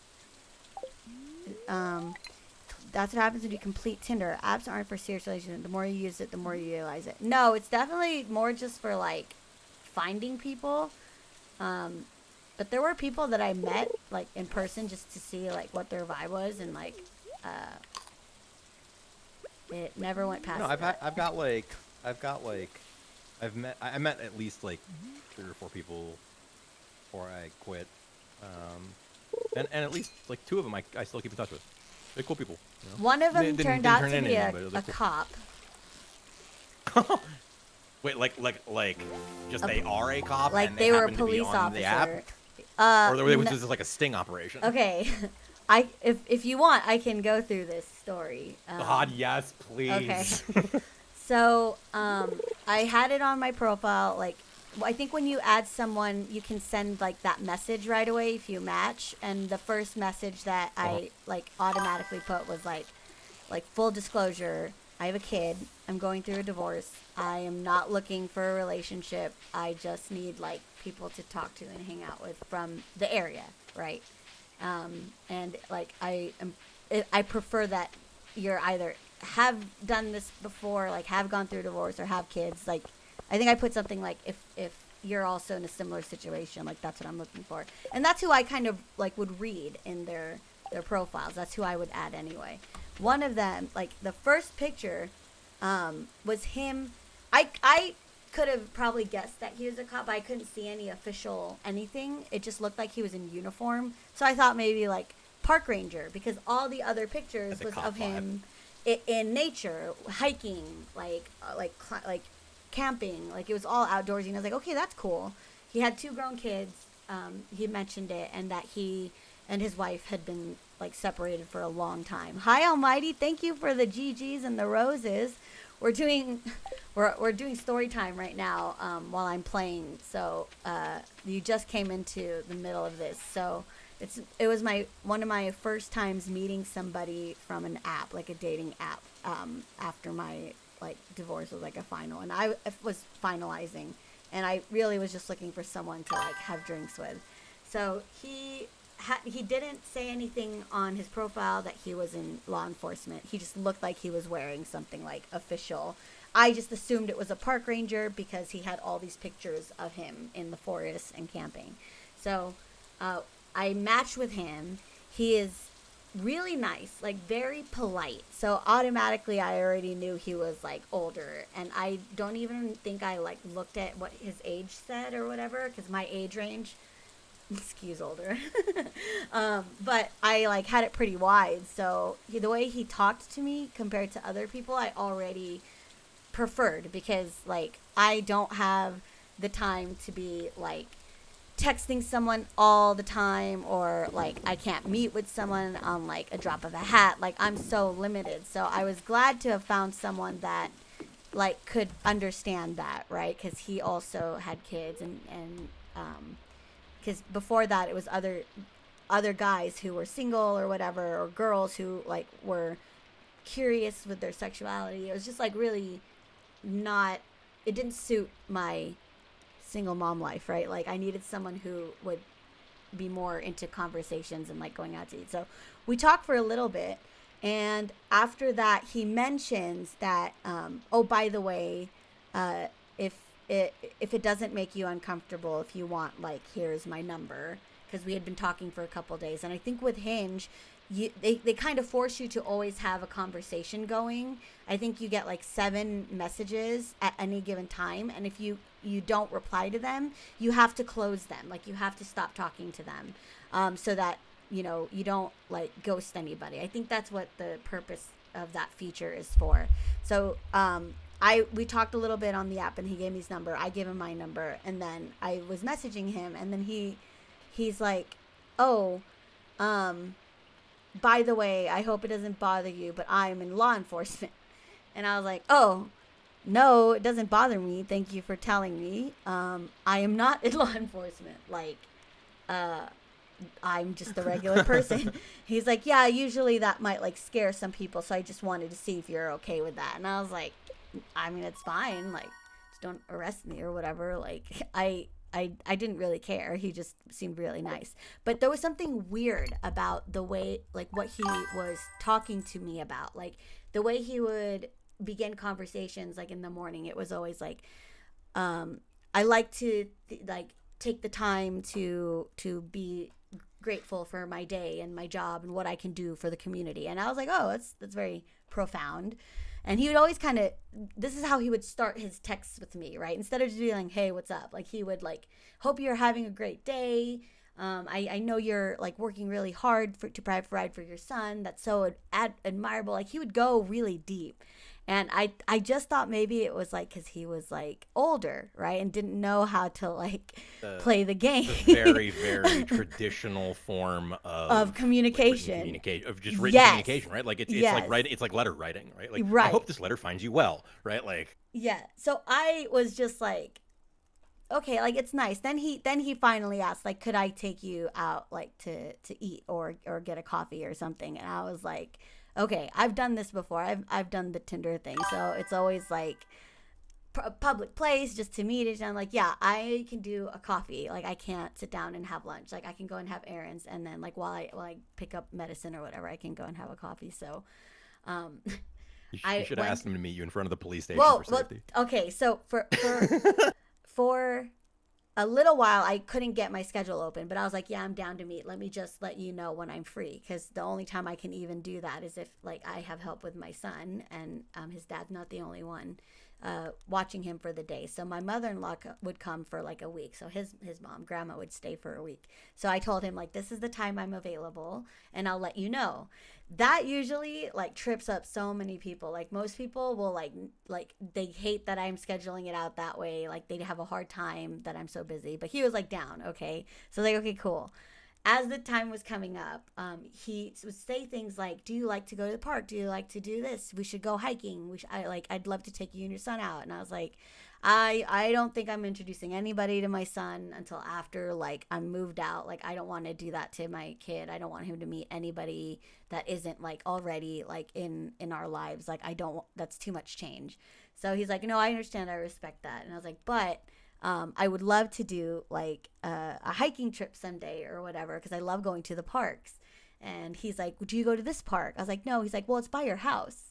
That's what happens when you complete Tinder. Apps aren't for serious relationships. The more you use it, the more you realize it. No, it's definitely more just for like finding people. But there were people that I met like in person just to see like what their vibe was, and like it never went past. No, that. I met at least like 3 or 4 people before I quit. And at least like 2 of them I still keep in touch with. They're cool people. You know? One of them Didn't turned out turn to into be anything, a but they're cop. Wait, like just they are a cop Like and they were a happen to be police on the app? officer. Or was this like a sting operation? Okay, if you want, I can go through this story. God, yes, please. Okay. So I had it on my profile. Like, I think when you add someone, you can send like that message right away if you match. And the first message that I like automatically put was like full disclosure. I have a kid. I'm going through a divorce. I am not looking for a relationship. I just need like people to talk to and hang out with from the area, right? And like I prefer that you're either have done this before, like have gone through a divorce, or have kids. Like I think I put something like if you're also in a similar situation, like that's what I'm looking for, and that's who I kind of like would read in their profiles. That's who I would add anyway. One of them, like the first picture, was him. I could have probably guessed that he was a cop, but I couldn't see any official anything. It just looked like he was in uniform, so I thought maybe like park ranger, because all the other pictures was of him in nature, hiking, like camping, like it was all outdoorsy. And I was like, okay, that's cool. He had 2 grown kids. He mentioned it, and that he and his wife had been like separated for a long time. Hi Almighty, thank you for the GGs and the roses. We're doing story time right now while I'm playing. So you just came into the middle of this. So it was one of my first times meeting somebody from an app, like a dating app, after my like divorce was like a final, and I was finalizing, and I really was just looking for someone to like have drinks with. So he didn't say anything on his profile that he was in law enforcement. He just looked like he was wearing something like official. I just assumed it was a park ranger because he had all these pictures of him in the forest and camping. So I matched with him. He is really nice, like very polite. So automatically I already knew he was like older, and I don't even think I like looked at what his age said or whatever, because my age range skews older. But I like had it pretty wide, so the way he talked to me compared to other people I already preferred, because like I don't have the time to be like texting someone all the time, or like I can't meet with someone on like a drop of a hat. Like I'm so limited. So I was glad to have found someone that like could understand that, right? Because he also had kids, and because before that it was other guys who were single or whatever, or girls who like were curious with their sexuality. It was just like really not, it didn't suit my single mom life, right? Like I needed someone who would be more into conversations and like going out to eat. So we talked for a little bit, and after that he mentions that oh, by the way, if it doesn't make you uncomfortable, if you want, like, here's my number, because we had been talking for a couple days. And I think with Hinge, they kind of force you to always have a conversation going. I think you get like 7 messages at any given time, and if you don't reply to them, you have to close them. Like you have to stop talking to them, so that you don't like ghost anybody. I think that's what the purpose of that feature is for. So we talked a little bit on the app, and he gave me his number. I gave him my number, and then I was messaging him, and then he's like, oh, by the way, I hope it doesn't bother you, but I'm in law enforcement. And I was like, oh, no, it doesn't bother me. Thank you for telling me. I am not in law enforcement. Like, I'm just a regular person. He's like, yeah, usually that might like scare some people, so I just wanted to see if you're okay with that. And I was like, I mean, it's fine. Like, just don't arrest me or whatever. Like, I didn't really care. He just seemed really nice. But there was something weird about the way, like, what he was talking to me about. Like, the way he would begin conversations, like, in the morning. It was always like, I like to, like, take the time to be grateful for my day and my job and what I can do for the community. And I was like, oh, that's very profound. And he would always kind of, this is how he would start his texts with me, right? Instead of just being like, hey, what's up? Like, he would like, hope you're having a great day. I know you're like working really hard to provide for your son. That's so admirable. Like, he would go really deep. And I just thought maybe it was like because he was like older, right, and didn't know how to like play the game. The very, very traditional form of communication, of just written communication, right? Like it's like writing, it's like letter writing, right? Like, right. I hope this letter finds you well, right? Like, yeah. So I was just like, okay, like it's nice. Then he finally asked, like, could I take you out, like to eat or get a coffee or something? And I was like, okay, I've done this before. I've done the Tinder thing, so it's always like a public place just to meet each other. I'm like, yeah, I can do a coffee. Like, I can't sit down and have lunch. Like, I can go and have errands, and then like while I pick up medicine or whatever, I can go and have a coffee. So, you should have asked him to meet you in front of the police station for safety. Okay, so for a little while, I couldn't get my schedule open, but I was like, yeah, I'm down to meet. Let me just let you know when I'm free, because the only time I can even do that is if, like, I have help with my son, and his dad's not the only one watching him for the day. So my mother-in-law would come for, like, a week. So his mom, grandma, would stay for a week. So I told him, like, this is the time I'm available, and I'll let you know. That usually, like, trips up so many people. Like, most people will, like they hate that I'm scheduling it out that way. Like, they have a hard time that I'm so busy. But he was, like, down, okay? So, like, okay, cool. As the time was coming up, he would say things like, do you like to go to the park? Do you like to do this? We should go hiking. I'd love to take you and your son out. And I was like, I don't think I'm introducing anybody to my son until after, like, I'm moved out. Like, I don't want to do that to my kid. I don't want him to meet anybody that isn't, like, already, like, in our lives. Like, that's too much change. So he's like, no, I understand. I respect that. And I was like, but I would love to do, like, a hiking trip someday or whatever, because I love going to the parks. And he's like, do you go to this park? I was like, no. He's like, well, it's by your house.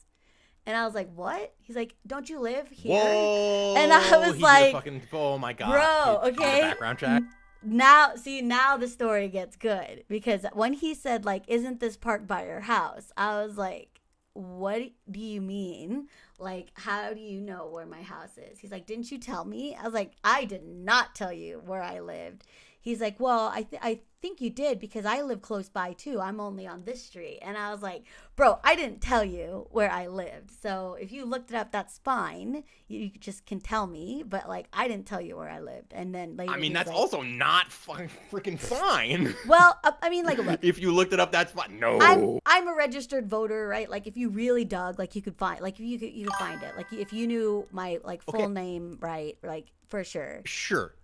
And I was like, what? He's like, don't you live here? Whoa, and I was like, oh my God. Bro, okay. Background check. Now the story gets good, because when he said, like, isn't this park by your house? I was like, what do you mean? Like, how do you know where my house is? He's like, didn't you tell me? I was like, I did not tell you where I lived. he's like, well, I think you did because I live close by too. I'm only on this street. And I was like, bro, I didn't tell you where I lived. So if you looked it up, that's fine. You just can tell me. But like, I didn't tell you where I lived. And then later, I mean, that's like, also not fucking freaking fine. well, I mean, like, look. If you looked it up, that's fine. No. I'm a registered voter, right? Like, if you really dug, like, you could find, like, you could find it. Like, if you knew my like full name, right? Like, for sure. Sure.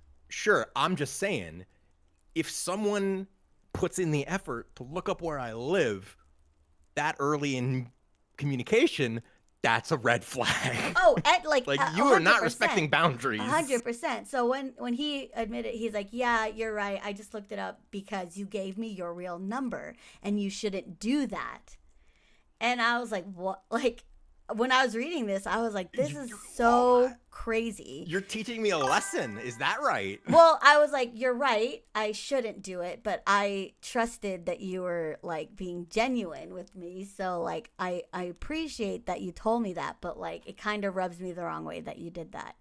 I'm just saying, if someone puts in the effort to look up where I live that early in communication, that's a red flag. Oh, and like you are not 100%. respecting boundaries. 100%. So when he admitted, he's like, yeah, you're right. I just looked it up because you gave me your real number and you shouldn't do that. And I was like, what? Like, when I was reading this, I was like, this is so crazy. You're teaching me a lesson. Is that right? Well, I was like, you're right. I shouldn't do it. But I trusted that you were like being genuine with me. So like, I appreciate that you told me that. But like, it kind of rubs me the wrong way that you did that.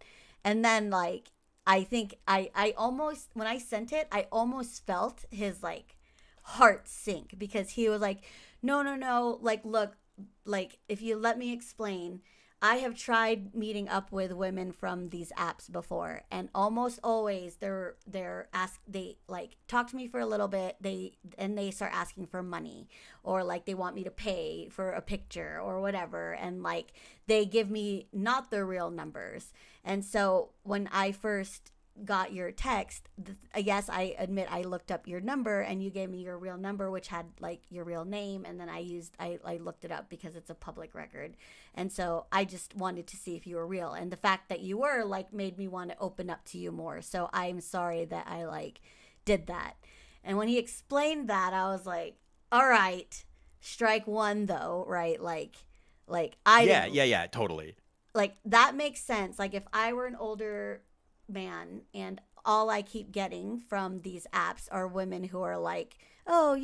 And then like, I think I almost, when I sent it, I almost felt his like heart sink because he was like, no. Like, look, like, if you let me explain, I have tried meeting up with women from these apps before, and almost always they like talk to me for a little bit, they start asking for money, or like they want me to pay for a picture or whatever, and like they give me not their real numbers. And so when I first got your text, yes, I admit I looked up your number and you gave me your real number, which had like your real name, and then I looked it up because it's a public record. And so I just wanted to see if you were real, and the fact that you were like made me want to open up to you more. So I'm sorry that I like did that. And when he explained that, I was like, all right, strike one though, right? Like Yeah, totally. Like, that makes sense. Like, if I were an older man and all I keep getting from these apps are women who are like, oh,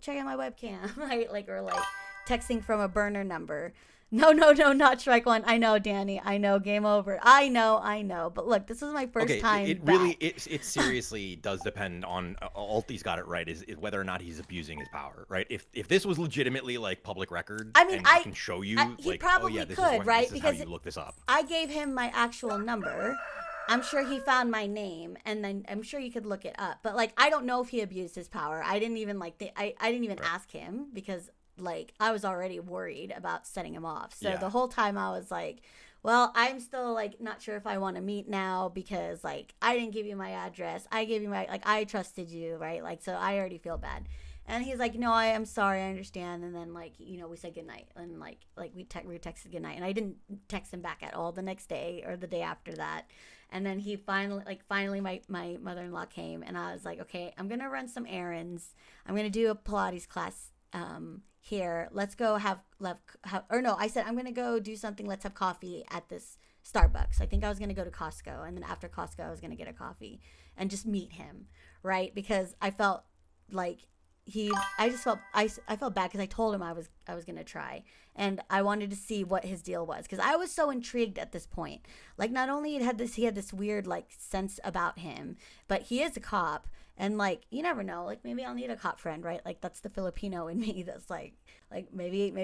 check out my webcam, right? Like, or like texting from a burner number. No, not strike one. I know, Danny. I know, game over. I know. But look, this is my first time. It seriously does depend on, Alty's got it right, is whether or not he's abusing his power, right? If this was legitimately like public record, I mean, and I can show you, he like, probably oh yeah, this could, is right? This is because how you look this up. I gave him my actual number. I'm sure he found my name, and then I'm sure you could look it up. But like, I don't know if he abused his power. I didn't even I didn't even ask him because like I was already worried about setting him off. So the whole time I was like, well, I'm still like not sure if I want to meet now because like I didn't give you my address. I gave you I trusted you, right? Like, so I already feel bad. And he's like, no, I am sorry, I understand. And then like, we said goodnight, and like we texted goodnight, and I didn't text him back at all the next day or the day after that. And then he finally my mother-in-law came, and I was like, okay, I'm gonna run some errands. I'm gonna do a Pilates class here. Let's go I said I'm gonna go do something. Let's have coffee at this Starbucks. I think I was gonna go to Costco, and then after Costco I was gonna get a coffee and just meet him, right? Because I felt like I felt bad because I told him I was gonna try, and I wanted to see what his deal was because I was so intrigued at this point. Like, not only he had this weird like sense about him, but he is a cop, and like you never know, like maybe I'll need a cop friend, right? Like that's the Filipino in me that's like maybe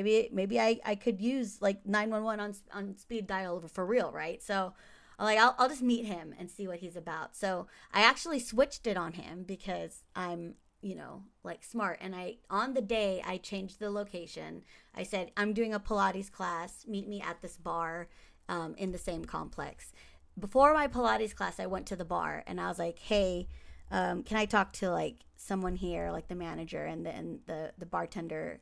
I could use like 911 on speed dial for real, right? So I'll just meet him and see what he's about. So I actually switched it on him because I'm like smart. And on the day I changed the location, I said, I'm doing a Pilates class, meet me at this bar in the same complex. Before my Pilates class, I went to the bar and I was like, hey, can I talk to like someone here, like the manager? And then the bartender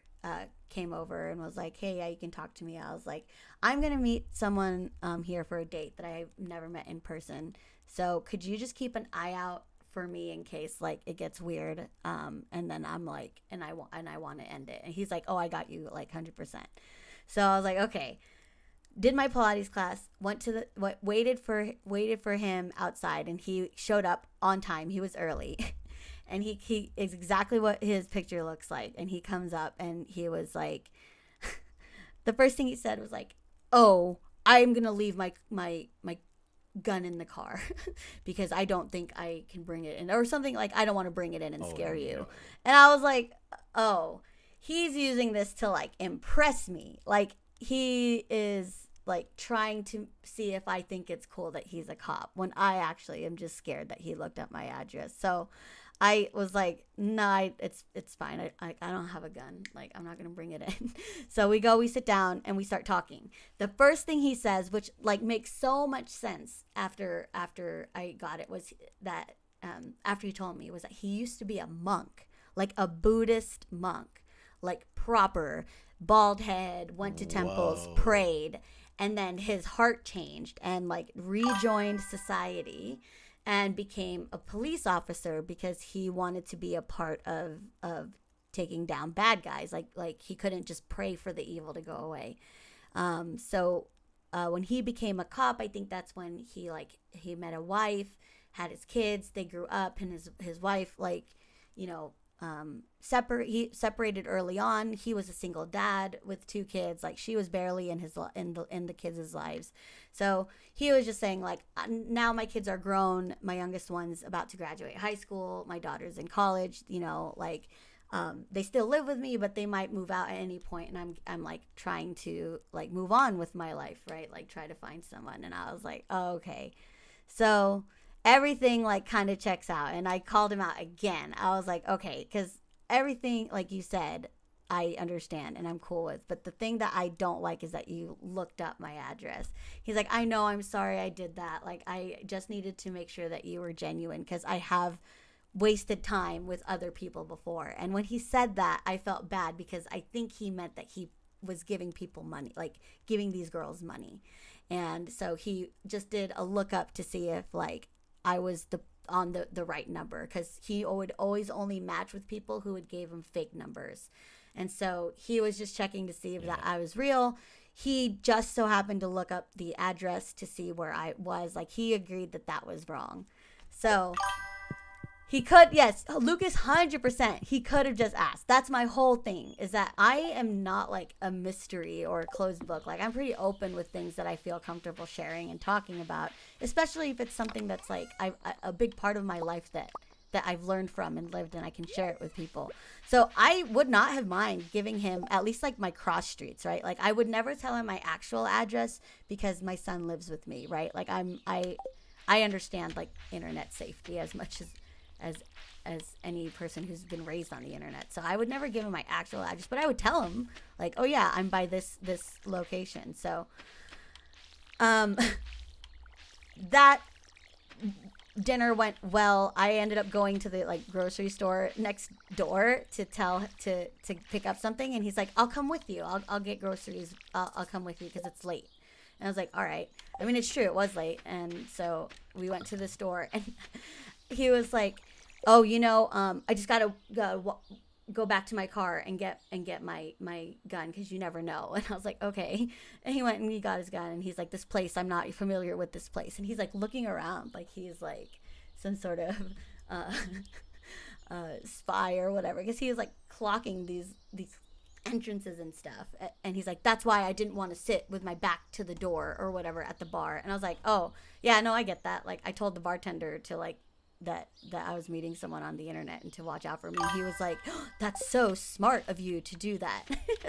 came over and was like, hey, yeah, you can talk to me. I was like, I'm going to meet someone here for a date that I've never met in person. So could you just keep an eye out for me in case like it gets weird, and then I'm like, and I want to end it. And he's like, oh, I got you like 100%. So I was like, okay. Did my Pilates class, waited for him outside, and he showed up on time. He was early, and he is exactly what his picture looks like. And he comes up and he was like, the first thing he said was like, oh, I'm gonna leave my gun in the car because I don't think I can bring it in, or something like I don't want to bring it in and scare you. No. And I was like, oh, he's using this to like impress me. Like he is like trying to see if I think it's cool that he's a cop when I actually am just scared that he looked up my address. So I was like, nah, it's fine. I don't have a gun. Like, I'm not going to bring it in. So we sit down and we start talking. The first thing he says, which like makes so much sense after I got it, was that after he told me, was that he used to be a monk, like a Buddhist monk, like proper bald head, went to temples, prayed, and then his heart changed and like rejoined society and became a police officer because he wanted to be a part of taking down bad guys. Like he couldn't just pray for the evil to go away. So when he became a cop, I think that's when he met a wife, had his kids, they grew up, and his wife, like, you know, he separated early on. He was a single dad with 2 kids. Like, she was barely in the kids' lives. So he was just saying, like, now my kids are grown. My youngest one's about to graduate high school. My daughter's in college. You know, like, they still live with me, but they might move out at any point. And I'm like trying to like move on with my life, right? Like try to find someone. And I was like, oh, okay. So everything like kind of checks out. And I called him out again. I was like, okay, because everything, like you said, I understand and I'm cool with. But the thing that I don't like is that you looked up my address. He's like, I know, I'm sorry I did that. Like, I just needed to make sure that you were genuine because I have wasted time with other people before. And when he said that, I felt bad because I think he meant that he was giving people money, like giving these girls money. And so he just did a lookup to see if like I was on the right number, because he would always only match with people who would give him fake numbers. And so he was just checking to see if that I was real. He just so happened to look up the address to see where I was. Like, he agreed that was wrong. So he could, yes, Lucas, 100%, he could have just asked. That's my whole thing, is that I am not like a mystery or a closed book. Like, I'm pretty open with things that I feel comfortable sharing and talking about, especially if it's something that's like a big part of my life that I've learned from and lived, and I can share it with people. So I would not have mind giving him at least like my cross streets, right? Like, I would never tell him my actual address because my son lives with me, right? Like, I understand like internet safety as much as any person who's been raised on the internet. So I would never give him my actual address, but I would tell him like, oh yeah, I'm by this location. So that dinner went well. I ended up going to the like grocery store next door to pick up something, and he's like, I'll come with you. I'll get groceries. I'll come with you because it's late. And I was like, all right. I mean, it's true, it was late. And so we went to the store, and he was like, oh, you know, I just gotta go back to my car and get my gun because you never know. And I was like, okay. And he went and he got his gun, and he's like, this place, I'm not familiar with this place. And he's like looking around like he's like some sort of spy or whatever, because he was like clocking these entrances and stuff. And he's like, that's why I didn't want to sit with my back to the door or whatever at the bar. And I was like, oh yeah, no, I get that. Like, I told the bartender to like that I was meeting someone on the internet and to watch out for me. He was like, oh, that's so smart of you to do that.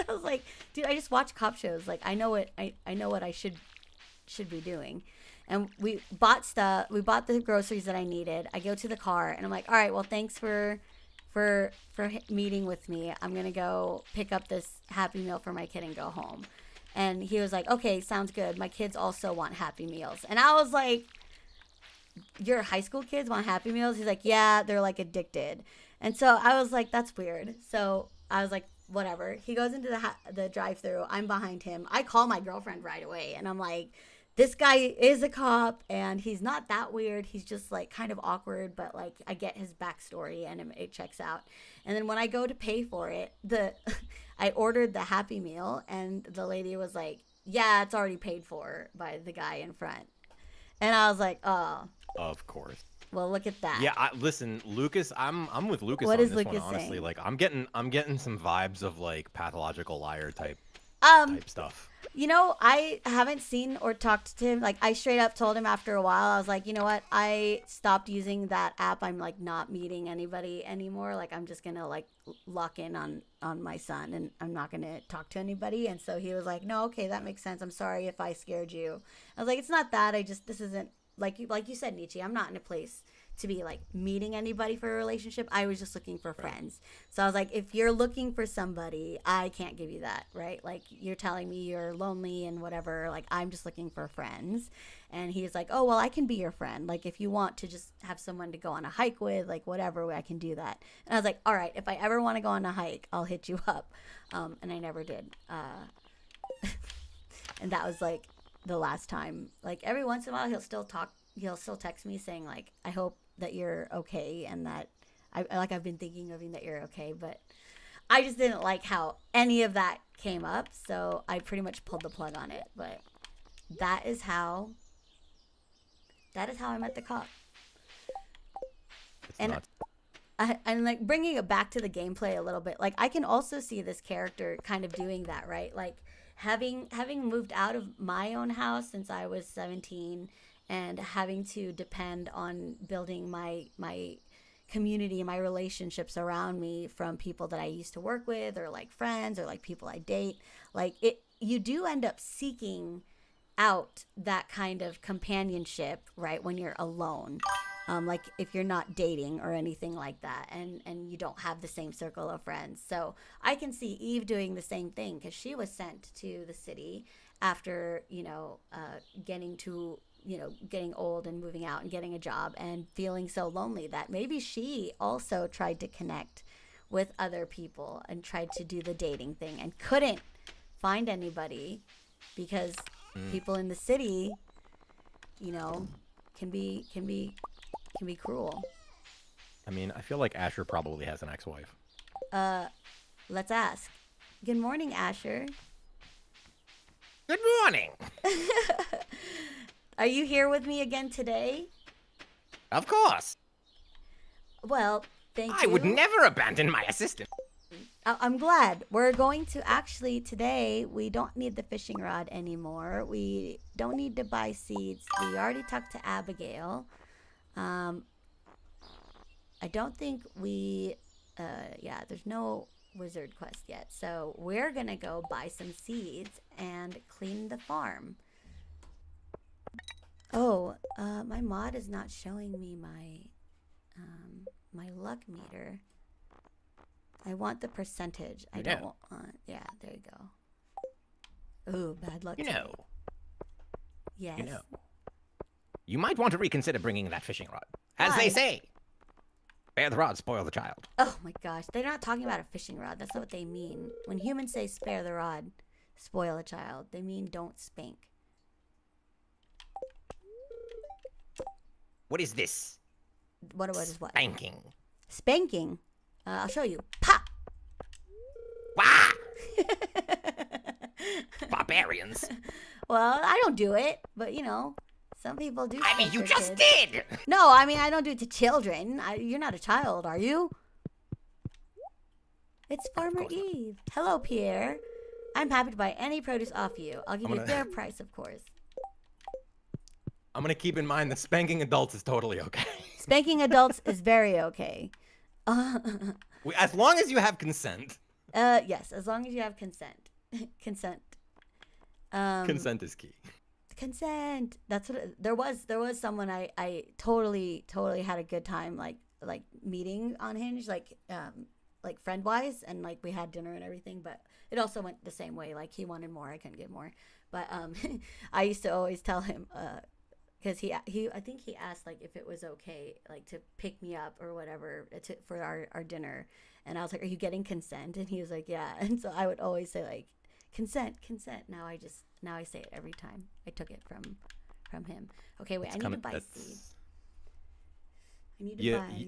I was like, dude, I just watch cop shows. Like, I know what I should be doing. And we bought the groceries that I needed. I go to the car and I'm like, all right, well, thanks for meeting with me. I'm gonna go pick up this Happy Meal for my kid and go home. And he was like, okay, sounds good. My kids also want Happy Meals. And I was like, your high school kids want Happy Meals? He's like, yeah, they're like addicted. And so I was like, that's weird. So I was like, whatever. He goes into the drive-thru. I'm behind him. I call my girlfriend right away, and I'm like, this guy is a cop, and he's not that weird. He's just like kind of awkward, but like I get his backstory and it checks out. And then when I go to pay for it, I ordered the Happy Meal, and the lady was like, yeah, it's already paid for by the guy in front. And I was like, oh. Of course. Well, look at that. Yeah, listen, Lucas, I'm with Lucas what on is this Lucas one, honestly. saying? Like, I'm getting some vibes of like pathological liar type type stuff. You know, I haven't seen or talked to him. Like, I straight up told him after a while, I was like, you know what? I stopped using that app. I'm like not meeting anybody anymore. Like, I'm just gonna like lock in on my son, and I'm not gonna talk to anybody. And so he was like, no, okay, that makes sense. I'm sorry if I scared you. I was like, it's not that. This isn't like you said, Nietzsche. I'm not in a place to be like meeting anybody for a relationship. I was just looking for friends. So I was like, if you're looking for somebody, I can't give you that, right? Like, you're telling me you're lonely and whatever. Like, I'm just looking for friends. And he's like, oh, well, I can be your friend. Like, if you want to just have someone to go on a hike with, like, whatever, I can do that. And I was like, all right, if I ever want to go on a hike, I'll hit you up. And I never did. And that was like the last time. Like, every once in a while, he'll still text me saying like, I hope that you're okay, and that I've been thinking of you, that you're okay. But I just didn't like how any of that came up, so I pretty much pulled the plug on it. But that is how I met the cop. And I'm like bringing it back to the gameplay a little bit. Like, I can also see this character kind of doing that, right? Like, having moved out of my own house since I was 17, and having to depend on building my community and my relationships around me from people that I used to work with, or like friends, or like people I date. Like, you do end up seeking out that kind of companionship, right, when you're alone. Like, if you're not dating or anything like that, and you don't have the same circle of friends. So I can see Eve doing the same thing, because she was sent to the city after, getting old and moving out and getting a job and feeling so lonely that maybe she also tried to connect with other people and tried to do the dating thing and couldn't find anybody, because people in the city, can be cruel. I mean, I feel like Asher probably has an ex-wife. Let's ask. Good morning, Asher. Good morning. Are you here with me again today? Of course. Well, thank you. I would never abandon my assistant. I'm glad. We're going to actually today, we don't need the fishing rod anymore. We don't need to buy seeds. We already talked to Abigail. I don't think there's no wizard quest yet. So we're going to go buy some seeds and clean the farm. Oh, my mod is not showing me my luck meter. I want the percentage. I don't want. Yeah, there you go. Ooh, bad luck. Yes. You might want to reconsider bringing that fishing rod. As they say, spare the rod, spoil the child. Oh my gosh, they're not talking about a fishing rod. That's not what they mean. When humans say spare the rod, spoil a child, they mean don't spank. What is this? What is what? Spanking. Spanking? I'll show you. Pop! Wah! Barbarians. Well, I don't do it, but some people do. I mean, you just kids. did! No, I mean, I don't do it to children. You're not a child, are you? It's Farmer Eve. Hello, Pierre. I'm happy to buy any produce off you. I'll give you a fair price, of course. I'm going to keep in mind that spanking adults is totally okay. Spanking adults is very okay. As long as you have consent. Yes, as long as you have consent. Consent. Consent is key. Consent. That's what there was someone I totally had a good time like meeting on Hinge, like friend wise, and like we had dinner and everything, but it also went the same way. Like, he wanted more, I couldn't give more. But I used to always tell him because I think he asked like if it was okay like to pick me up or whatever for our dinner, and I was like, are you getting consent? And he was like, yeah. And so I would always say like consent. Now I say it every time. I took it from him. Okay, wait, I need to buy seeds. I need to buy.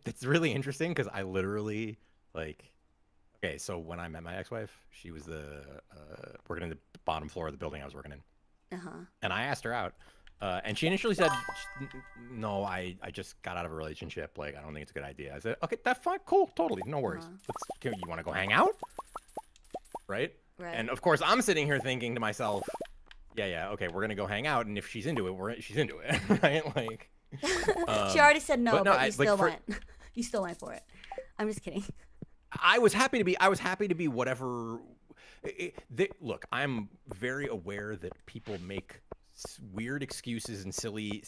It's really interesting because I literally okay, so when I met my ex-wife, she was working in the bottom floor of the building I was working in. And I asked her out. And she initially said, no, I just got out of a relationship. Like, I don't think it's a good idea. I said, okay, that's fine. Cool. Totally. No worries. You want to go hang out? Right? Right. And of course, I'm sitting here thinking to myself, yeah, okay, we're gonna go hang out, and if she's into it, she's into it, right? Like, she already said no, but you like, still went. You still went for it. I'm just kidding. I was happy to be whatever. Look, I'm very aware that people make weird excuses and silly,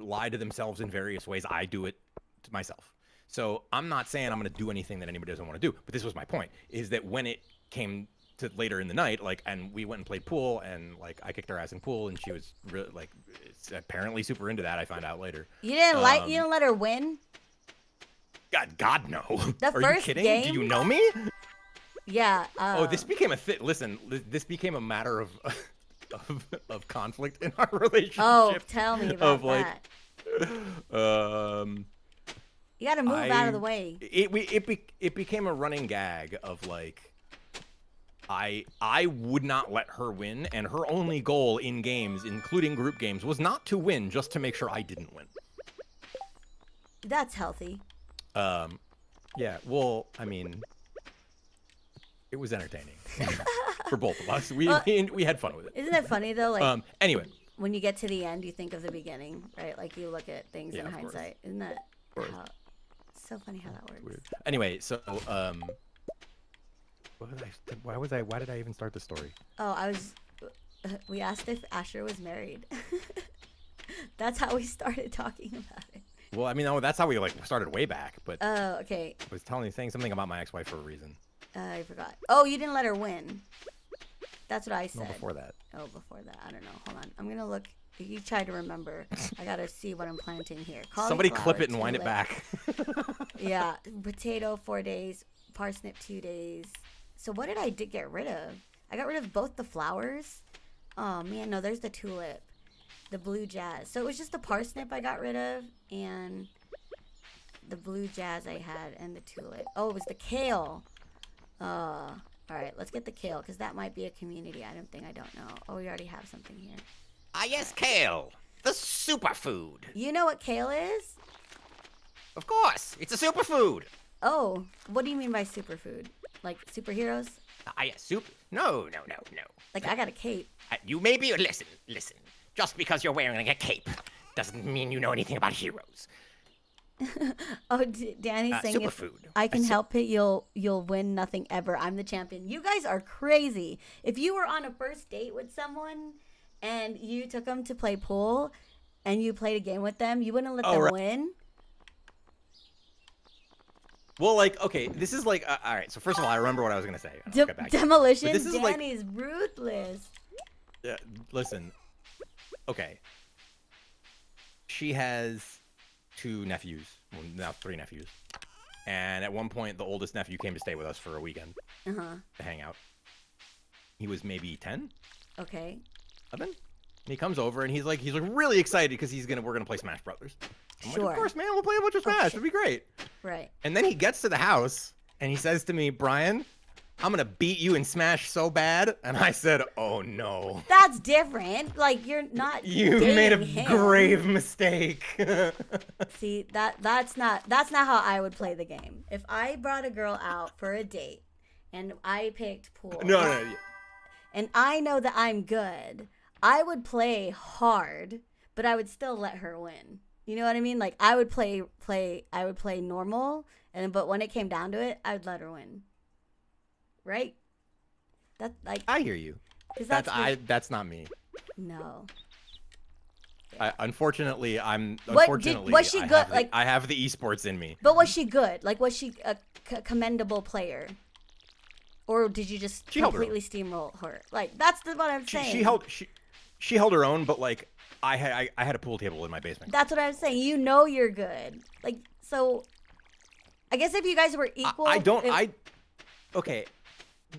lie to themselves in various ways. I do it to myself. So I'm not saying I'm going to do anything that anybody doesn't want to do. But this was my point, is that when it came to later in the night, like, and we went and played pool, and like I kicked her ass in pool, and she was really, like, apparently super into that. I found out later. You didn't you didn't let her win? God no. The Are first you kidding? game? Do you know me? Yeah. This became listen, this became a matter of of conflict in our relationship. Oh, tell me about that. You got to move out of the way. It became a running gag of like, I would not let her win, and her only goal in games, including group games, was not to win, just to make sure I didn't win. That's healthy. Yeah. Well, I mean, it was entertaining for both of us. We had fun with it. Isn't it funny though? Like, anyway, when you get to the end, you think of the beginning, right? Like you look at things in hindsight. Isn't that so funny how that works? Weird. Anyway, so why did I even start the story? Oh, we asked if Asher was married. That's how we started talking about it. Well, I mean, that's how we like started way back. But oh, okay. I was saying something about my ex-wife for a reason. I forgot. Oh, you didn't let her win. That's what I said. No, before that. Oh, before that. I don't know. Hold on. I'm gonna look. You try to remember. I gotta see what I'm planting here. Somebody clip it and wind it back. Yeah, potato 4 days, parsnip 2 days. So what did I get rid of? I got rid of both the flowers. Oh man, no, there's the tulip. The blue jazz. So it was just the parsnip I got rid of, and the blue jazz I had, and the tulip. Oh, it was the kale. All right, let's get the kale, because that might be a community item thing I don't know. Oh, we already have something here. Ah, yes, kale. The superfood. You know what kale is? Of course. It's a superfood. Oh, what do you mean by superfood? Like superheroes? Ah, yes, No. Like I got a cape. You may be... Listen. Just because you're wearing a cape doesn't mean you know anything about heroes. Oh, Danny's saying if I can help it, you'll win nothing ever. I'm the champion. You guys are crazy. If you were on a first date with someone and you took them to play pool and you played a game with them, you wouldn't let them win? Well, like, okay, this is like... all right, so first of all, I remember what I was going to say. Demolition? Danny's ruthless. Yeah, listen... Okay. She has 2 nephews, well, now 3 nephews. And at one point, the oldest nephew came to stay with us for a weekend to hang out. He was maybe 10? Okay. 11? And he comes over and he's like really excited because we're gonna play Smash Brothers. I'm like, of course, man, we'll play a bunch of Smash. It'll be great. Right. And then he gets to the house and he says to me, Brian, I'm gonna beat you in Smash so bad. And I said, oh no. That's different. Like, you're not You made a grave mistake. See, that's not how I would play the game. If I brought a girl out for a date and I picked pool. No. And I know that I'm good, I would play hard, but I would still let her win. You know what I mean? Like, I would play normal, but when it came down to it, I would let her win. Right? That, like, I hear you. That's not me. No. Unfortunately, was she good? I have the esports in me. But was she good? Like, was she a commendable player? Or did you just completely steamroll her? Like, that's what I'm saying. She held her own, but like I had a pool table in my basement. That's what I'm saying. You know you're good. Like, so I guess if you guys were equal, okay.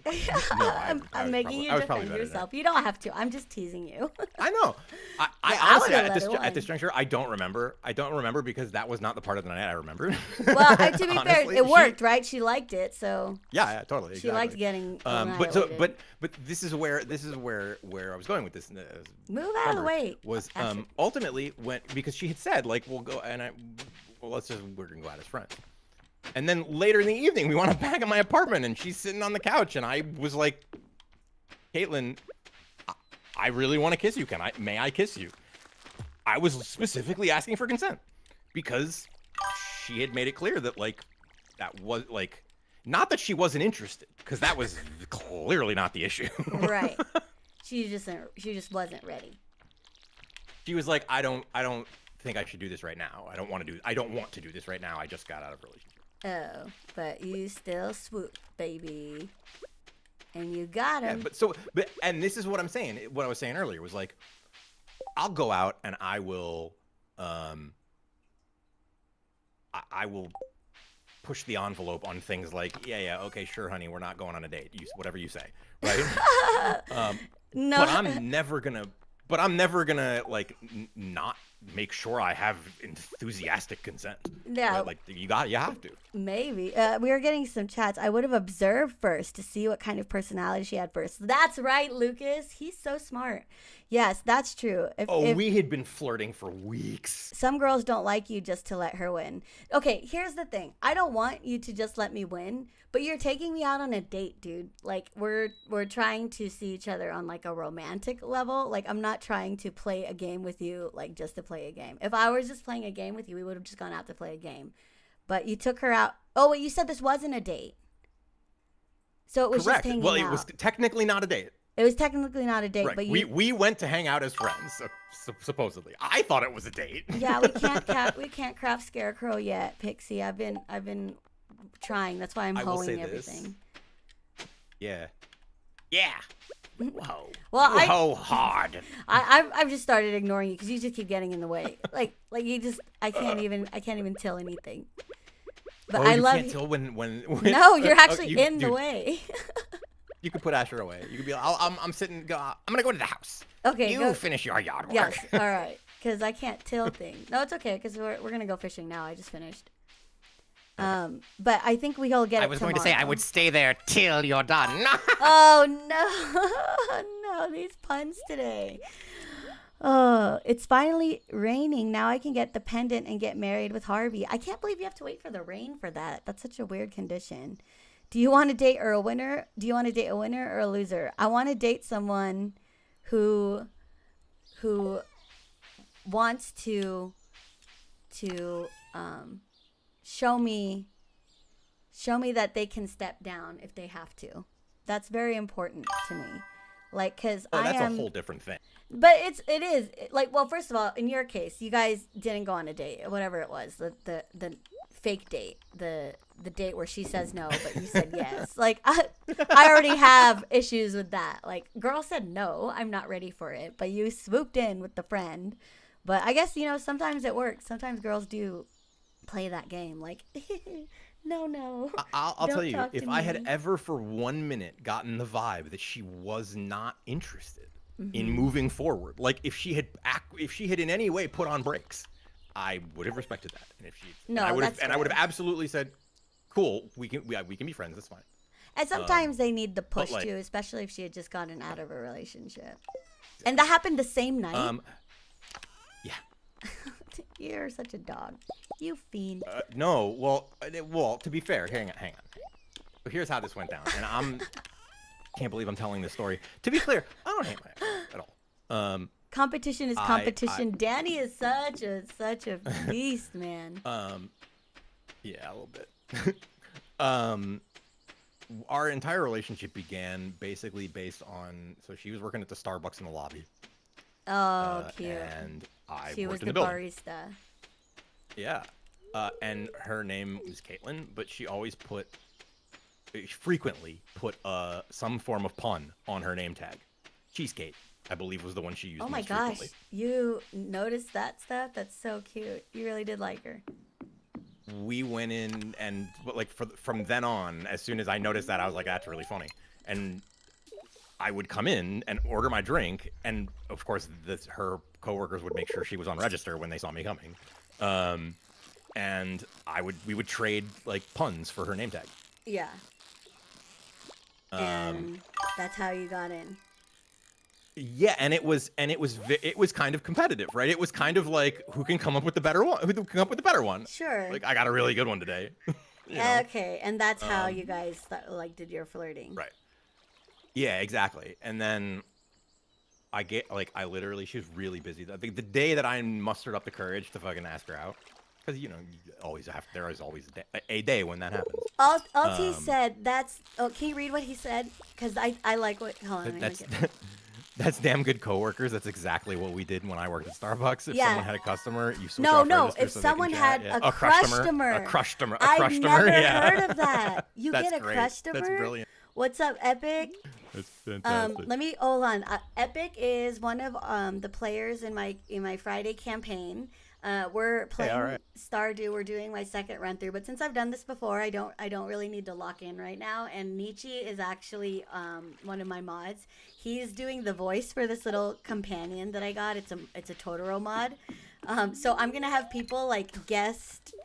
No, I'm making you defend yourself. You don't have to. I'm just teasing you. I know. I honestly, at this juncture, I don't remember. I don't remember because that was not the part of the night I remember. Well, to be fair, it worked, right? She liked it, so. Yeah, totally. She liked getting. But this is where I was going with this. Move out of the way. Was ultimately because she had said like we're gonna go out as friends. And then later in the evening, we went back in my apartment, and she's sitting on the couch, and I was like, Caitlin, I really want to kiss you. May I kiss you? I was specifically asking for consent because she had made it clear that like that was like not that she wasn't interested, because that was clearly not the issue. Right. She just wasn't ready. She was like, I don't think I should do this right now. I don't want to do this right now. I just got out of a relationship. Oh, but you still swooped, baby. And you got him. Yeah, and this is what I'm saying. What I was saying earlier was like, I'll go out and I will I will push the envelope on things like, yeah, okay, sure, honey, we're not going on a date. Whatever you say, right? No. But I'm never gonna like not make sure I have enthusiastic consent. Yeah, right? Like you have to. Maybe we were getting some chats. I would have observed first to see what kind of personality she had first. That's right, Lucas. He's so smart. Yes, that's true. If we had been flirting for weeks. Some girls don't like you just to let her win. Okay, here's the thing. I don't want you to just let me win, but you're taking me out on a date, dude. Like we're trying to see each other on like a romantic level. Like I'm not trying to play a game with you like just to play a game. If I was just playing a game with you, we would have just gone out to play a game. But you took her out. Oh, wait, you said this wasn't a date. So it was Correct. just hanging out. Well, it was technically not a date. It was technically not a date, Right. but we went to hang out as friends, supposedly. I thought it was a date. Yeah, we can't craft Scarecrow yet, Pixie. I've been trying. That's why I'm hoeing everything. Yeah. Yeah. Whoa. Well, Whoa hard. I've just started ignoring you because you just keep getting in the way. Like you just I can't even tell anything. But I love can't tell when No, you're actually in the way. You could put Asher away. You could be like, I'm sitting. I'm gonna go to the house. Okay, you finish your yard work. Yes, all right. Because I can't tell things. No, it's okay. Because we're gonna go fishing now. I just finished. But I think we'll get it tomorrow. I was going to say I would stay there till you're done. Oh no, no, these puns today. Oh, it's finally raining. Now I can get the pendant and get married with Harvey. I can't believe you have to wait for the rain for that. That's such a weird condition. Do you want to date a winner? Do you want to date a winner or a loser? I want to date someone who wants to show me that they can step down if they have to. That's very important to me. Like, cause that's a whole different thing. But it is like, well, first of all, in your case, you guys didn't go on a date, whatever it was, the fake date, the date where she says no, but you said yes. Like, I already have issues with that. Like, girl said no, I'm not ready for it, but you swooped in with the friend. But I guess, sometimes it works. Sometimes girls do play that game. Like, no. I'll tell you, if I had ever for 1 minute gotten the vibe that she was not interested in moving forward, like if she had in any way put on brakes, I would have respected that. And I would have absolutely said, cool, we can be friends. That's fine. And sometimes they need the push too, especially if she had just gotten out of a relationship. And that happened the same night. Yeah. You're such a dog. You fiend. No, well, to be fair, hang on. So here's how this went down, and can't believe I'm telling this story. To be clear, I don't hate my ex at all. Competition is competition. Danny is such a beast, man. Yeah, a little bit. Our entire relationship began basically based on, so she was working at the Starbucks in the lobby. Oh, cute. And She was worked the in the building. barista. Yeah. And her name was Caitlin, but she frequently put some form of pun on her name tag. Cheesecake, I believe, was the one she used Oh my most gosh. frequently. You noticed that stuff? That's so cute. You really did like her. We went in and from then on, as soon as I noticed that, I was like, that's really funny. And I would come in and order my drink, and of course her coworkers would make sure she was on register when they saw me coming. And we would trade like puns for her name tag. Yeah. And that's how you got in. Yeah, and it was kind of competitive, right? It was kind of like who can come up with the better one? Who can come up with the better one? Sure. Like I got a really good one today. You know? Okay, and that's how you guys did your flirting. Right. Yeah, exactly. And then I literally, she was really busy. The day that I mustered up the courage to fucking ask her out, because you always there is always a day when that happens. Alt said that's. Oh, can you read what he said? Because I like what. Hold on. That's damn good coworkers. That's exactly what we did when I worked at Starbucks. If someone had a customer, you switch off registers if so someone had a customer. I've never yeah. heard of that. You That's get a great. customer? That's brilliant. What's up, Epic? That's fantastic. Let me hold on. Epic is one of the players in my Friday campaign. We're playing Stardew. We're doing my second run through, but since I've done this before, I don't really need to lock in right now. And Nietzsche is actually one of my mods. He's doing the voice for this little companion that I got. It's a Totoro mod. So I'm gonna have people like guest,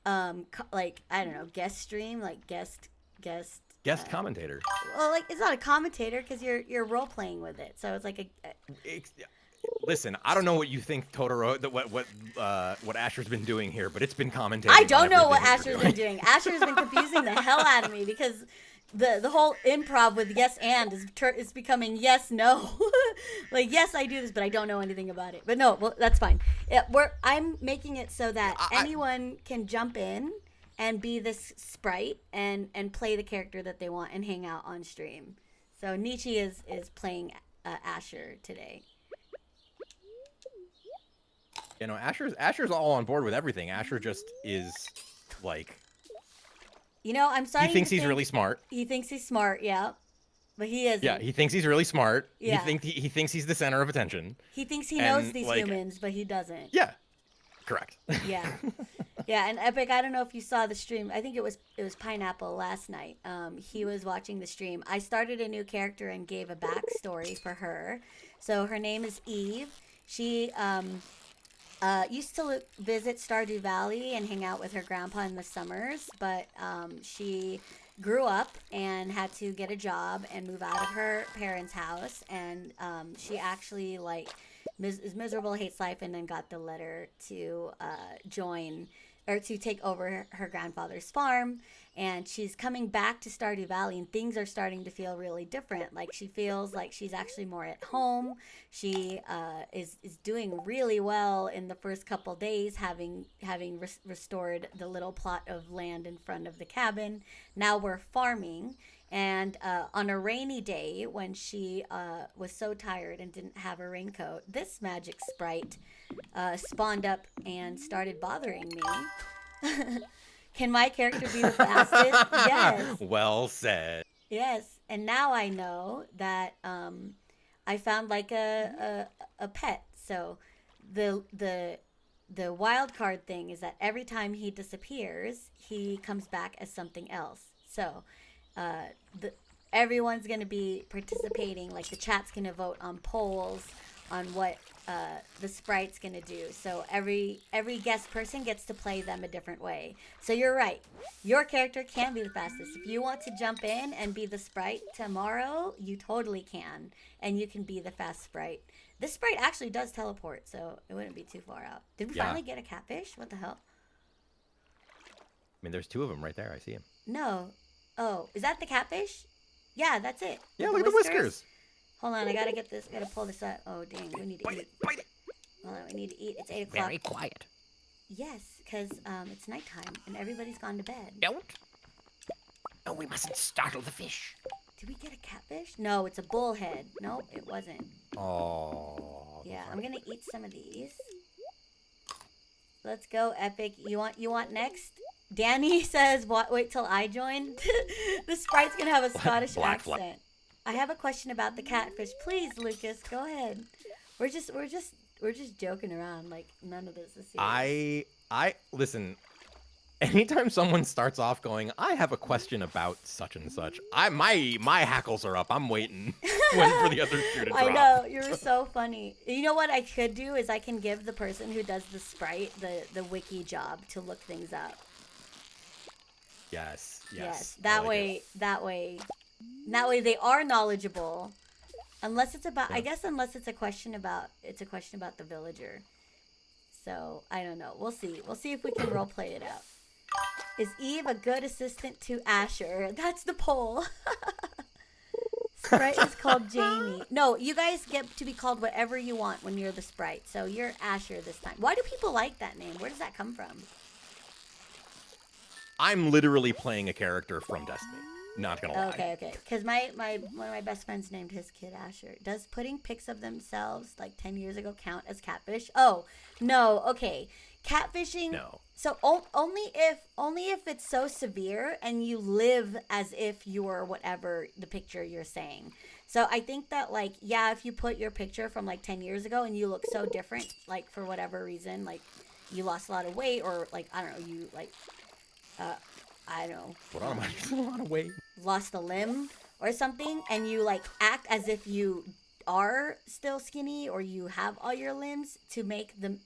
guest stream, like guest. Commentator. Well, like it's not a commentator because you're role playing with it, so it's like Listen, I don't know what you think Totoro, what Asher's been doing here, but it's been commentating. I don't know what Asher's been doing. Asher's been confusing the hell out of me because the whole improv with yes and is becoming yes no. Like yes I do this, but I don't know anything about it. But no, well that's fine. I'm making it so that anyone can jump in and be this sprite and play the character that they want and hang out on stream. So Nietzsche is playing Asher today. Asher's all on board with everything. Asher just is like, I'm sorry. He thinks he's really smart. He thinks he's smart, yeah, but he isn't. Yeah, he thinks he's really smart. Yeah. He thinks he's the center of attention. He thinks he knows these humans, but he doesn't. Yeah, correct. Yeah. Yeah, and Epic, I don't know if you saw the stream. I think it was Pineapple last night. He was watching the stream. I started a new character and gave a backstory for her. So her name is Eve. She used to visit Stardew Valley and hang out with her grandpa in the summers, but she grew up and had to get a job and move out of her parents' house, and she actually is miserable, hates life, and then got the letter to join or to take over her grandfather's farm. And she's coming back to Stardew Valley, and things are starting to feel really different. Like she feels like she's actually more at home. She is doing really well in the first couple days, having restored the little plot of land in front of the cabin. Now we're farming. And on a rainy day, when she was so tired and didn't have a raincoat, this magic sprite spawned up and started bothering me. Can my character be the fastest? Yes. Well said. Yes. And now I know that I found like a pet. So the wild card thing is that every time he disappears, he comes back as something else. So everyone's going to be participating. Like the chat's going to vote on polls on what the sprite's going to do. So every guest person gets to play them a different way. So you're right. Your character can be the fastest. If you want to jump in and be the sprite tomorrow, you totally can. And you can be the fast sprite. This sprite actually does teleport, so it wouldn't be too far out. Did we finally get a catfish? What the hell? I mean, there's two of them right there. I see him. No. Oh, is that the catfish? Yeah, that's it. Yeah, look at the whiskers. Hold on, I gotta get this. Gotta pull this up. Oh, dang, we need to eat. Bite it. Hold on, we need to eat. It's 8 o'clock. Very quiet. Yes, because it's nighttime and everybody's gone to bed. Don't. No, we mustn't startle the fish. Did we get a catfish? No, it's a bullhead. Nope, it wasn't. Oh. Yeah, I'm gonna eat some of these. Let's go, Epic. You want next? Danny says, wait till I join. The sprite's gonna have a Scottish accent. I have a question about the catfish. Please, Lucas, go ahead. We're just joking around. Like none of this is serious. I listen. Anytime someone starts off going, I have a question about such and such, my hackles are up. I'm waiting for the other shoe to drop. I know, you're so funny. You know what I could do is I can give the person who does the sprite the wiki job to look things up. Yes. That way they are knowledgeable. Unless it's about, I guess, unless it's a question about the villager. So I don't know. We'll see. We'll see if we can roleplay it out. Is Eve a good assistant to Asher? That's the poll. sprite is called Jamie. No, you guys get to be called whatever you want when you're the sprite. So you're Asher this time. Why do people like that name? Where does that come from? I'm literally playing a character from Destiny. Not gonna lie. Okay. Because my one of my best friends named his kid Asher. Does putting pics of themselves like 10 years ago count as catfish? Oh, no. Okay. Catfishing. No. So only if it's so severe and you live as if you're whatever the picture you're saying. So I think that like, yeah, if you put your picture from like 10 years ago and you look so different, like for whatever reason, like you lost a lot of weight or like, I don't know, you like, I don't know. What am I? A lot of weight. Lost a limb or something and you like act as if you are still skinny or you have all your limbs to make the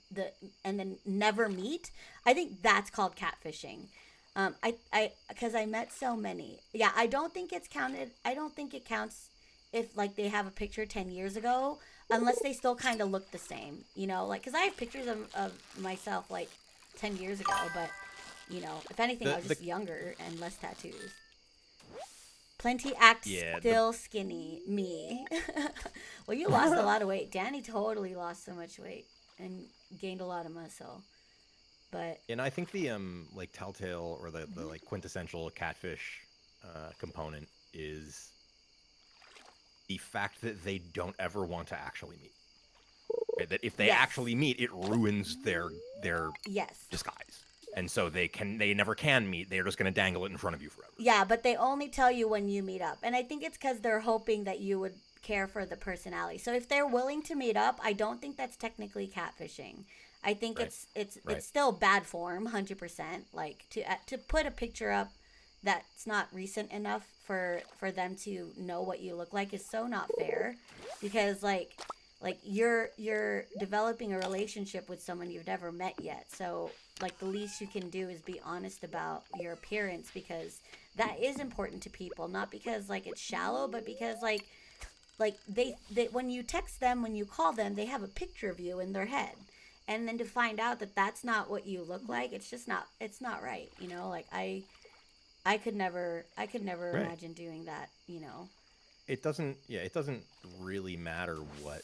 and then never meet. I think that's called catfishing. I because I met so many. Yeah, I don't think it's counted. I don't think it counts if like they have a picture 10 years ago unless they still kind of look the same, you know, like because I have pictures of myself like 10 years ago, but you know, if anything, I was just younger and less tattoos. Plenty acts still skinny. Me. Well, you lost a lot of weight. Danny totally lost so much weight and gained a lot of muscle. But and I think the like telltale or the like quintessential catfish component is the fact that they don't ever want to actually meet. Right? That if they actually meet, it ruins their disguise. And so they never can meet. They're just going to dangle it in front of you forever. Yeah, but they only tell you when you meet up. And I think it's because they're hoping that you would care for the personality. So if they're willing to meet up, I don't think that's technically catfishing. I think it's still bad form, 100%. Like to put a picture up that's not recent enough for them to know what you look like is so not fair. Because like you're developing a relationship with someone you've never met yet. So like the least you can do is be honest about your appearance because that is important to people, not because like it's shallow, but because like they when you text them, when you call them, they have a picture of you in their head. And then to find out that that's not what you look like, it's not right, you know? Like I could never imagine doing that, you know. It doesn't really matter what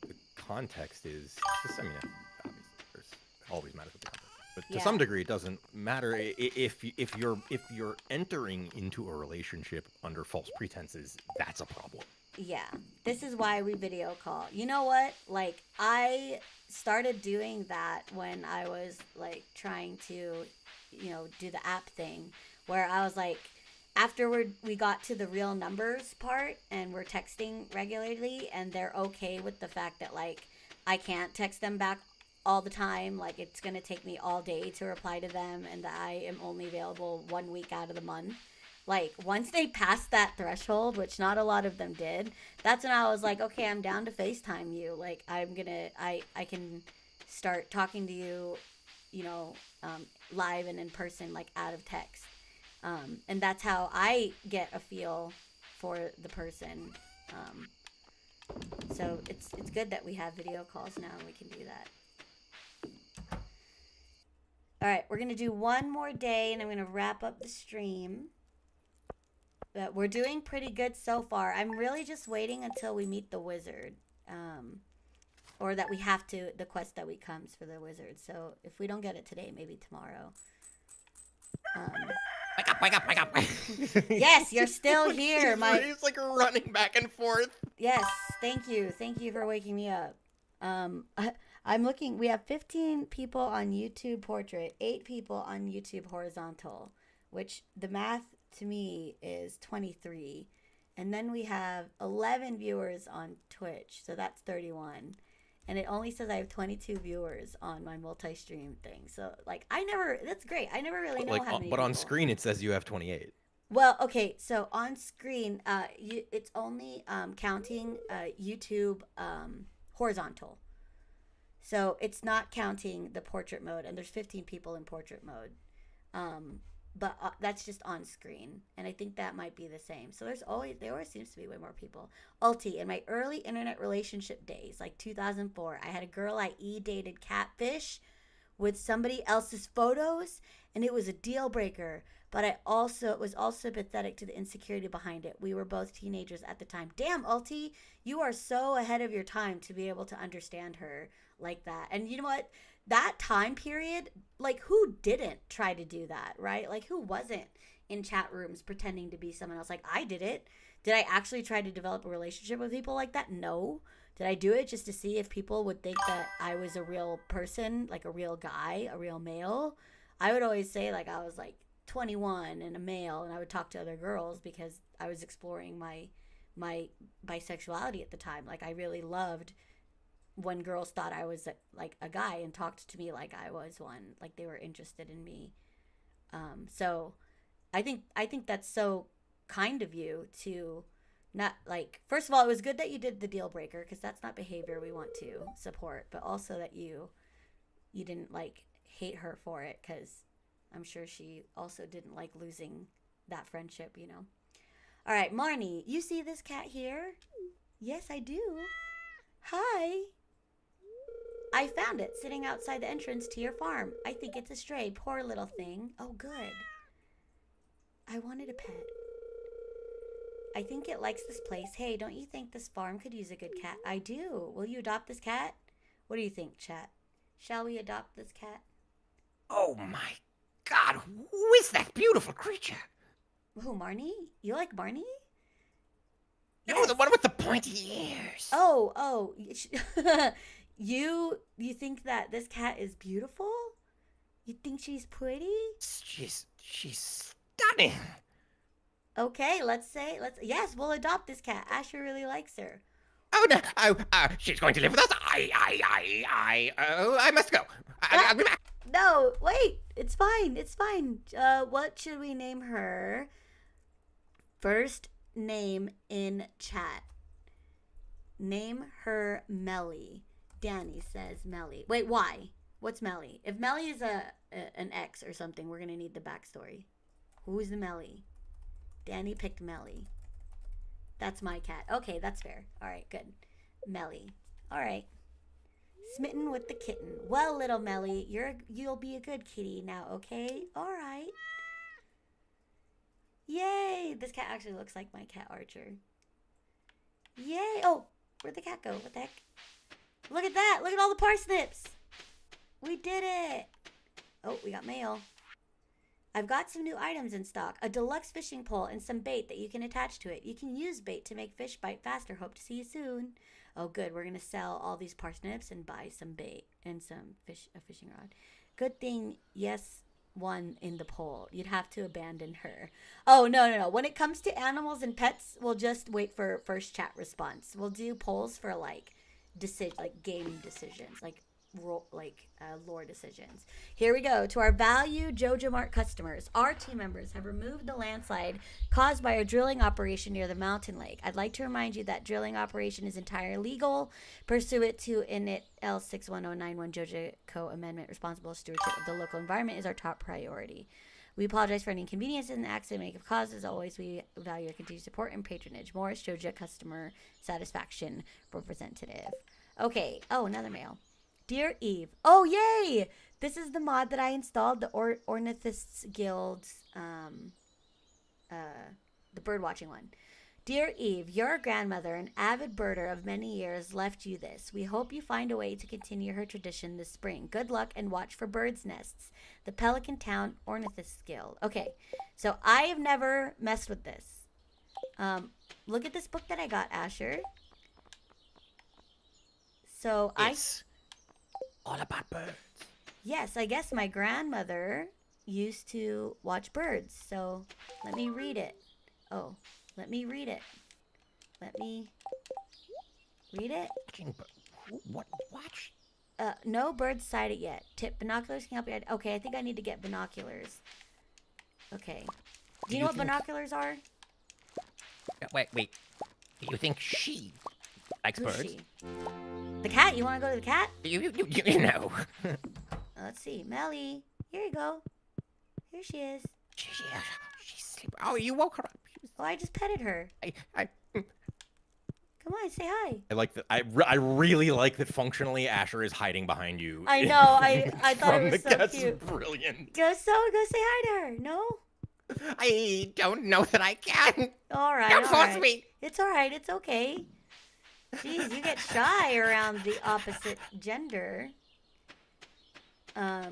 the context is. I mean, obviously there's always matters what the context is. But to some degree, it doesn't matter if you're entering into a relationship under false pretenses. That's a problem. Yeah, this is why we video call. You know what? Like I started doing that when I was like trying to, you know, do the app thing, where I was like, after we got to the real numbers part and we're texting regularly, and they're okay with the fact that like I can't text them back all the time, like it's gonna take me all day to reply to them, and that I am only available 1 week out of the month. Like once they passed that threshold, which not a lot of them did, that's when I was like, okay, I'm down to FaceTime you. Like I can start talking to you, you know, live and in person, like out of text. And that's how I get a feel for the person. So it's good that we have video calls now and we can do that. All right, we're going to do one more day and I'm going to wrap up the stream. But we're doing pretty good so far. I'm really just waiting until we meet the wizard. Or that we have to, the quest that we comes for the wizard. So if we don't get it today, maybe tomorrow. Wake up. Yes, you're still here. He's like running back and forth. Yes, thank you. Thank you for waking me up. I'm looking, we have 15 people on YouTube portrait, 8 people on YouTube horizontal, which the math to me is 23. And then we have 11 viewers on Twitch, so that's 31. And it only says I have 22 viewers on my multi-stream thing. So, like, that's great. I never really know how many But on people. screen it says you have 28. Well, okay, so on screen, it's only counting YouTube horizontal. So it's not counting the portrait mode, and there's 15 people in portrait mode. But that's just on screen, and I think that might be the same. So there always seems to be way more people. Ulti, in my early internet relationship days, like 2004, I had a girl I dated catfish with somebody else's photos, and it was a deal breaker. But I also was also pathetic to the insecurity behind it. We were both teenagers at the time. Damn, Ulti, you are so ahead of your time to be able to understand her like that. And you know what? That time period, like, who didn't try to do that, right? Like, who wasn't in chat rooms pretending to be someone else? Like, I did it. Did I actually try to develop a relationship with people like that? No. Did I do it just to see if people would think that I was a real person, like a real guy, a real male? I would always say, like, I was like 21 and a male, and I would talk to other girls because I was exploring my bisexuality at the time. Like, I really loved when girls thought I was like a guy and talked to me like I was one, like they were interested in me. So I think that's so kind of you to not, like, first of all, it was good that you did the deal breaker, because that's not behavior we want to support, but also that you didn't like hate her for it, because I'm sure she also didn't like losing that friendship, you know. All right, Marnie, you see this cat here? Yes, I do. Hi. I found it sitting outside the entrance to your farm. I think it's a stray. Poor little thing. Oh, good. I wanted a pet. I think it likes this place. Hey, don't you think this farm could use a good cat? I do. Will you adopt this cat? What do you think, chat? Shall we adopt this cat? Oh my God, who is that beautiful creature? Who, Marnie? You like Marnie? No, Yes. the one with the pointy ears. Oh. You think that this cat is beautiful? You think she's pretty? She's stunning. Okay, yes, we'll adopt this cat. Asher really likes her. Oh no! She's going to live with us. I must go. I'll be back. No, wait. It's fine. What should we name her? First name in chat. Name her Melly. Danny says Melly. Wait, why? What's Melly? If Melly is an ex or something, we're gonna need the backstory. Who's the Melly? Danny picked Melly. That's my cat. Okay, that's fair. All right, good. Melly. All right. Smitten with the kitten. Well, little Melly, you'll be a good kitty now, okay? All right. Yay! This cat actually looks like my cat Archer. Yay! Oh, where'd the cat go? What the heck? Look at that! Look at all the parsnips! We did it! Oh, we got mail. I've got some new items in stock. A deluxe fishing pole and some bait that you can attach to it. You can use bait to make fish bite faster. Hope to see you soon. Oh, good. We're going to sell all these parsnips and buy some bait and some a fishing rod. Good thing, yes, one in the pole. You'd have to abandon her. Oh, no. When it comes to animals and pets, we'll just wait for first chat response. We'll do polls for, like, game decisions, like lore decisions. Here we go. To our valued Jojo Mart customers, our team members have removed the landslide caused by a drilling operation near the mountain lake. I'd like to remind you that drilling operation is entirely legal pursuant to INIT L61091 Jojo Co. Amendment. Responsible stewardship of the local environment is our top priority. We apologize for any inconvenience in the accident may have caused. As always, we value your continued support and patronage. Morris Jojo Customer Satisfaction Representative. Okay. Oh, another mail. Dear Eve. Oh, yay! This is the mod that I installed, the Ornithists Guild's, the birdwatching one. Dear Eve, your grandmother, an avid birder of many years, left you this. We hope you find a way to continue her tradition this spring. Good luck and watch for birds' nests. The Pelican Town Ornithists Guild. Okay, so I have never messed with this. Look at this book that I got, Asher. So It's all about birds. Yes, I guess my grandmother used to watch birds. So let me read it. Oh, let me read it. Let me read it. What? Watch? No birds sighted yet. Tip, binoculars can help you. Okay, I think I need to get binoculars. Okay. Do you know what binoculars are? Wait. You think she likes Who's birds? she? The cat? You want to go to the cat? You know. Let's see. Melly. Here you go. Here she is. She's sleeping. Oh, you woke her up. Oh, I just petted her. I Come Come on, say hi. I like that. I really like that. Functionally, Asher is hiding behind you. I know. I thought it was so That's cute. brilliant. Go say hi to her. No. I don't know that I can. All right. Don't all force right. me. It's all right. It's okay. Jeez, you get shy around the opposite gender. I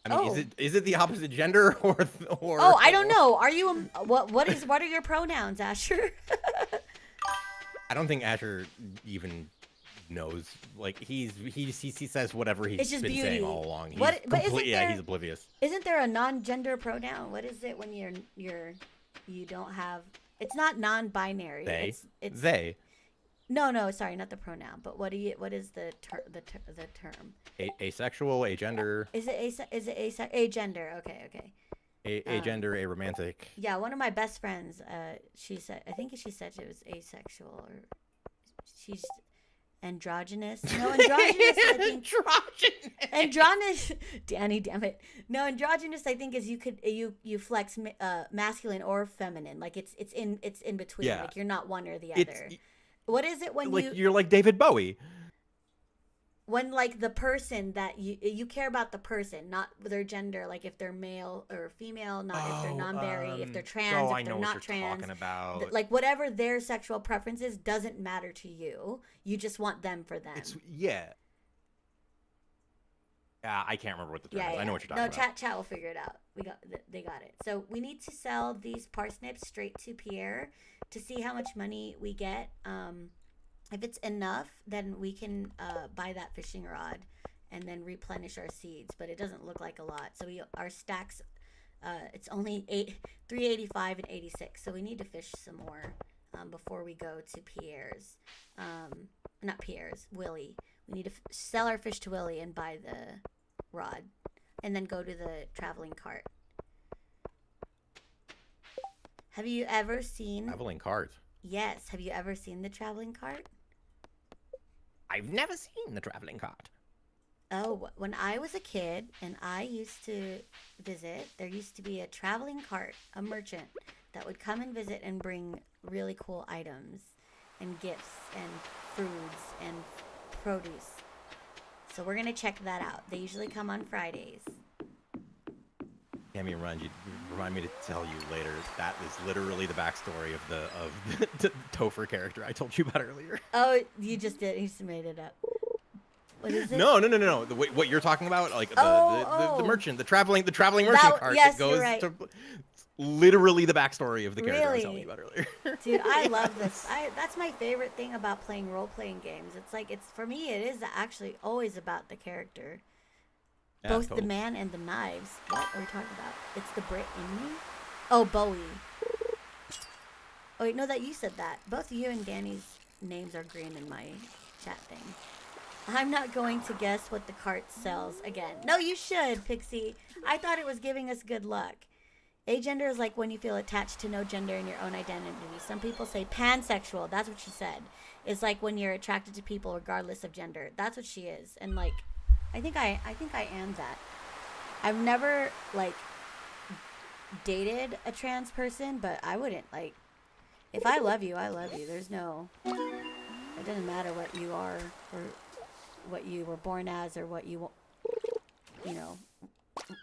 mean, is it the opposite gender or? Oh, I don't know. Are you what are your pronouns, Asher? I don't think Asher even knows. Like he says whatever he's been beauty. saying all along. He's he's oblivious. Isn't there a non-gender pronoun? What is it when you don't have? It's not non-binary. They. It's they. No, sorry, not the pronoun. But what is the term? Asexual, agender. Is it agender? Okay. Agender, aromantic. Yeah, one of my best friends. She said it was asexual, or she's androgynous. No, androgynous. I think androgynous. Danny, damn it. No, androgynous. I think is you flex masculine or feminine. Like it's in between. Yeah. Like you're not one or the other. What is it when you're like David Bowie? When like the person that you care about the person, not their gender, like if they're male or female, not if they're non-binary, if they're trans, if they're not trans. Talking about. Like whatever their sexual preference is doesn't matter to you. You just want them for them. Yeah, I can't remember what the term is. I know what you're talking about. Chat will figure it out. They got it. So we need to sell these parsnips straight to Pierre to see how much money we get. If it's enough, then we can buy that fishing rod and then replenish our seeds. But it doesn't look like a lot. So our stacks, it's only 385 and 86. So we need to fish some more before we go to Pierre's. Not Pierre's, Willie. We need to sell our fish to Willie and buy the rod, and then go to the traveling cart. Have you ever seen traveling cart? Yes. Have you ever seen the traveling cart? I've never seen the traveling cart. Oh, when I was a kid and I used to visit, there used to be a traveling cart, a merchant that would come and visit and bring really cool items and gifts and foods and produce. So we're going to check that out. They usually come on Fridays. Tammy, remind me to tell you later. That is literally the backstory of the Topher character I told you about earlier. Oh, you just did. You just made it up. What is it? No. What you're talking about, like the merchant, the traveling merchant cart yes, that goes right. to. Literally the backstory of the character I was telling you about earlier. Dude, I love this. That's my favorite thing about playing role-playing games. It's for me, it is actually always about the character. Yeah, both totally. the man and the knives. What are we talking about? It's the Brit in me? Oh, Bowie. Oh, wait, no, that you said that. Both you and Danny's names are green in my chat thing. I'm not going to guess what the cart sells again. No, you should, Pixie. I thought it was giving us good luck. Agender is like when you feel attached to no gender in your own identity. Some people say pansexual. That's what she said. It's like when you're attracted to people regardless of gender. That's what she is. And like, I think I am that. I've never like dated a trans person, but I wouldn't like. If I love you, I love you. There's no. It doesn't matter what you are or what you were born as or what you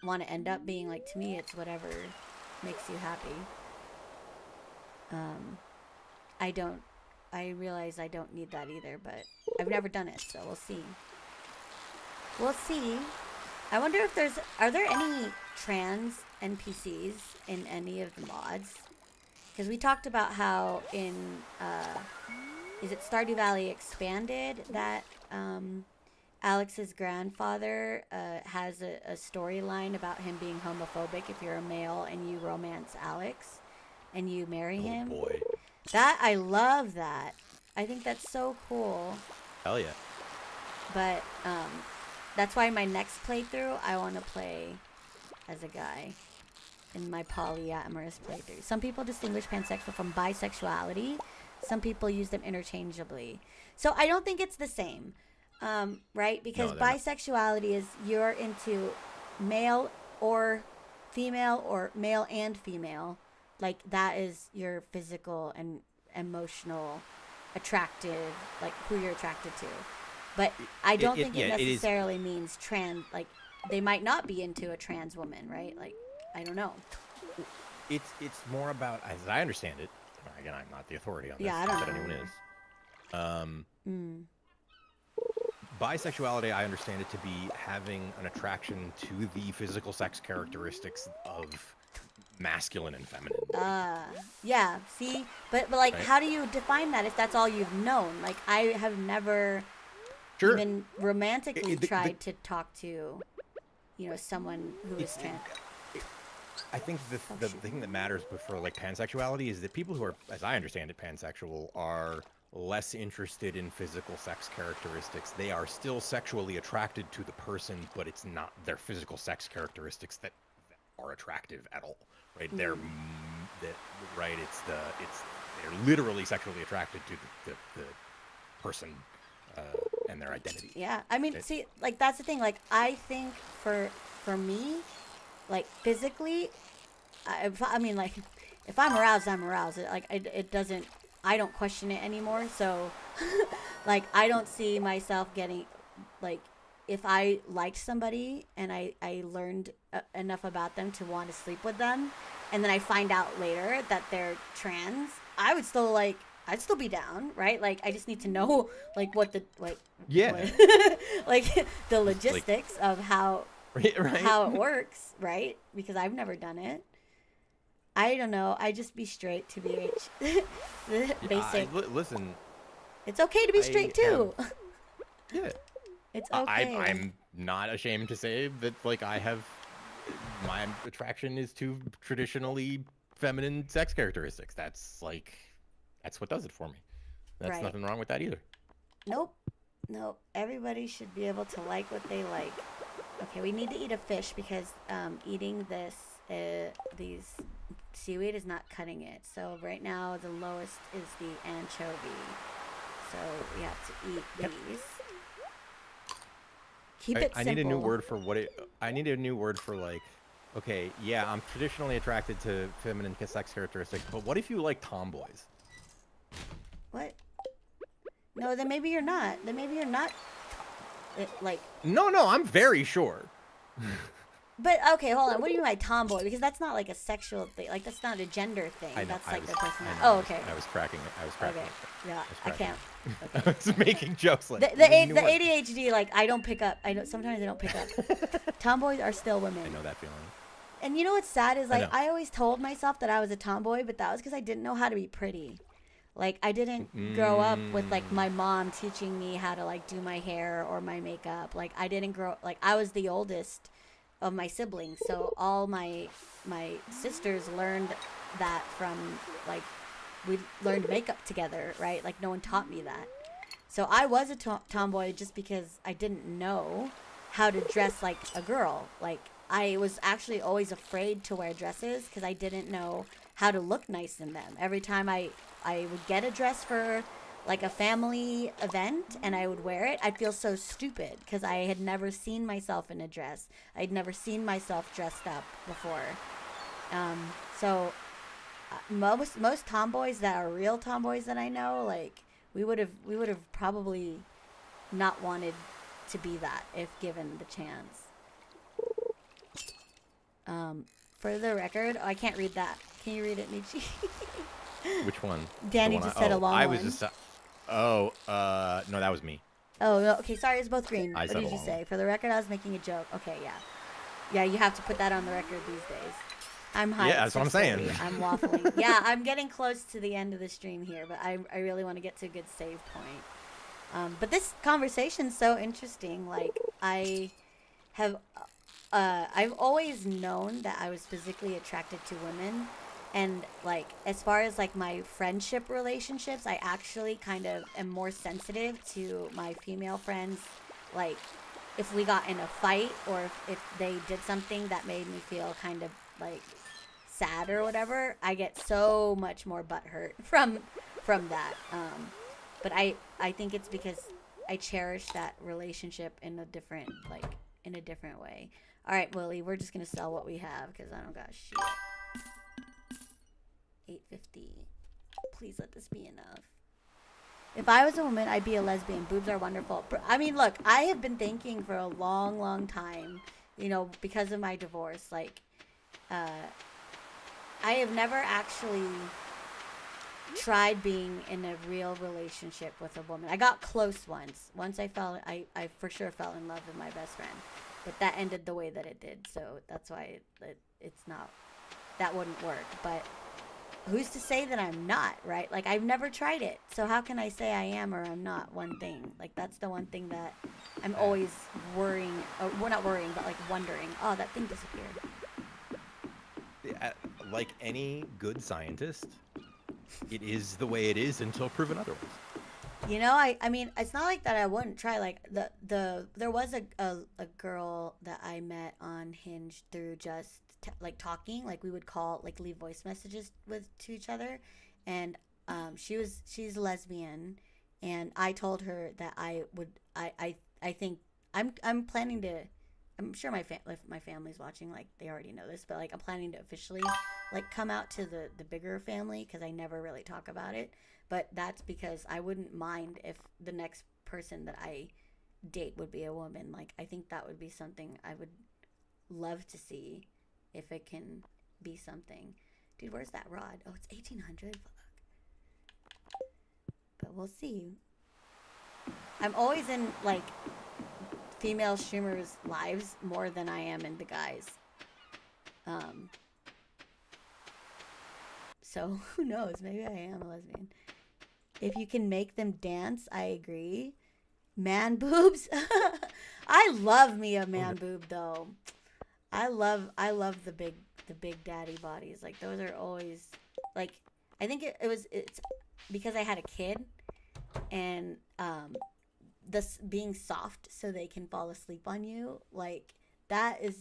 want to end up being. Like, to me, it's whatever makes you happy. I realize I don't need that either, but I've never done it, so we'll see. I wonder if are there any trans NPCs in any of the mods? Because we talked about how in is it Stardew Valley Expanded that Alex's grandfather has a storyline about him being homophobic if you're a male and you romance Alex and you marry him. Oh boy. I love that. I think that's so cool. Hell yeah. But that's why my next playthrough I want to play as a guy in my polyamorous playthrough. Some people distinguish pansexual from bisexuality. Some people use them interchangeably. So I don't think it's the same. Right? Because bisexuality is you're into male or female or male and female. Like, that is your physical and emotional attractive, like who you're attracted to. But I don't think it necessarily means trans. Like they might not be into a trans woman, right? Like I don't know. It's more about, as I understand it. Again, I'm not the authority on this. Yeah, I don't that know. anyone is. Bisexuality, I understand it to be having an attraction to the physical sex characteristics of masculine and feminine. Yeah. See, but like, Right. how do you define that if that's all you've known? Like, I have never even romantically tried to talk to, someone who is trans. I think the thing that matters for like pansexuality is that people who are, as I understand it, pansexual are less interested in physical sex characteristics. They are still sexually attracted to the person, but it's not their physical sex characteristics that are attractive at all, right? They're right. They're literally sexually attracted to the person and their identity. Yeah, I mean, see, like that's the thing. Like, I think for me, like physically, I mean, like if I'm aroused, I'm aroused. Like it doesn't. I don't question it anymore. So, like, I don't see myself getting, like, if I liked somebody and I learned enough about them to want to sleep with them, and then I find out later that they're trans, I'd still be down, right? Like, I just need to know, like, what the, like, like, the logistics of how it works, right? Because I've never done it. I don't know. I just be straight to BH. The basic. Listen. It's okay to be straight too. Yeah. It's okay. I'm not ashamed to say that, like, my attraction is to traditionally feminine sex characteristics. That's what does it for me. That's nothing wrong with that either. Nope. Everybody should be able to like what they like. Okay, we need to eat a fish because eating these seaweed is not cutting it. So right now the lowest is the anchovy. So we have to eat these. Keep it simple. I need a new word for I need a new word for, like, okay, yeah, I'm traditionally attracted to feminine sex characteristics, but what if you like tomboys? What? No, then maybe you're not. Like. No, I'm very sure. But okay, hold on. What do you mean by tomboy? Because that's not like a sexual thing. Like that's not a gender thing. That's like their personality. Oh, okay. I was cracking it. Okay. Yeah, I can't. Okay. I was making jokes like the ADHD. Like I don't pick up. Sometimes I don't pick up. Tomboys are still women. I know that feeling. And you know what's sad is like I always told myself that I was a tomboy, but that was because I didn't know how to be pretty. Like I didn't grow up with like my mom teaching me how to like do my hair or my makeup. Like I didn't grow like I was the oldest of my siblings, so all my sisters learned that from like we learned makeup together, right? Like no one taught me that. So I was a tomboy just because I didn't know how to dress like a girl. Like I was actually always afraid to wear dresses because I didn't know how to look nice in them. Every time I would get a dress for like a family event and I would wear it, I'd feel so stupid because I had never seen myself in a dress. I'd never seen myself dressed up before. So most tomboys that are real tomboys that I know, like we would have probably not wanted to be that if given the chance. For the record, I can't read that. Can you read it, Nietzsche? Which one? Danny just said a long one. I was just. No, that was me. Oh, no. Okay, sorry, it's both green. What did you say? For the record, I was making a joke. Okay, yeah. Yeah, you have to put that on the record these days. I'm high. Yeah, that's what I'm saying. I'm waffling. Yeah, I'm getting close to the end of the stream here, but I really want to get to a good save point. But this conversation's so interesting. Like, I've always known that I was physically attracted to women. And, like, as far as, like, my friendship relationships, I actually kind of am more sensitive to my female friends. Like, if we got in a fight or if they did something that made me feel kind of, like, sad or whatever, I get so much more butthurt from that. But I think it's because I cherish that relationship in a different way. All right, Willie, we're just going to sell what we have because I don't got shit. 850. Please let this be enough. If I was a woman, I'd be a lesbian. Boobs are wonderful. I mean, look, I have been thinking for a long, long time, because of my divorce, like, uh, I have never actually tried being in a real relationship with a woman. I got close once. Once I for sure fell in love with my best friend, but that ended the way that it did. So that's why it's not, that wouldn't work. But who's to say that I'm not, right? Like, I've never tried it. So how can I say I am or I'm not one thing? Like, that's the one thing that I'm always worrying, well, not worrying, but like wondering, oh, that thing disappeared. Like any good scientist, it is the way it is until proven otherwise. I mean, it's not like that I wouldn't try. Like, there was a girl that I met on Hinge through just like talking. Like, we would call, like, leave voice messages to each other, and she's lesbian, and I told her that I think I'm planning to. I'm sure my family's watching, like, they already know this, but like, I'm planning to officially, like, come out to the bigger family, because I never really talk about it. But that's because I wouldn't mind if the next person that I date would be a woman. Like, I think that would be something I would love to see, if it can be something. Dude, where's that rod? Oh, it's 1800. Fuck. But we'll see. I'm always in, like, female streamers' lives more than I am in the guys. So who knows? Maybe I am a lesbian. If you can make them dance, I agree. Man boobs. I love me a man boob though. I love the big daddy bodies. Like, those are always, like, I think it's because I had a kid, and this being soft so they can fall asleep on you, like, that is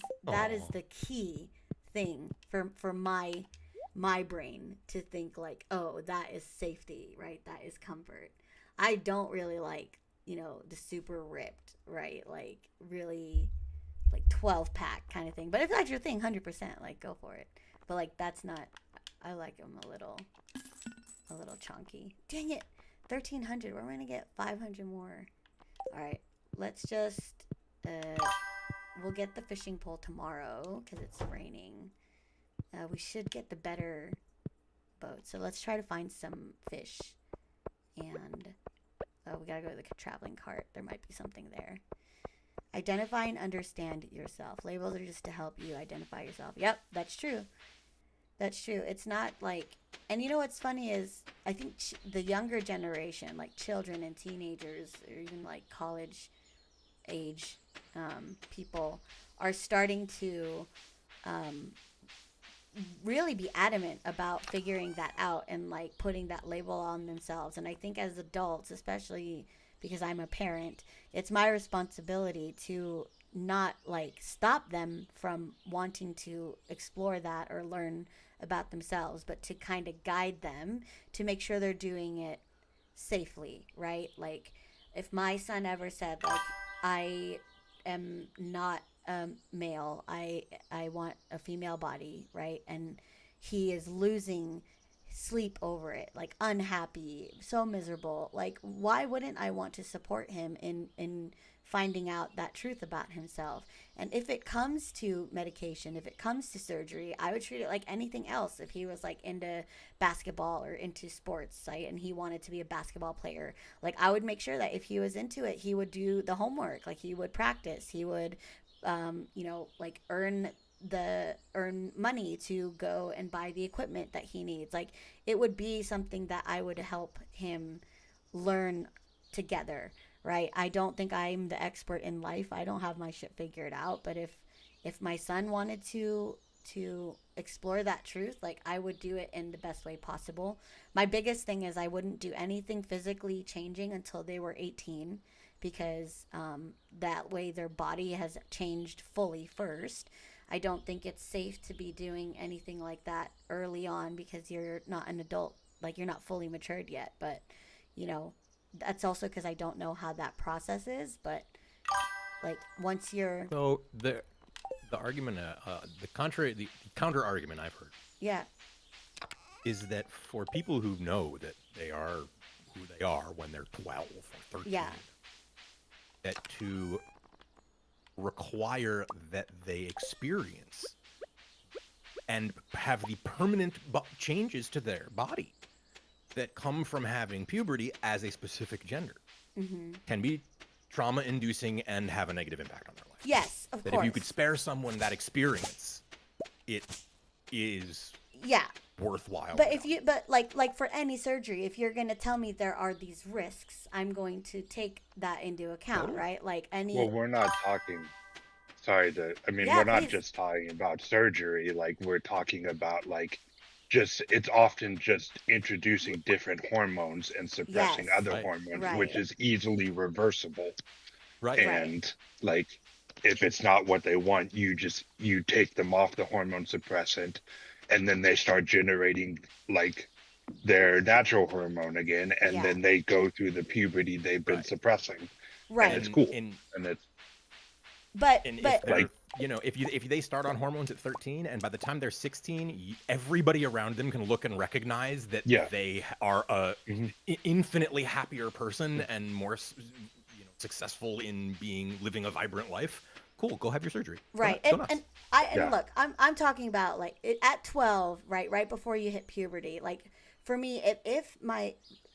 the key thing for my brain to think, like, oh, that is safety, right? That is comfort. I don't really like, the super ripped, right? Like, really, like, 12 pack kind of thing. But if that's your thing, 100%, like, go for it. But, like, that's not, I like them a little chunky. Dang it, 1,300. We're gonna get 500 more. All right, let's just we'll get the fishing pole tomorrow because it's raining. We should get the better boat. So let's try to find some fish. And we gotta go to the traveling cart. There might be something there. Identify and understand yourself. Labels are just to help you identify yourself. Yep, that's true. That's true. It's not like, and what's funny is, I think the younger generation, like children and teenagers, or even like college age people, are starting to really be adamant about figuring that out and, like, putting that label on themselves. And I think as adults, especially because I'm a parent, it's my responsibility to not, like, stop them from wanting to explore that or learn about themselves, but to kind of guide them to make sure they're doing it safely, right? Like, if my son ever said, like, I am not male, I want a female body, right? And he is losing sleep over it, like, unhappy, so miserable. Like, why wouldn't I want to support him in finding out that truth about himself? And if it comes to medication, if it comes to surgery, I would treat it like anything else. If he was, like, into basketball or into sports, right, and he wanted to be a basketball player, like, I would make sure that if he was into it, he would do the homework, like, he would practice, he would like, earn money to go and buy the equipment that he needs. Like, it would be something that I would help him learn together, right? I don't think I'm the expert in life. I don't have my shit figured out. But if my son wanted to explore that truth, like, I would do it in the best way possible. My biggest thing is I wouldn't do anything physically changing until they were 18, because that way their body has changed fully first. I don't think it's safe to be doing anything like that early on, because you're not an adult, like, you're not fully matured yet. But that's also because I don't know how that process is. But, like, once you're, So the argument, the counter argument I've heard, yeah, is that for people who know that they are who they are when they're 12 or 13. Yeah. That to require that they experience and have the permanent changes to their body that come from having puberty as a specific gender can be trauma-inducing and have a negative impact on their life. Yes, of that course. If you could spare someone that experience, it is worthwhile. But if you, like for any surgery, if you're gonna tell me there are these risks, I'm going to take that into account, right? Like any. Well, we're not talking. Sorry to. I mean, Yeah, we're not please. just talking about surgery. Like we're talking about like. Just it's often just introducing different hormones and suppressing other hormones, which is easily reversible. Right. And like if it's not what they want, you take them off the hormone suppressant, and then they start generating like their natural hormone again, and then they go through the puberty they've been suppressing. Right. And it's cool. And it's But like if they start on hormones at 13 and by the time they're 16, everybody around them can look and recognize that they are a infinitely happier person and more successful in living a vibrant life. Cool, go have your surgery. Right. And look, I'm talking about like at 12, right before you hit puberty. Like for me, if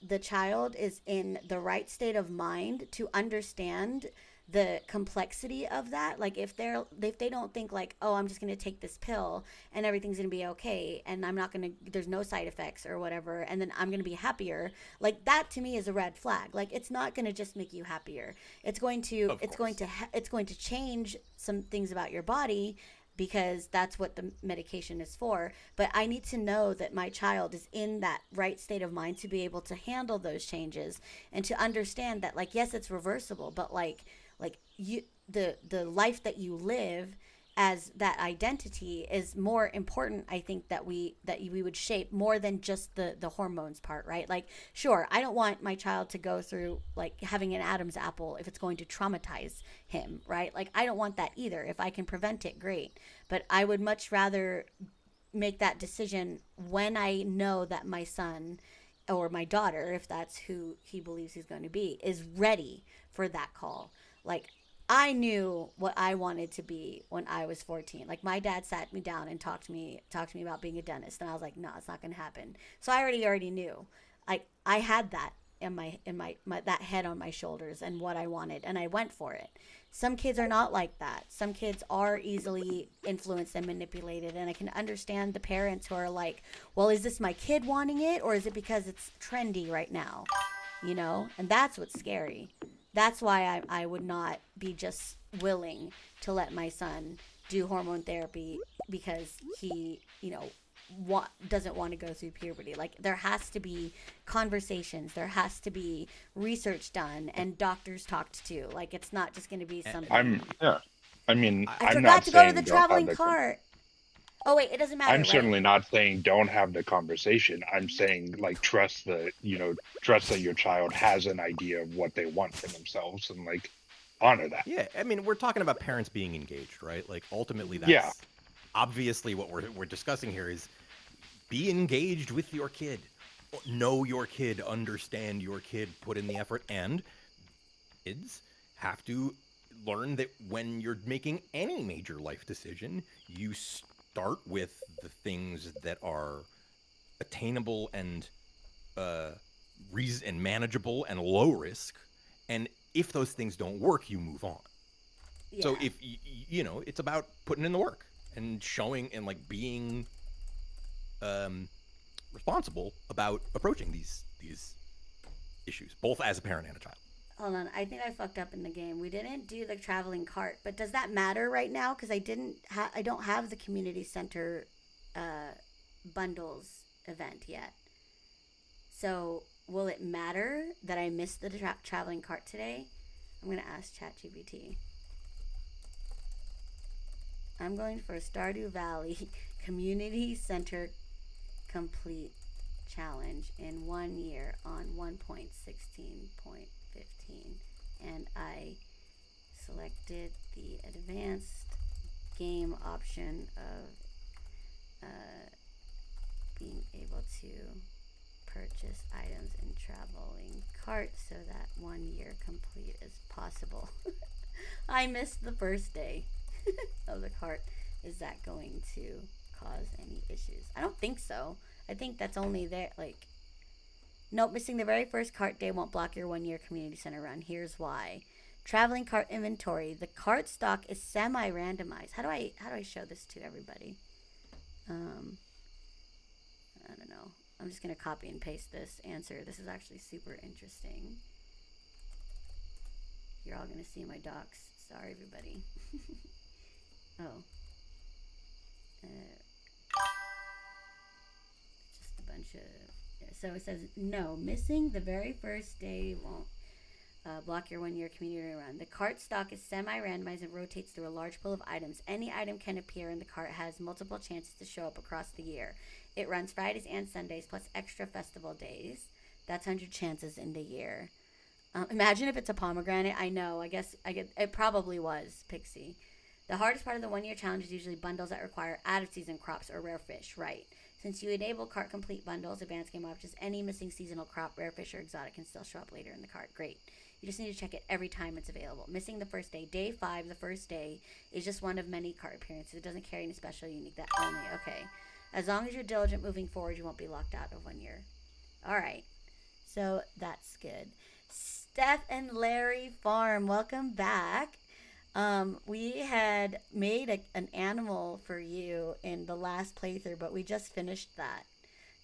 the child is in the right state of mind to understand the complexity of that, like if they don't think like, oh, I'm just going to take this pill and everything's going to be okay and there's no side effects or whatever, and then I'm going to be happier, like that to me is a red flag. Like it's not going to just make you happier. It's going to change some things about your body, because that's what the medication is for. But I need to know that my child is in that right state of mind to be able to handle those changes and to understand that, like, yes, it's reversible, but like you, the life that you live as that identity is more important. I think that we would shape more than just the hormones part, right? Like, sure, I don't want my child to go through like having an Adam's apple if it's going to traumatize him, right? Like I don't want that either. If I can prevent it, great. But I would much rather make that decision when I know that my son or my daughter, if that's who he believes he's going to be, is ready for that call. Like I knew what I wanted to be when I was 14. Like my dad sat me down and talked to me about being a dentist, and I was like, no, it's not going to happen. So I already knew. I had that in my that head on my shoulders and what I wanted, and I went for it. Some kids are not like that. Some kids are easily influenced and manipulated, and I can understand the parents who are like, well, is this my kid wanting it, or is it because it's trendy right now? You know, and that's what's scary. That's why I would not be just willing to let my son do hormone therapy because he, doesn't want to go through puberty. Like there has to be conversations, there has to be research done, and doctors talked to. Like it's not just going to be something. I forgot to go to the traveling cart. Oh wait, it doesn't matter. I'm certainly not saying don't have the conversation. I'm saying like trust that your child has an idea of what they want for themselves and like honor that. Yeah, I mean we're talking about parents being engaged, right? Like ultimately that's obviously what we're discussing here is be engaged with your kid. Know your kid, understand your kid, put in the effort, and kids have to learn that when you're making any major life decision, you start with the things that are attainable and manageable and low risk, and if those things don't work, you move on. So if it's about putting in the work and showing and like being responsible about approaching these issues, both as a parent and a child. Hold on, I think I fucked up in the game. We didn't do the traveling cart, but does that matter right now? Because I don't have the community center bundles event yet. So will it matter that I missed the traveling cart today? I'm gonna ask ChatGPT. I'm going for Stardew Valley Community Center Complete Challenge in 1 year on 1.16.15, and I selected the advanced game option of being able to purchase items in traveling cart so that 1 year complete is possible. I missed the first day of the cart. Is that going to cause any issues? I don't think so. I think that's only there, like, nope, missing the very first cart day won't block your 1 year community center run. Here's why. Traveling cart inventory. The cart stock is semi-randomized. How do I show this to everybody? I don't know. I'm just gonna copy and paste this answer. This is actually super interesting. You're all gonna see my docs. Sorry, everybody. Oh. Just a bunch of. So it says no. Missing the very first day won't block your 1 year community run. The cart stock is semi-randomized and rotates through a large pool of items. Any item can appear in the cart, has multiple chances to show up across the year. It runs Fridays and Sundays plus extra festival days. That's 100 chances in the year. Imagine if it's a pomegranate. I know. I guess it probably was, Pixie. The hardest part of the 1 year challenge is usually bundles that require out of season crops or rare fish. Right. Since you enable cart complete bundles, advanced game options, any missing seasonal crop, rare fish, or exotic can still show up later in the cart. Great. You just need to check it every time it's available. Missing the first day. Day 5, the first day, is just one of many cart appearances. It doesn't carry any special unique that only. Okay. As long as you're diligent moving forward, you won't be locked out of 1 year. All right. So that's good. Steph and Larry Farm, welcome back. We had made an animal for you in the last playthrough, but we just finished that.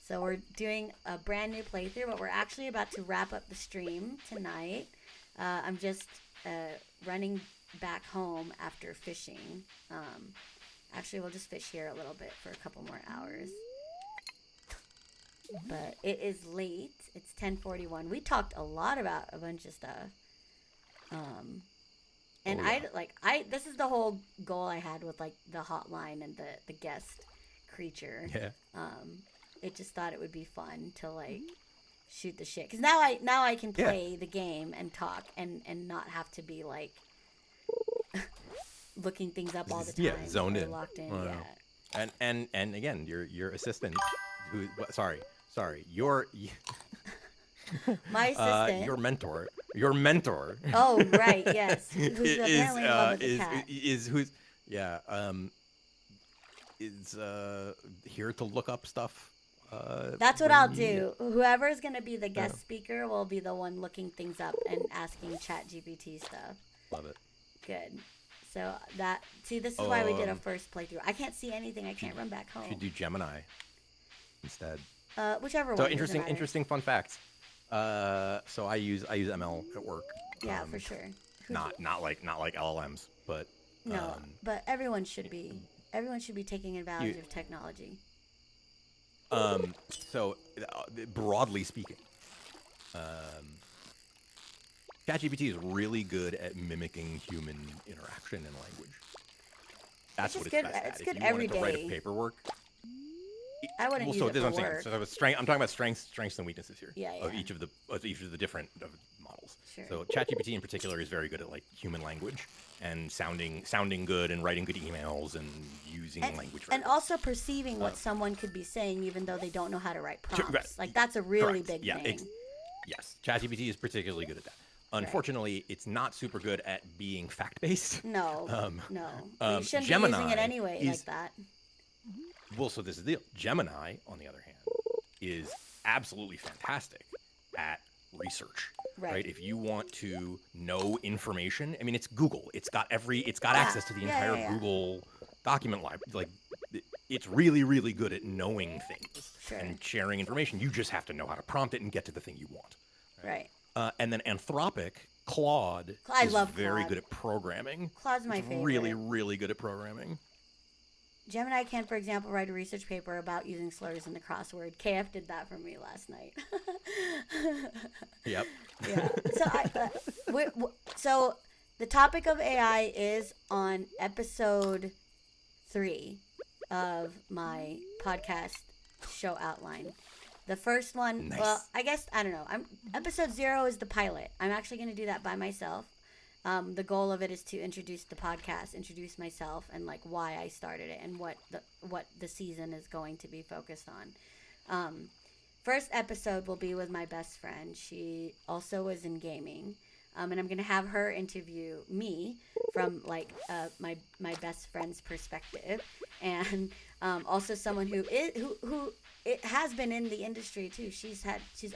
So we're doing a brand new playthrough, but we're actually about to wrap up the stream tonight. I'm just running back home after fishing. Actually, we'll just fish here a little bit for a couple more hours. But it is late. It's 10:41. We talked a lot about a bunch of stuff. And this is the whole goal I had with like the hotline and the guest creature. Yeah. It just thought it would be fun to like shoot the shit, because now I can play the game and talk and not have to be like looking things up all the time. Yeah, zoned in. Locked in. Yeah. And again, your assistant, who sorry, your my assistant, your mentor. Oh right, yes. Who's apparently in love with the cat. Is here to look up stuff. That's what I'll do. Whoever's going to be the guest speaker will be the one looking things up and asking ChatGPT stuff. Love it. Good. So this is why we did a first playthrough. I can't see anything. I can't run back home. You should do Gemini instead. Whichever so one. Interesting fun fact. So I use ML at work. Yeah, for sure. Not like LLMs, but no. But everyone should be taking advantage of technology. So broadly speaking, ChatGPT is really good at mimicking human interaction and language. That's what it's best at. It's good if you every wanted to write day. a paperwork. I wouldn't use it for work. So I'm talking about strengths and weaknesses here. Yeah. Of each of the different models. Sure. So ChatGPT in particular is very good at like human language and sounding good and writing good emails and using language. And also perceiving what someone could be saying, even though they don't know how to write prompts. Like that's a really big thing. Yes, ChatGPT is particularly good at that. Unfortunately, it's not super good at being fact-based. No. You shouldn't Gemini be using it anyway like that. Well, so this is the deal. Gemini, on the other hand, is absolutely fantastic at research. Right. If you want to know information, I mean, it's Google. It's got access to the entire Google document library. Like, it's really, really good at knowing things and sharing information. You just have to know how to prompt it and get to the thing you want. Right. And then Anthropic, Claude, is very good at programming. Claude's my favorite. Really, really good at programming. Gemini can, for example, write a research paper about using slurs in the crossword. KF did that for me last night. Yep. Yeah. So the topic of AI is on episode 3 of my podcast show outline. The first one, nice. Well, I guess, I don't know. Episode 0 is the pilot. I'm actually going to do that by myself. The goal of it is to introduce the podcast, introduce myself, and like why I started it and what the season is going to be focused on. first episode will be with my best friend. She also was in gaming. And I'm gonna have her interview me from like my best friend's perspective, and also someone who it has been in the industry too. She's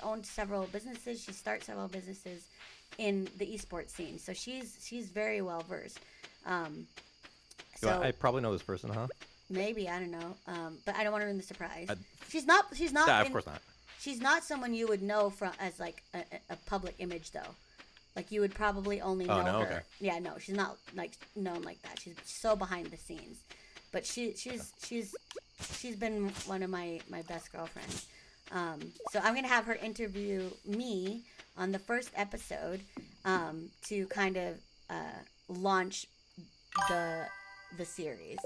owned several businesses. She started several businesses in the esports scene, so she's very well versed. So I probably know this person, huh? maybe, I don't know, but I don't want to ruin the surprise. She's not. Yeah, of course not. She's not someone you would know from as like a public image though. Like you would probably only know her. Okay. Yeah, no, she's not like known like that. She's so behind the scenes, but she's been one of my best girlfriends. So I'm gonna have her interview me on the first episode to kind of launch the series.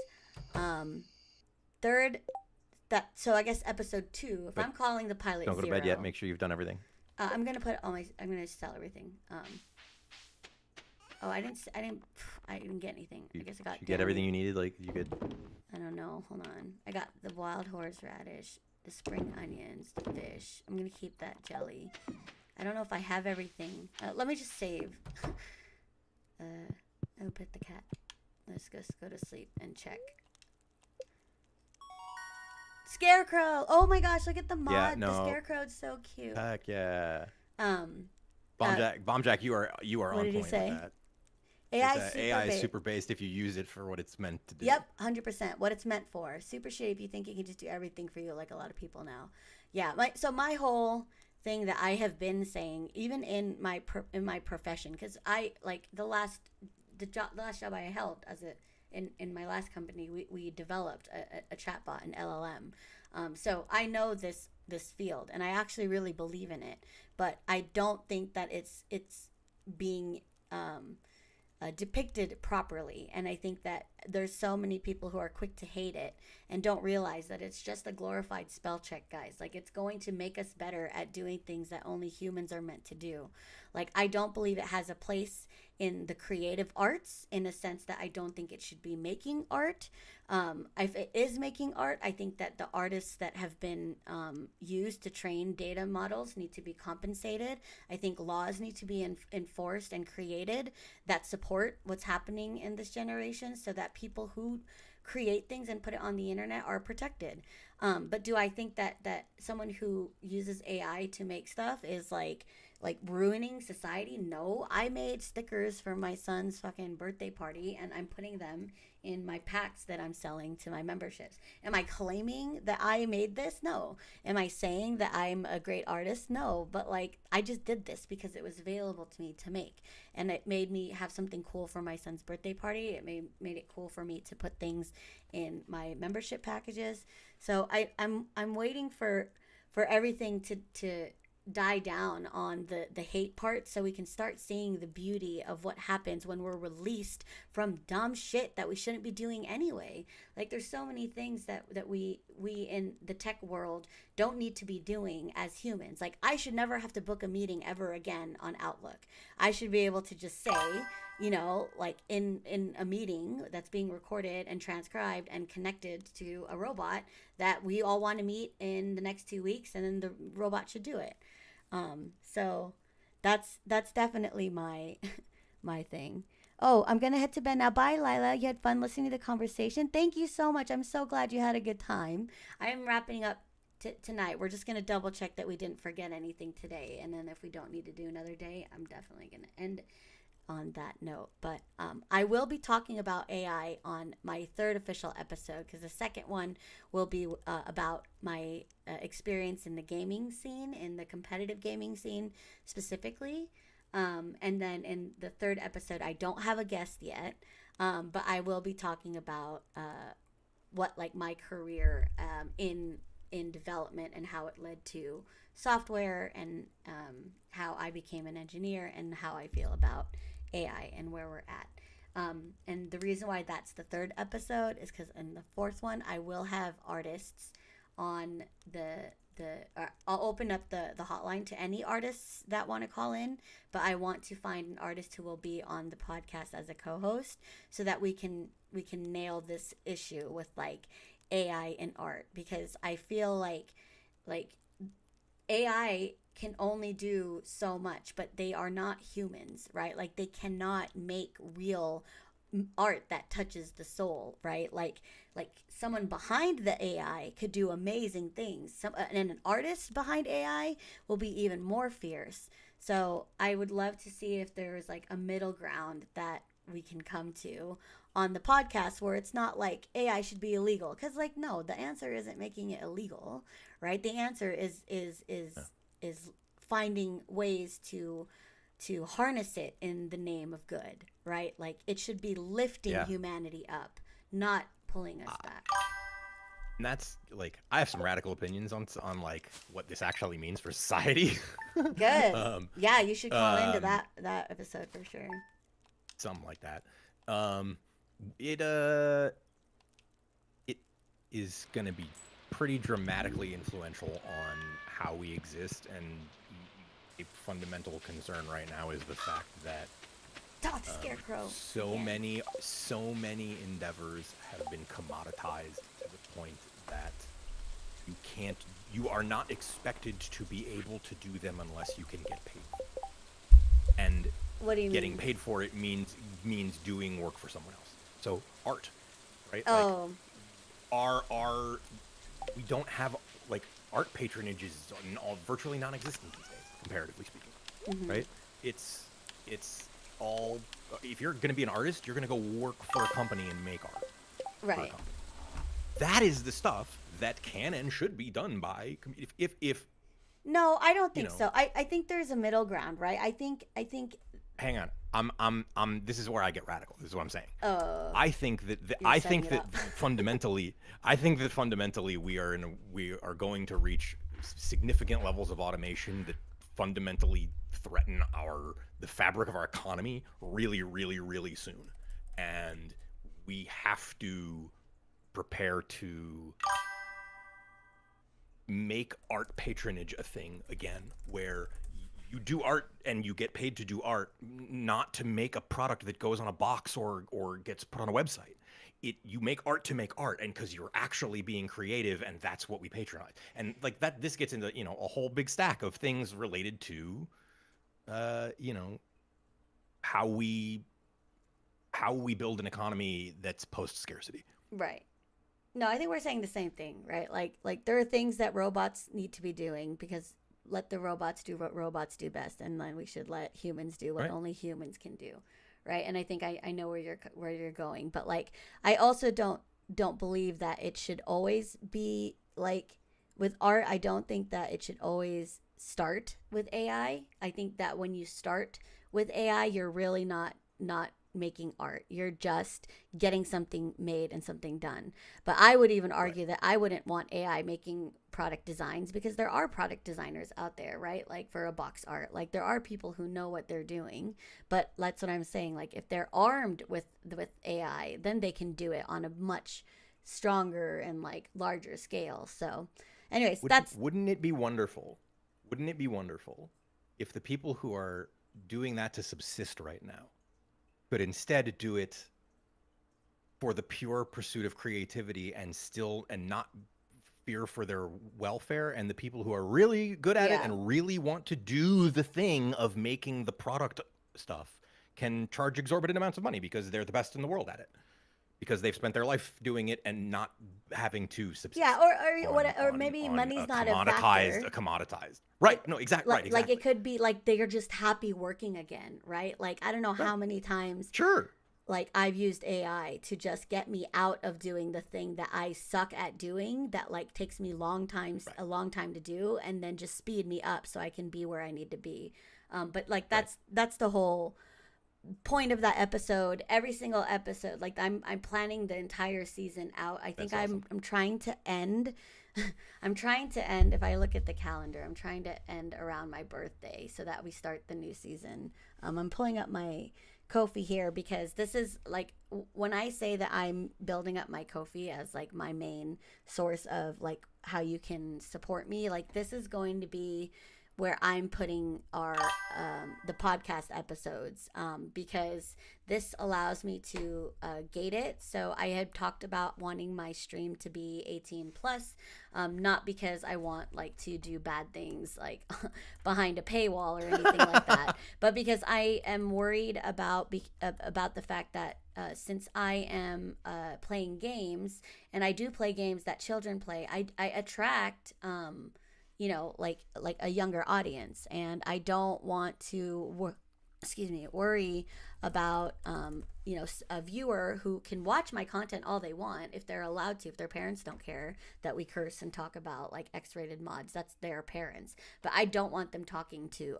So I guess episode 2. If I'm calling the pilot, don't go to bed yet. Make sure you've done everything. I'm gonna put all my. I'm gonna sell everything. I didn't get anything. I guess I got. You get everything you needed. Like you could. I don't know. Hold on. I got the wild horseradish, the spring onions, the fish. I'm gonna keep that jelly. I don't know if I have everything. Let me just save. I'll put the cat. Let's just go to sleep and check. Scarecrow! Oh my gosh, look at the mod. Yeah, no. The Scarecrow's so cute. Heck yeah. Bombjack, you are what on did he point say? with that. AI is super based if you use it for what it's meant to do. Yep, 100%. What it's meant for. Super shitty if you think it can just do everything for you, like a lot of people now. Yeah. My whole thing that I have been saying, even in my profession, because I like the last job I held in my last company, we developed a chatbot, an LLM. So I know this field, and I actually really believe in it. But I don't think that it's being depicted properly, and I think that there's so many people who are quick to hate it and don't realize that it's just a glorified spell check, guys. Like, it's going to make us better at doing things that only humans are meant to do. Like, I don't believe it has a place in the creative arts, in a sense that I don't think it should be making art. If it is making art, I think that the artists that have been used to train data models need to be compensated. I think laws need to be enforced and created that support what's happening in this generation, so that people who create things and put it on the internet are protected. But do I think that someone who uses AI to make stuff is like ruining society? No. I made stickers for my son's fucking birthday party, and I'm putting them in my packs that I'm selling to my memberships. Am I claiming that I made this? No. Am I saying that I'm a great artist? No. But like, I just did this because it was available to me to make, and it made me have something cool for my son's birthday party. It made it cool for me to put things in my membership packages. So I'm waiting for everything to die down on the hate part, so we can start seeing the beauty of what happens when we're released from dumb shit that we shouldn't be doing anyway. Like, there's so many things that we in the tech world don't need to be doing as humans. Like, I should never have to book a meeting ever again on Outlook. I should be able to just say, like in a meeting that's being recorded and transcribed and connected to a robot, that we all want to meet in the next 2 weeks, and then the robot should do it. So that's definitely my thing. Oh, I'm gonna head to bed now. Bye, Lila. You had fun listening to the conversation. Thank you so much. I'm so glad you had a good time. I am wrapping up tonight. We're just gonna double check that we didn't forget anything today, and then if we don't need to do another day, I'm definitely gonna end on that note. But I will be talking about AI on my third official episode, because the second one will be about my experience in the gaming scene, in the competitive gaming scene specifically. And then in the third episode, I don't have a guest yet, but I will be talking about what, like, my career in development and how it led to software, and how I became an engineer, and how I feel about AI and where we're at. And the reason why that's the third episode is because in the fourth one, I will have artists on I'll open up the hotline to any artists that want to call in, but I want to find an artist who will be on the podcast as a co-host, so that we can nail this issue with like AI and art, because I feel like AI can only do so much, but they are not humans, right? Like they cannot make real art that touches the soul, right? Like someone behind the AI could do amazing things. And an artist behind AI will be even more fierce. So I would love to see if there is like a middle ground that we can come to on the podcast where it's not like AI should be illegal, because like no, the answer isn't making it illegal, right? The answer is finding ways to harness it in the name of good, right? Like it should be lifting humanity up, not pulling us back. And that's like, I have some radical opinions on like what this actually means for society. Good. Yeah, you should call into that episode for sure. Something like that. It is going to be pretty dramatically influential on how we exist, and a fundamental concern right now is the fact that the scarecrow. So many endeavors have been commoditized to the point that you are not expected to be able to do them unless you can get paid. And what do you getting mean? paid for it means doing work for someone else. So art, right? Oh. Like, we don't have, like, art patronage is virtually non-existent these days, comparatively speaking, right? It's all, if you're going to be an artist, you're going to go work for a company and make art. Right. That is the stuff that can and should be done by, if No, I don't think so. I think there's a middle ground, right? I think hang on. I'm this is where I get radical. This is what I'm saying. I think that fundamentally we are going to reach significant levels of automation that fundamentally threaten the fabric of our economy really, really, really soon. And we have to prepare to make art patronage a thing again, where you do art and you get paid to do art, not to make a product that goes on a box or gets put on a website. You make art to make art, and because you're actually being creative, and that's what we patronize. And like that, this gets into a whole big stack of things related to how we build an economy that's post scarcity. Right. No, I think we're saying the same thing, right? Like there are things that robots need to be doing, because let the robots do what robots do best, and then we should let humans do what only humans can do, right? And I think I know where you're going, but like I also don't believe that it should always be like with art. I don't think that it should always start with AI. I think that when you start with AI, you're really not making art. You're just getting something made and something done. But I would even argue that I wouldn't want AI making product designs, because there are product designers out there, right? Like for a box art, like there are people who know what they're doing. But that's what I'm saying. Like if they're armed with AI, then they can do it on a much stronger and like larger scale. So anyways, wouldn't it be wonderful? Wouldn't it be wonderful if the people who are doing that to subsist right now could instead do it for the pure pursuit of creativity and not fear for their welfare, and the people who are really good at it and really want to do the thing of making the product stuff can charge exorbitant amounts of money because they're the best in the world at it, because they've spent their life doing it and not having to subsist. Yeah, or maybe money's not a factor. Commoditized. Right. No, exactly. Right. Exactly. Like it could be like they're just happy working again, right? Like I don't know how many times. Sure. Like I've used AI to just get me out of doing the thing that I suck at doing, that like takes me a long time to do, and then just speed me up so I can be where I need to be. But like that's the whole point of that episode. Every single episode, like I'm planning the entire season out. I think I'm trying to end. I'm trying to end, if I look at the calendar, I'm trying to end around my birthday so that we start the new season. I'm pulling up my Ko-fi here, because this is like, when I say that I'm building up my Ko-fi as like my main source of like how you can support me, like this is going to be where I'm putting our the podcast episodes, because this allows me to gate it. So I had talked about wanting my stream to be 18 plus, not because I want like to do bad things like behind a paywall or anything like that, but because I am worried about the fact that since I am playing games, and I do play games that children play, I attract like a younger audience, and I don't want to worry about a viewer who can watch my content all they want if they're allowed to, if their parents don't care that we curse and talk about like X-rated mods. That's their parents, but I don't want them talking to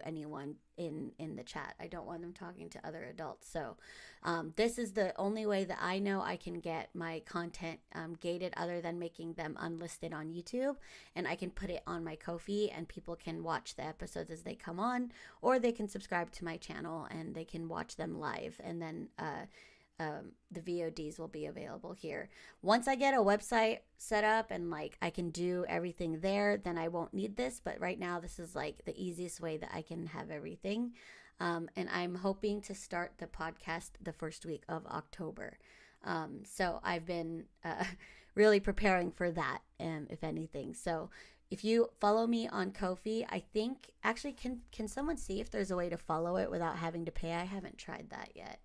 anyone in the chat. I don't want them talking to other adults. So this is the only way that I know I can get my content gated, other than making them unlisted on YouTube, and I can put it on my Ko-fi and people can watch the episodes as they come on, or they can subscribe to my channel and they can watch them live, and then the VODs will be available here. Once I get a website set up and like I can do everything there, then I won't need this. But right now, this is like the easiest way that I can have everything. And I'm hoping to start the podcast the first week of October. So I've been really preparing for that, if anything. So if you follow me on Ko-fi, I think actually can someone see if there's a way to follow it without having to pay? I haven't tried that yet.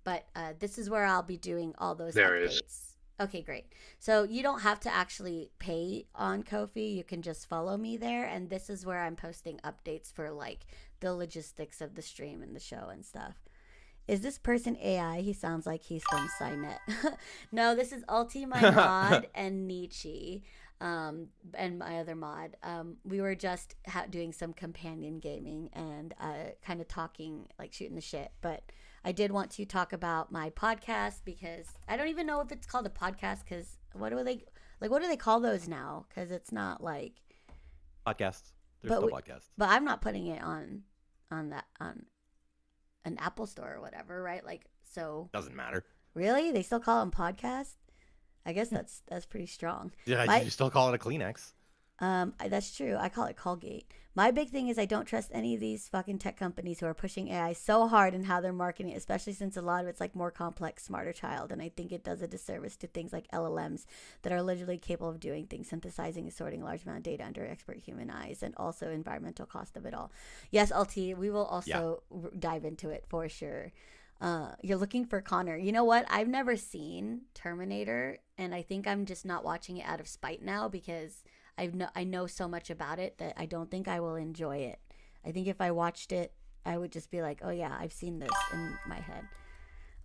But this is where I'll be doing all those updates. Okay, great. So you don't have to actually pay on Ko-fi. You can just follow me there. And this is where I'm posting updates for like the logistics of the stream and the show and stuff. Is this person AI? He sounds like he's from Cynet. No, this is Ulti, my mod, and Nietzsche, and my other mod. We were just doing some companion gaming and kind of talking, like shooting the shit. But I did want to talk about my podcast, because I don't even know if it's called a podcast, because what do they call those now? Because it's not like podcasts. There's no podcasts. But I'm not putting it on an Apple store or whatever, right? Like, so doesn't matter. Really? They still call them podcasts? I guess that's pretty strong. Yeah, you still call it a Kleenex. That's true. I call it Colgate. My big thing is I don't trust any of these fucking tech companies who are pushing AI so hard in how they're marketing it, especially since a lot of it's like more complex, smarter child. And I think it does a disservice to things like LLMs that are literally capable of doing things, synthesizing and sorting a large amount of data under expert human eyes, and also environmental cost of it all. Yes, LT, we will also dive into it for sure. You're looking for Connor. You know what? I've never seen Terminator, and I think I'm just not watching it out of spite now, because I know so much about it that I don't think I will enjoy it. I think if I watched it, I would just be like, oh yeah, I've seen this in my head.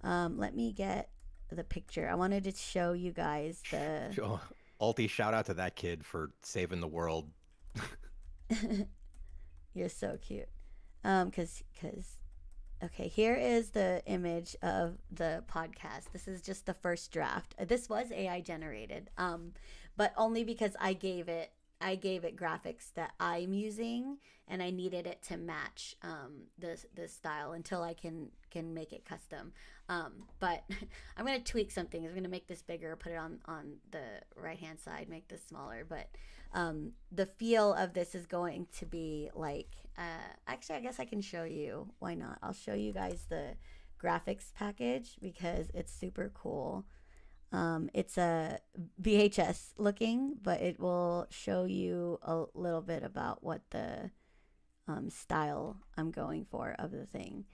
Let me get the picture. I wanted to show you guys the... Alti, shout out to that kid for saving the world. You're so cute. Okay, here is the image of the podcast. This is just the first draft. This was AI generated, but only because I gave it graphics that I'm using, and I needed it to match the style until I can make it custom. But I'm gonna tweak something. I'm gonna make this bigger, put it on the right hand side, make this smaller. But the feel of this is going to be like, actually, I guess I can show you. Why not? I'll show you guys the graphics package because it's super cool. It's a VHS looking, but it will show you a little bit about what the style I'm going for of the thing.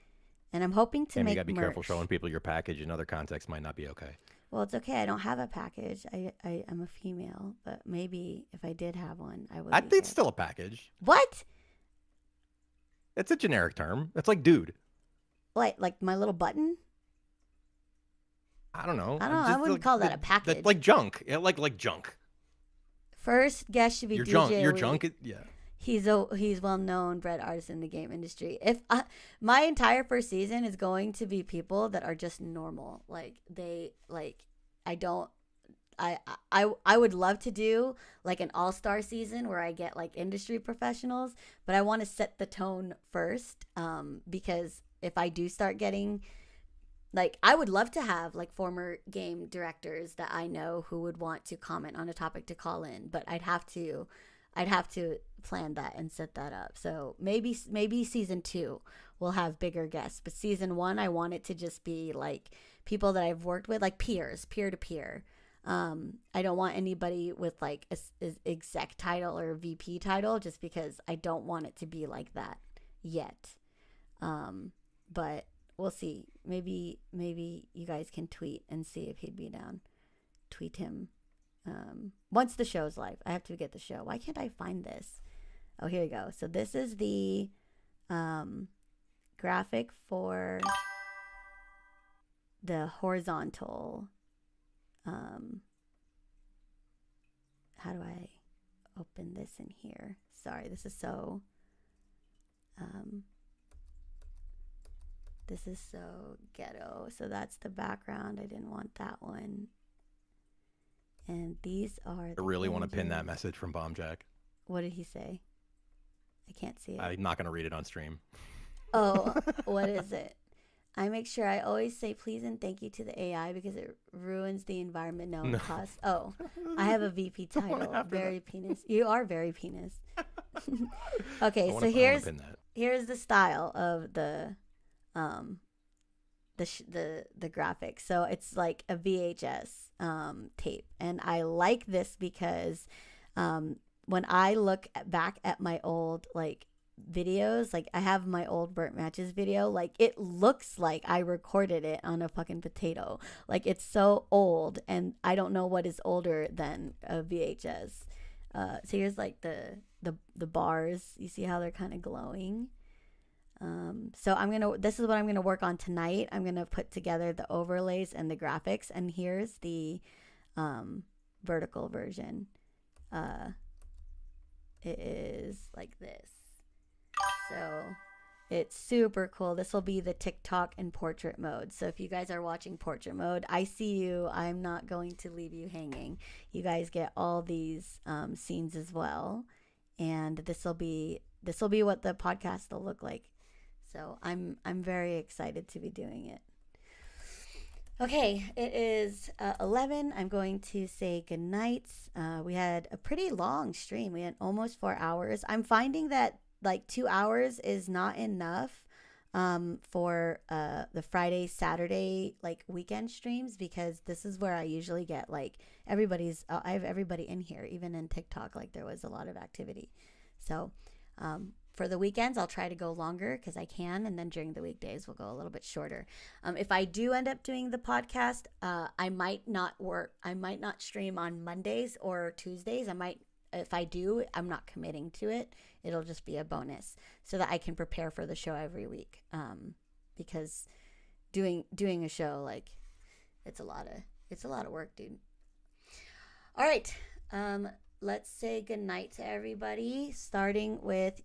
And I'm hoping to make you gotta be merch. careful showing people your package. In other contexts might not be okay. Well, it's okay. I don't have a package. I'm a female, but maybe if I did have one, I would. I think it's still a package. What? It's a generic term. It's like dude. Like my little button? I don't know. I wouldn't call that a package. Like junk. Yeah, like junk. First guest should be your DJ junk. Your Elite. junk. Yeah. He's well known bread artist in the game industry. If my entire first season is going to be people that are just normal, I would love to do like an all-star season where I get like industry professionals, but I want to set the tone first, because if I do start getting, like, I would love to have like former game directors that I know who would want to comment on a topic to call in, but I'd have to I'd have to plan that and set that up. So maybe season 2 will have bigger guests, but season 1 I want it to just be like people that I've worked with, like peer to peer. I don't want anybody with like a exec title or VP title, just because I don't want it to be like that yet. But we'll see. Maybe you guys can tweet and see if he'd be down. Tweet him once the show's live. I have to get the show. Why can't I find this? Oh, here you go. So this is the graphic for the horizontal. How do I open this in here? Sorry, this is so ghetto. So that's the background. I didn't want that one. And these are I really want to pin that message from Bomb Jack. What did he say? I can't see it. I'm not going to read it on stream. Oh, what is it? I make sure I always say please and thank you to the AI because it ruins the environment. No, it costs. Oh, I have a VP title. Very penis. You are very penis. Okay, so here's the style of the graphic. So it's like a VHS tape, and I like this because when I look back at my old like videos, like I have my old burnt matches video, like it looks like I recorded it on a fucking potato. Like it's so old, and I don't know what is older than a VHS. So here's like the bars. You see how they're kind of glowing. So this is what I'm gonna work on tonight. I'm gonna put together the overlays and the graphics, and here's the vertical version. It is like this. So it's super cool. This will be the TikTok and portrait mode. So if you guys are watching portrait mode, I see you. I'm not going to leave you hanging. You guys get all these scenes as well, and this will be what the podcast will look like. So I'm very excited to be doing it. Okay, it is 11. I'm going to say goodnight. We had a pretty long stream. We had almost 4 hours. I'm finding that like 2 hours is not enough for the Friday, Saturday, like weekend streams, because this is where I usually get like I have everybody in here, even in TikTok, like there was a lot of activity. So for the weekends, I'll try to go longer because I can, and then during the weekdays, we'll go a little bit shorter. If I do end up doing the podcast, I might not stream on Mondays or Tuesdays. If I do, I'm not committing to it. It'll just be a bonus so that I can prepare for the show every week. Because doing a show, like it's a lot of work, dude. All right. Let's say goodnight to everybody, starting with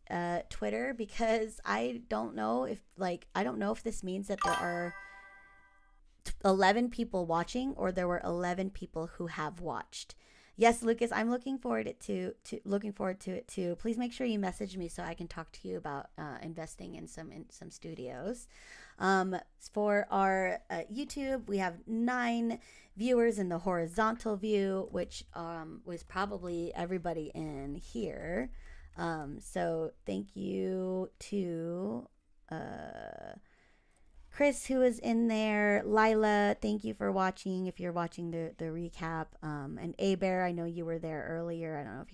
Twitter, because I don't know if this means that there are 11 people watching or there were 11 people who have watched. Yes, Lucas, I'm looking forward to it too. Please make sure you message me so I can talk to you about investing in some studios. For our YouTube, we have 9 viewers in the horizontal view, which was probably everybody in here. So thank you to Chris, who was in there. Lila, thank you for watching. If you're watching the recap, and A-Bear, I know you were there earlier. I don't know if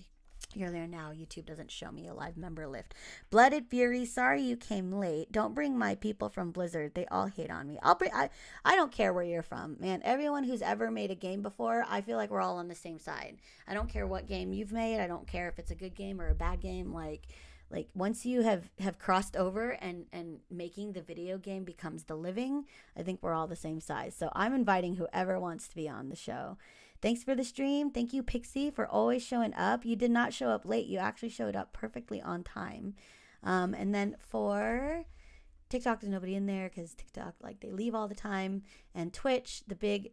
you're there now. YouTube doesn't show me a live member lift. Blooded Fury, sorry you came late. Don't bring my people from Blizzard. They all hate on me. I don't care where you're from, man. Everyone who's ever made a game before, I feel like we're all on the same side. I don't care what game you've made. I don't care if it's a good game or a bad game. Like once you have crossed over and making the video game becomes the living, I think we're all the same size. So I'm inviting whoever wants to be on the show. Thanks for the stream. Thank you, Pixie, for always showing up. You did not show up late. You actually showed up perfectly on time. And then for TikTok, there's nobody in there because TikTok, like, they leave all the time. And Twitch, the big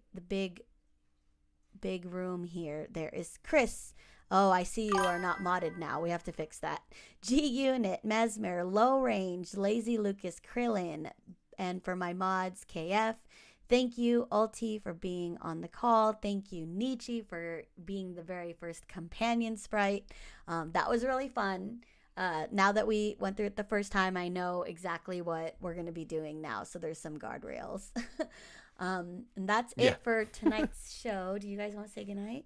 room here, there is Chris. Oh, I see you are not modded now. We have to fix that. G-Unit, Mesmer, Low Range, Lazy Lucas, Krillin. And for my mods, KF, Thank you, Ulti, for being on the call. Thank you, Nietzsche, for being the very first companion sprite. That was really fun. Now that we went through it the first time, I know exactly what we're going to be doing now. So there's some guardrails. And that's it for tonight's show. Do you guys want to say goodnight?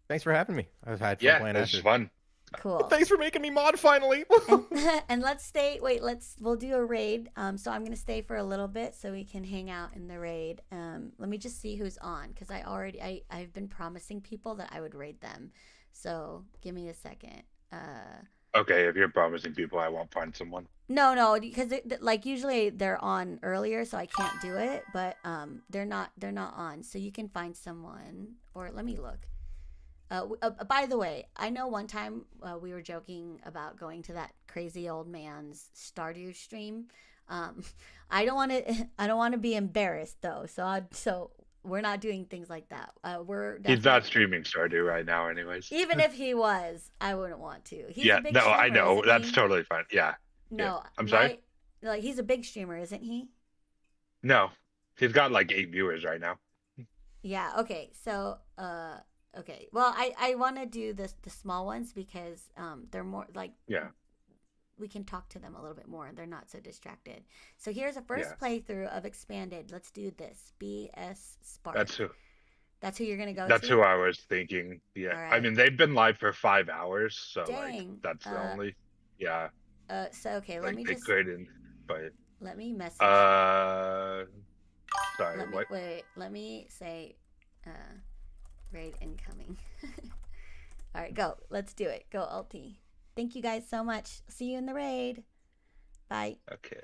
Thanks for having me. I've had fun playing. Yeah, it was fun. Cool. Thanks for making me mod finally. And let's stay. Wait, we'll do a raid. So I'm gonna stay for a little bit so we can hang out in the raid. Let me just see who's on because I've been promising people that I would raid them. So give me a second. Okay, if you're promising people, I won't find someone. No, because like usually they're on earlier, so I can't do it. But they're not on, so you can find someone. Or let me look. By the way, I know one time we were joking about going to that crazy old man's Stardew stream. I don't want to be embarrassed though, so we're not doing things like that. He's not streaming Stardew right now, anyways. Even if he was, I wouldn't want to. He's yeah, a big no, streamer, I know that's he? totally fine. Yeah. No, yeah. I'm sorry. Like he's a big streamer, isn't he? No, he's got like 8 viewers right now. Yeah. Okay. So, okay. Well, I want to do the small ones because they're more like we can talk to them a little bit more and they're not so distracted. So here's a first playthrough of Expanded. Let's do this. BS Spark. That's who you're gonna go. That's to? who I was thinking. Yeah. Right. I mean they've been live for 5 hours, so Dang. like that's the only. Yeah. So okay, like, let me just. But. Let me message. Sorry. What? Wait. Let me say. Raid incoming. All right, go. Let's do it. Go, Ulti. Thank you guys so much. See you in the raid. Bye. Okay.